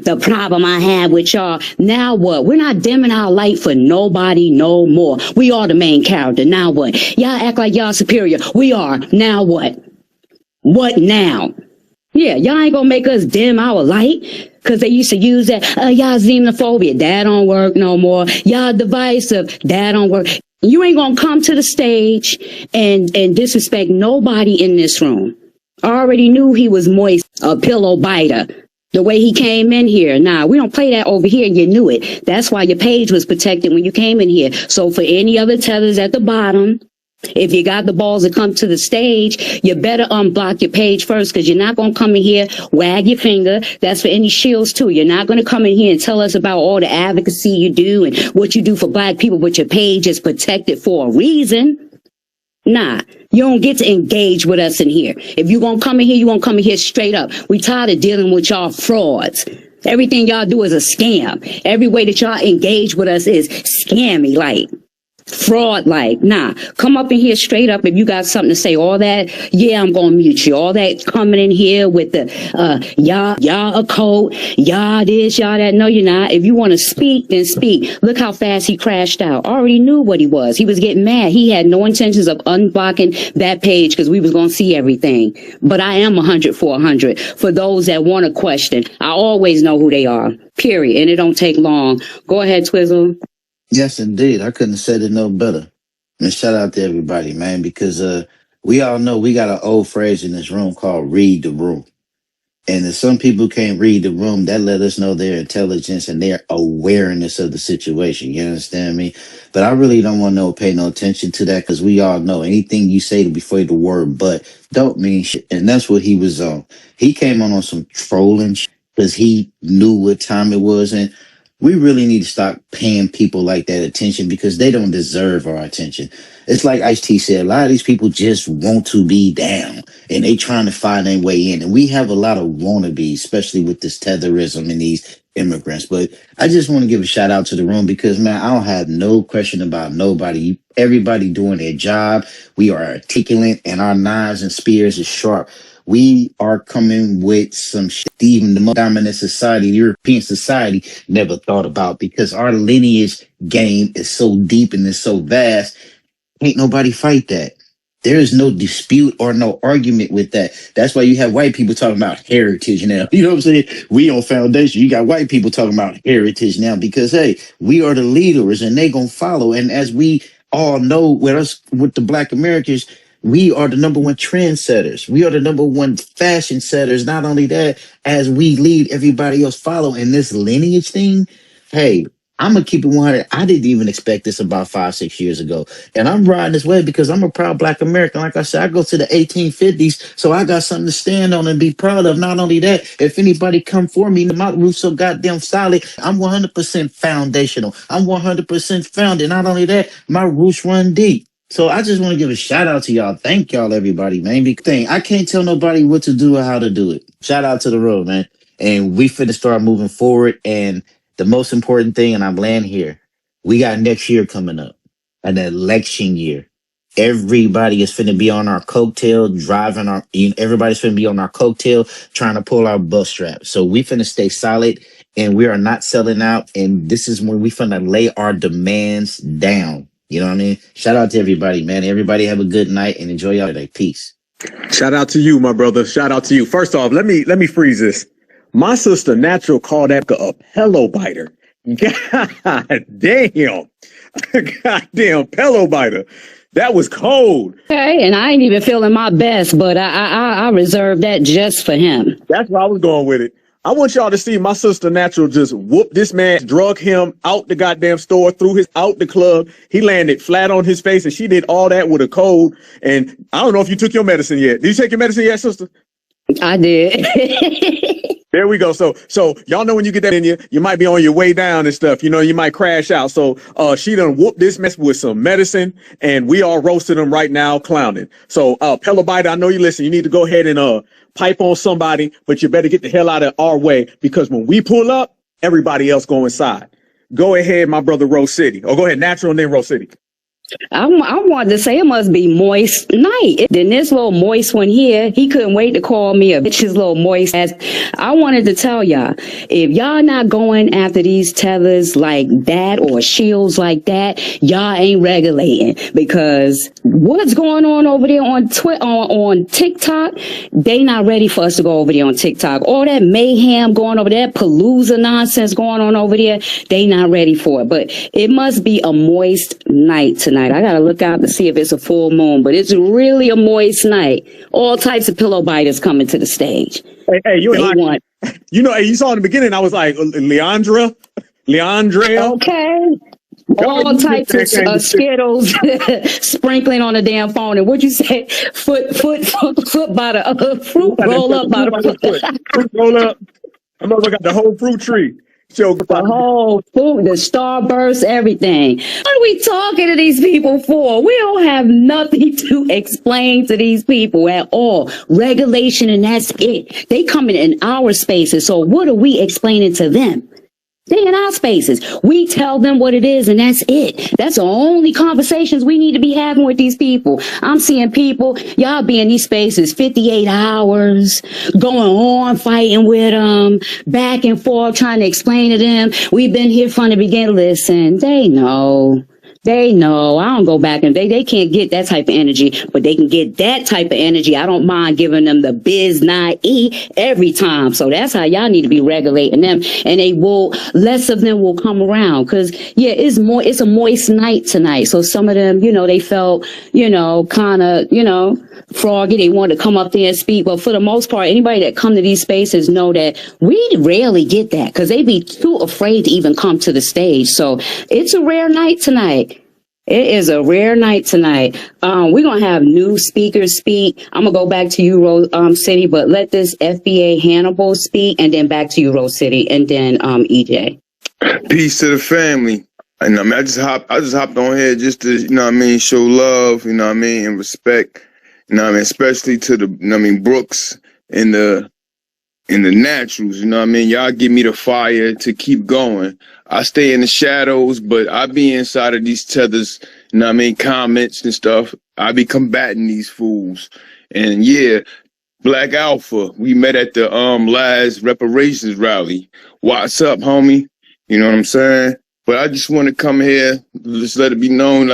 The problem I have with y'all, now what? We're not dimming our light for nobody no more. We are the main character. Now what? Y'all act like y'all superior. We are. Now what? What now? Yeah, y'all ain't gonna make us dim our light because they used to use that, y'all xenophobia. That don't work no more. Y'all divisive. That don't work. You ain't gonna come to the stage and disrespect nobody in this room. I already knew he was moist, a pillow biter. The way he came in here. Nah, we don't play that over here. You knew it. That's why your page was protected when you came in here. So for any other tethers at the bottom, if you got the balls to come to the stage, you better unblock your page first because you're not going to come in here, wag your finger. That's for any shields too. You're not going to come in here and tell us about all the advocacy you do and what you do for Black people, but your page is protected for a reason. Nah, you don't get to engage with us in here. If you gonna come in here, you gonna come in here straight up. We tired of dealing with y'all frauds. Everything y'all do is a scam. Every way that y'all engage with us is scammy like. Fraud like. Nah, come up in here straight up if you got something to say. All that, yeah, I'm gonna mute you. All that coming in here with the y'all a cult, y'all this, y'all that. No, you're not. If you want to speak, then speak. Look how fast he crashed out. Already knew what he was. He was getting mad. He had no intentions of unblocking that page because we was gonna see everything. But I am 100 for 100. For those that want to question, I always know who they are. Period. And it don't take long. Go ahead, Twizzle. Yes, indeed. I couldn't have said it no better. And shout out to everybody, man, because we all know we got an old phrase in this room called read the room. And if some people can't read the room, that let us know their intelligence and their awareness of the situation. You understand me? But I really don't want to pay no attention to that because we all know anything you say before the word but don't mean shit. And that's what he was on. He came on some trolling because he knew what time it was. And we really need to stop paying people like that attention because they don't deserve our attention. It's like Ice-T said, a lot of these people just want to be down and they trying to find their way in. And we have a lot of wannabes, especially with this tetherism and these immigrants. But I just want to give a shout out to the room because, man, I don't have no question about nobody. Everybody doing their job. We are articulate and our knives and spears is sharp. We are coming with some shit even the most dominant society, European society, never thought about because our lineage game is so deep and it's so vast. Ain't nobody fight that. There is no dispute or no argument with that. That's why you have white people talking about heritage now. You know what I'm saying? We on foundation. You got white people talking about heritage now because, hey, we are the leaders and they gonna follow. And as we all know with us, with the Black Americans, we are the number one trendsetters. We are the number one fashion setters. Not only that, as we lead, everybody else follow. And this lineage thing, hey, I'm going to keep it 100. I didn't even expect this about 5-6 years ago. And I'm riding this way because I'm a proud Black American. Like I said, I go to the 1850s, so I got something to stand on and be proud of. Not only that, if anybody come for me, my roots so goddamn solid, I'm 100% foundational. I'm 100% founded. Not only that, my roots run deep. So I just want to give a shout out to y'all. Thank y'all, everybody, man. Because I can't tell nobody what to do or how to do it. Shout out to the road, man. And we finna start moving forward. And the most important thing, and I'm laying here, we got next year coming up, an election year. Everybody is finna be on our coattail, everybody's finna be on our coattail, trying to pull our bus strap. So we finna stay solid and we are not selling out. And this is when we finna lay our demands down. You know what I mean? Shout out to everybody, man. Everybody have a good night and enjoy y'all today. Peace. Shout out to you, my brother. Shout out to you. First off, let me freeze this. My sister Natural called that a pillow biter. God damn. Goddamn pillow biter. That was cold. Okay, and I ain't even feeling my best, but I reserved that just for him. That's where I was going with it. I want y'all to see my sister Natural just whoop this man, drug him out the goddamn store, threw his out the club. He landed flat on his face, and she did all that with a cold. And I don't know if you took your medicine yet. Did you take your medicine yet, sister? I did. There we go. So y'all know when you get that in you might be on your way down and stuff. You know, you might crash out. So she done whooped this mess with some medicine, and we are roasting them right now, clowning. So Pelobite, I know you listen. You need to go ahead and pipe on somebody, but you better get the hell out of our way, because when we pull up, everybody else go inside. Go ahead, my brother, Rose City. Or go ahead, Natural, and then Rose City. I wanted to say it must be moist night. Then this little moist one here, he couldn't wait to call me a bitch, his little moist ass. I wanted to tell y'all, if y'all not going after these tethers like that or shields like that, y'all ain't regulating, because what's going on over there on on TikTok, they not ready for us to go over there on TikTok. All that mayhem going over there, palooza nonsense going on over there, they not ready for it. But it must be a moist night tonight. I gotta look out to see if it's a full moon, but it's really a moist night. All types of pillow biters coming to the stage. Hey, you ain't lying. You know, hey, you saw in the beginning, I was like, Leandra. Okay. All types of Skittles sprinkling on the damn phone. And what'd you say? Foot by the fruit roll up by the foot. Fruit roll up. I'm over got the whole fruit tree. The whole food, the starburst, everything. What are we talking to these people for? We don't have nothing to explain to these people at all. Regulation, and that's it. They coming in our spaces, so what are we explaining to them? They in our spaces. We tell them what it is, and that's it. That's the only conversations we need to be having with these people. I'm seeing people, y'all be in these spaces 58 hours, going on, fighting with them, back and forth, trying to explain to them. We've been here from the beginning. Listen, they know. They know. I don't go back, and they can't get that type of energy, but they can get that type of energy. I don't mind giving them the biz naive every time. So that's how y'all need to be regulating them, and less of them will come around, because it's a moist night tonight. So some of them, they felt, kind of, froggy. They wanted to come up there and speak. But for the most part, anybody that come to these spaces know that we rarely get that, because they be too afraid to even come to the stage. So it's a rare night tonight. It is a rare night tonight. We're going to have new speakers speak. I'm going to go back to you, Rose City, but let this FBA Hannibal speak, and then back to you, Rose City, and then EJ. Peace to the family. And I just hopped on here just to, show love, and respect, especially to the, Brooks and the naturals, y'all give me the fire to keep going. I stay in the shadows, but I be inside of these tethers, comments and stuff. I be combating these fools. And yeah, Black Alpha, we met at the last reparations rally. What's up, homie? You know what I'm saying? But I just want to come here, just let it be known,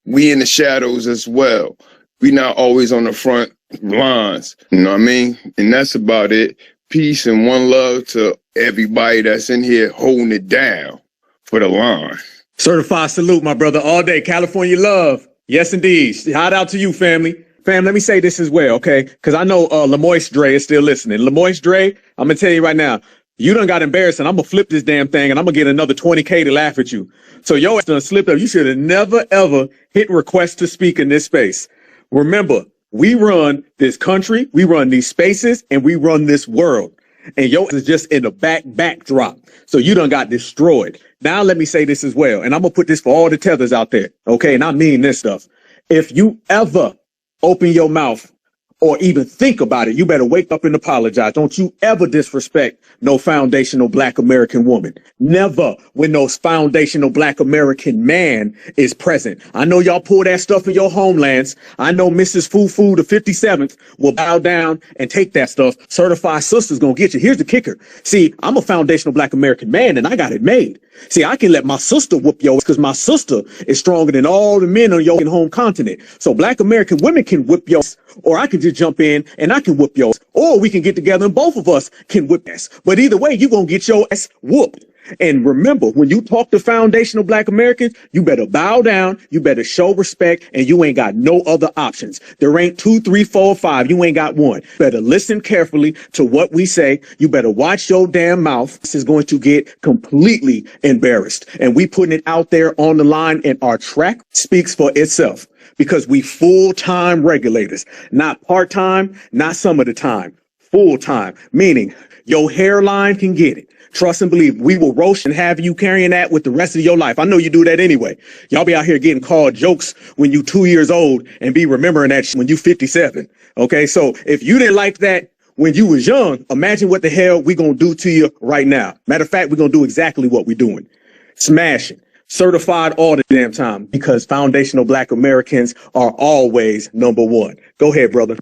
we in the shadows as well. We not always on the front lines, and that's about it. Peace and one love to everybody that's in here holding it down for the line. Certified salute, my brother, all day. California love. Yes, indeed. Shout out to you, family. Fam, let me say this as well, okay? Because I know Lamoist Dre is still listening. Lamoist Dre, I'm going to tell you right now, you done got embarrassed, and I'm going to flip this damn thing, and I'm going to get another 20K to laugh at you. So yo ass done slipped up. You should have never, ever hit request to speak in this space. Remember, we run this country, we run these spaces, and we run this world. And yo is just in the backdrop. So you done got destroyed. Now let me say this as well, and I'm gonna put this for all the tethers out there, okay? And I mean this stuff. If you ever open your mouth or even think about it, you better wake up and apologize. Don't you ever disrespect no foundational Black American woman. Never, when no foundational Black American man is present. I know y'all pull that stuff in your homelands. I know Mrs. Fufu, the 57th, will bow down and take that stuff. Certified sister's gonna get you. Here's the kicker. See, I'm a foundational Black American man, and I got it made. See, I can let my sister whoop your ass, because my sister is stronger than all the men on your home continent. So Black American women can whip your ass, or I can just jump in and I can whoop your ass, or we can get together and both of us can whip ass. But either way, you're going to get your ass whooped. And remember, when you talk to foundational Black Americans, you better bow down, you better show respect, and you ain't got no other options. There ain't 2, 3, 4, 5. You ain't got one. Better listen carefully to what we say. You better watch your damn mouth. This is going to get completely embarrassed. And we putting it out there on the line, and our track speaks for itself because we full-time regulators, not part-time, not some of the time, full-time, meaning your hairline can get it. Trust and believe, we will roast and have you carrying that with the rest of your life. I know you do that anyway. Y'all be out here getting called jokes when you 2 years old and be remembering that when you 57. Okay, so if you didn't like that when you was young, imagine what the hell we gonna do to you right now. Matter of fact, we're gonna do exactly what we're doing. Smashing. Certified all the damn time because foundational Black Americans are always number one. Go ahead, brother.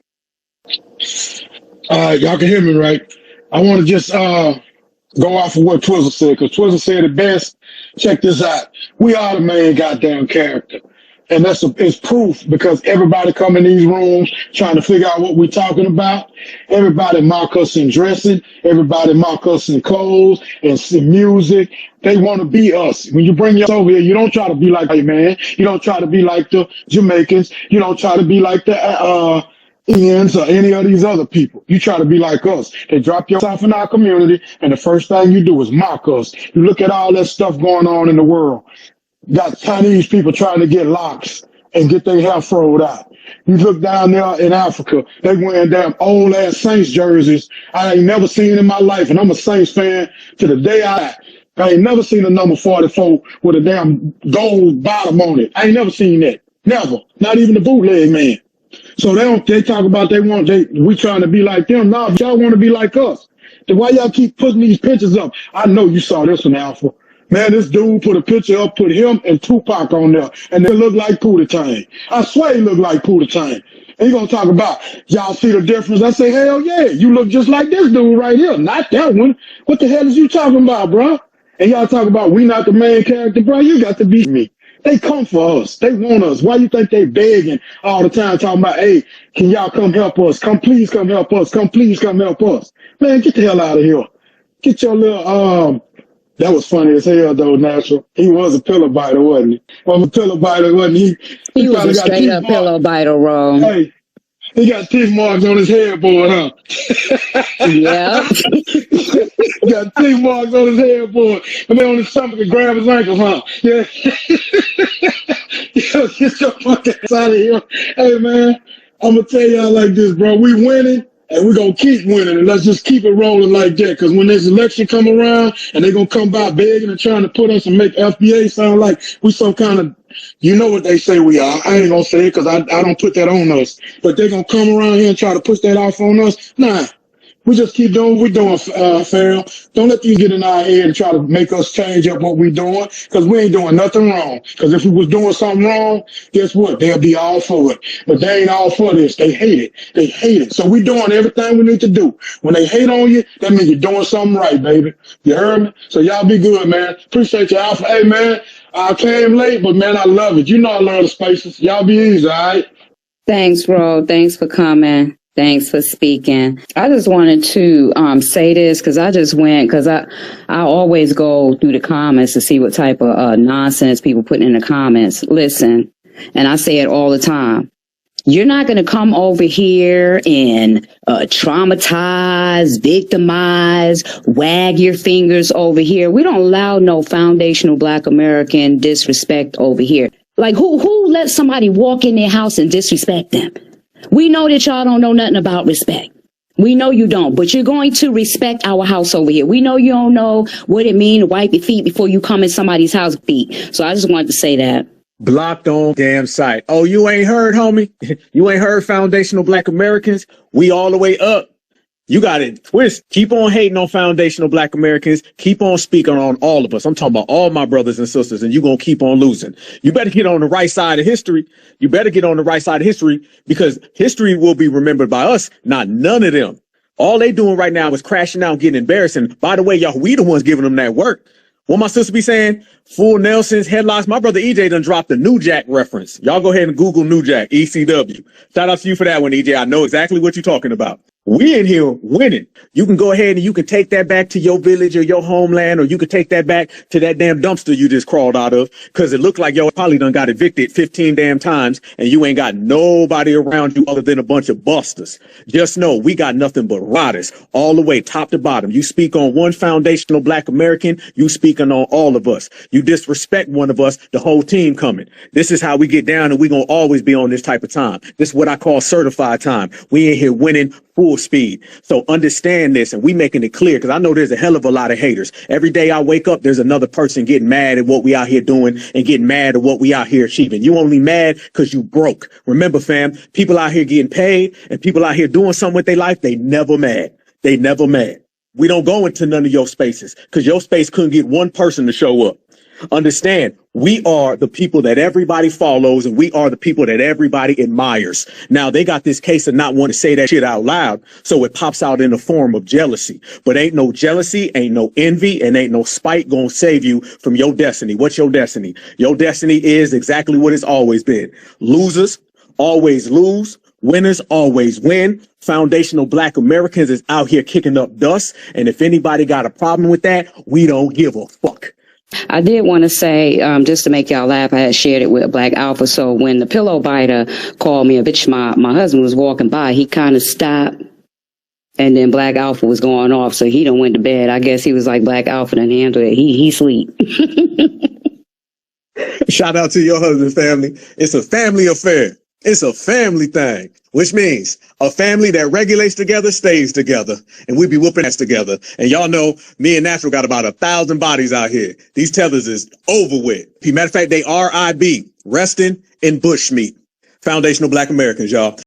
Y'all can hear me, right? I want to just go off of what Twizzle said, because Twizzle said it best. Check this out. We are the main goddamn character. And it's proof because everybody come in these rooms trying to figure out what we're talking about. Everybody mock us in dressing. Everybody mock us in clothes and music. They want to be us. When you bring us over here, you don't try to be like, hey man, you don't try to be like the Jamaicans. You don't try to be like the Ians or any of these other people. You try to be like us. They drop your stuff in our community, and the first thing you do is mock us. You look at all that stuff going on in the world. You got Chinese people trying to get locks and get their hair froed out. You look down there in Africa, they wearing damn old ass Saints jerseys I ain't never seen in my life, and I'm a Saints fan to the day I ain't never seen a number 44 with a damn gold bottom on it. I ain't never seen that. Never. Not even the bootleg man. So they talk about we trying to be like them. No, y'all want to be like us. Then why y'all keep putting these pictures up? I know you saw this one, Alpha. Man, this dude put a picture up, put him and Tupac on there, and they look like Pootie Tang. I swear he look like Pootie Tang. And he gonna talk about, y'all see the difference? I say, hell yeah, you look just like this dude right here, not that one. What the hell is you talking about, bro? And y'all talk about we not the main character, bro. You got to beat me. They come for us. They want us. Why you think they begging all the time talking about, hey, can y'all come help us? Come please come help us. Come please come help us. Man, get the hell out of here. Get your little, that was funny as hell though, Natural. He was a pillow biter, wasn't he? Well, a pillow biter, wasn't he? He was a straight up pillow biter, Ro. Hey, he got teeth marks on his headboard, huh? Yeah. He got teeth marks on his headboard. And then on his stomach and grab his ankles, huh? Yeah. Yo, get your fucking ass out of here. Hey, man, I'm going to tell y'all like this, bro. We winning, and we're going to keep winning, and let's just keep it rolling like that, because when this election come around, and they're going to come by begging and trying to put us and make FBA sound like we some kind of, you know what they say we are. I ain't going to say it because I don't put that on us. But they're going to come around here and try to push that off on us. Nah. We just keep doing what we're doing, Farrell. Don't let these get in our head and try to make us change up what we're doing, because we ain't doing nothing wrong. Because if we was doing something wrong, guess what? They'll be all for it. But they ain't all for this. They hate it. They hate it. So we're doing everything we need to do. When they hate on you, that means you're doing something right, baby. You heard me? So y'all be good, man. Appreciate you, Alpha. Hey, man, I came late, but, man, I love it. You know I love the spaces. Y'all be easy, all right? Thanks, Ro. Thanks for coming. Thanks for speaking. I just wanted to say this because I just went, because I always go through the comments to see what type of nonsense people put in the comments. Listen, and I say it all the time. You're not going to come over here and traumatize, victimize, wag your fingers over here. We don't allow no foundational Black American disrespect over here. Like who lets somebody walk in their house and disrespect them? We know that y'all don't know nothing about respect. We know you don't, but you're going to respect our house over here. We know you don't know what it means to wipe your feet before you come in somebody's house feet. So I just wanted to say that. Blocked on damn site. Oh, you ain't heard, homie? You ain't heard foundational Black Americans? We all the way up. You got it twist. Keep on hating on foundational Black Americans. Keep on speaking on all of us. I'm talking about all my brothers and sisters, and you're going to keep on losing. You better get on the right side of history. You better get on the right side of history, because history will be remembered by us, not none of them. All they doing right now is crashing out and getting embarrassed. And by the way, y'all, we the ones giving them that work. What my sister be saying? Full Nelson's headlocks. My brother EJ done dropped the New Jack reference. Y'all go ahead and Google New Jack, ECW. Shout out to you for that one, EJ. I know exactly what you're talking about. We in here winning. You can go ahead and you can take that back to your village or your homeland, or you can take that back to that damn dumpster you just crawled out of, because it looked like yo probably done got evicted 15 damn times and you ain't got nobody around you other than a bunch of busters. Just know we got nothing but riders all the way top to bottom. You speak on one foundational Black American, you speaking on all of us. You disrespect one of us, the whole team coming. This is how we get down, and we gonna always be on this type of time. This is what I call certified time. We in here winning full speed. So understand this, and we making it clear, because I know there's a hell of a lot of haters. Every day I wake up, there's another person getting mad at what we out here doing and getting mad at what we out here achieving. You only mad because you broke. Remember, fam, people out here getting paid and people out here doing something with their life, they never mad. They never mad. We don't go into none of your spaces because your space couldn't get one person to show up. Understand, we are the people that everybody follows, and we are the people that everybody admires. Now, they got this case of not wanting to say that shit out loud, so it pops out in the form of jealousy. But ain't no jealousy, ain't no envy, and ain't no spite gonna save you from your destiny. What's your destiny? Your destiny is exactly what it's always been. Losers always lose. Winners always win. Foundational Black Americans is out here kicking up dust. And if anybody got a problem with that, we don't give a fuck. I did want to say, just to make y'all laugh, I had shared it with Black Alpha. So when the pillow biter called me a bitch, my husband was walking by, he kind of stopped. And then Black Alpha was going off. So he done went to bed. I guess he was like, Black Alpha done handled it. He sleep. Shout out to your husband, family. It's a family affair. It's a family thing, which means a family that regulates together stays together, and we be whooping ass together. And y'all know me and Natural got about 1,000 bodies out here. These tethers is over with. Matter of fact, they RIB, resting in bushmeat. Foundational Black Americans, y'all.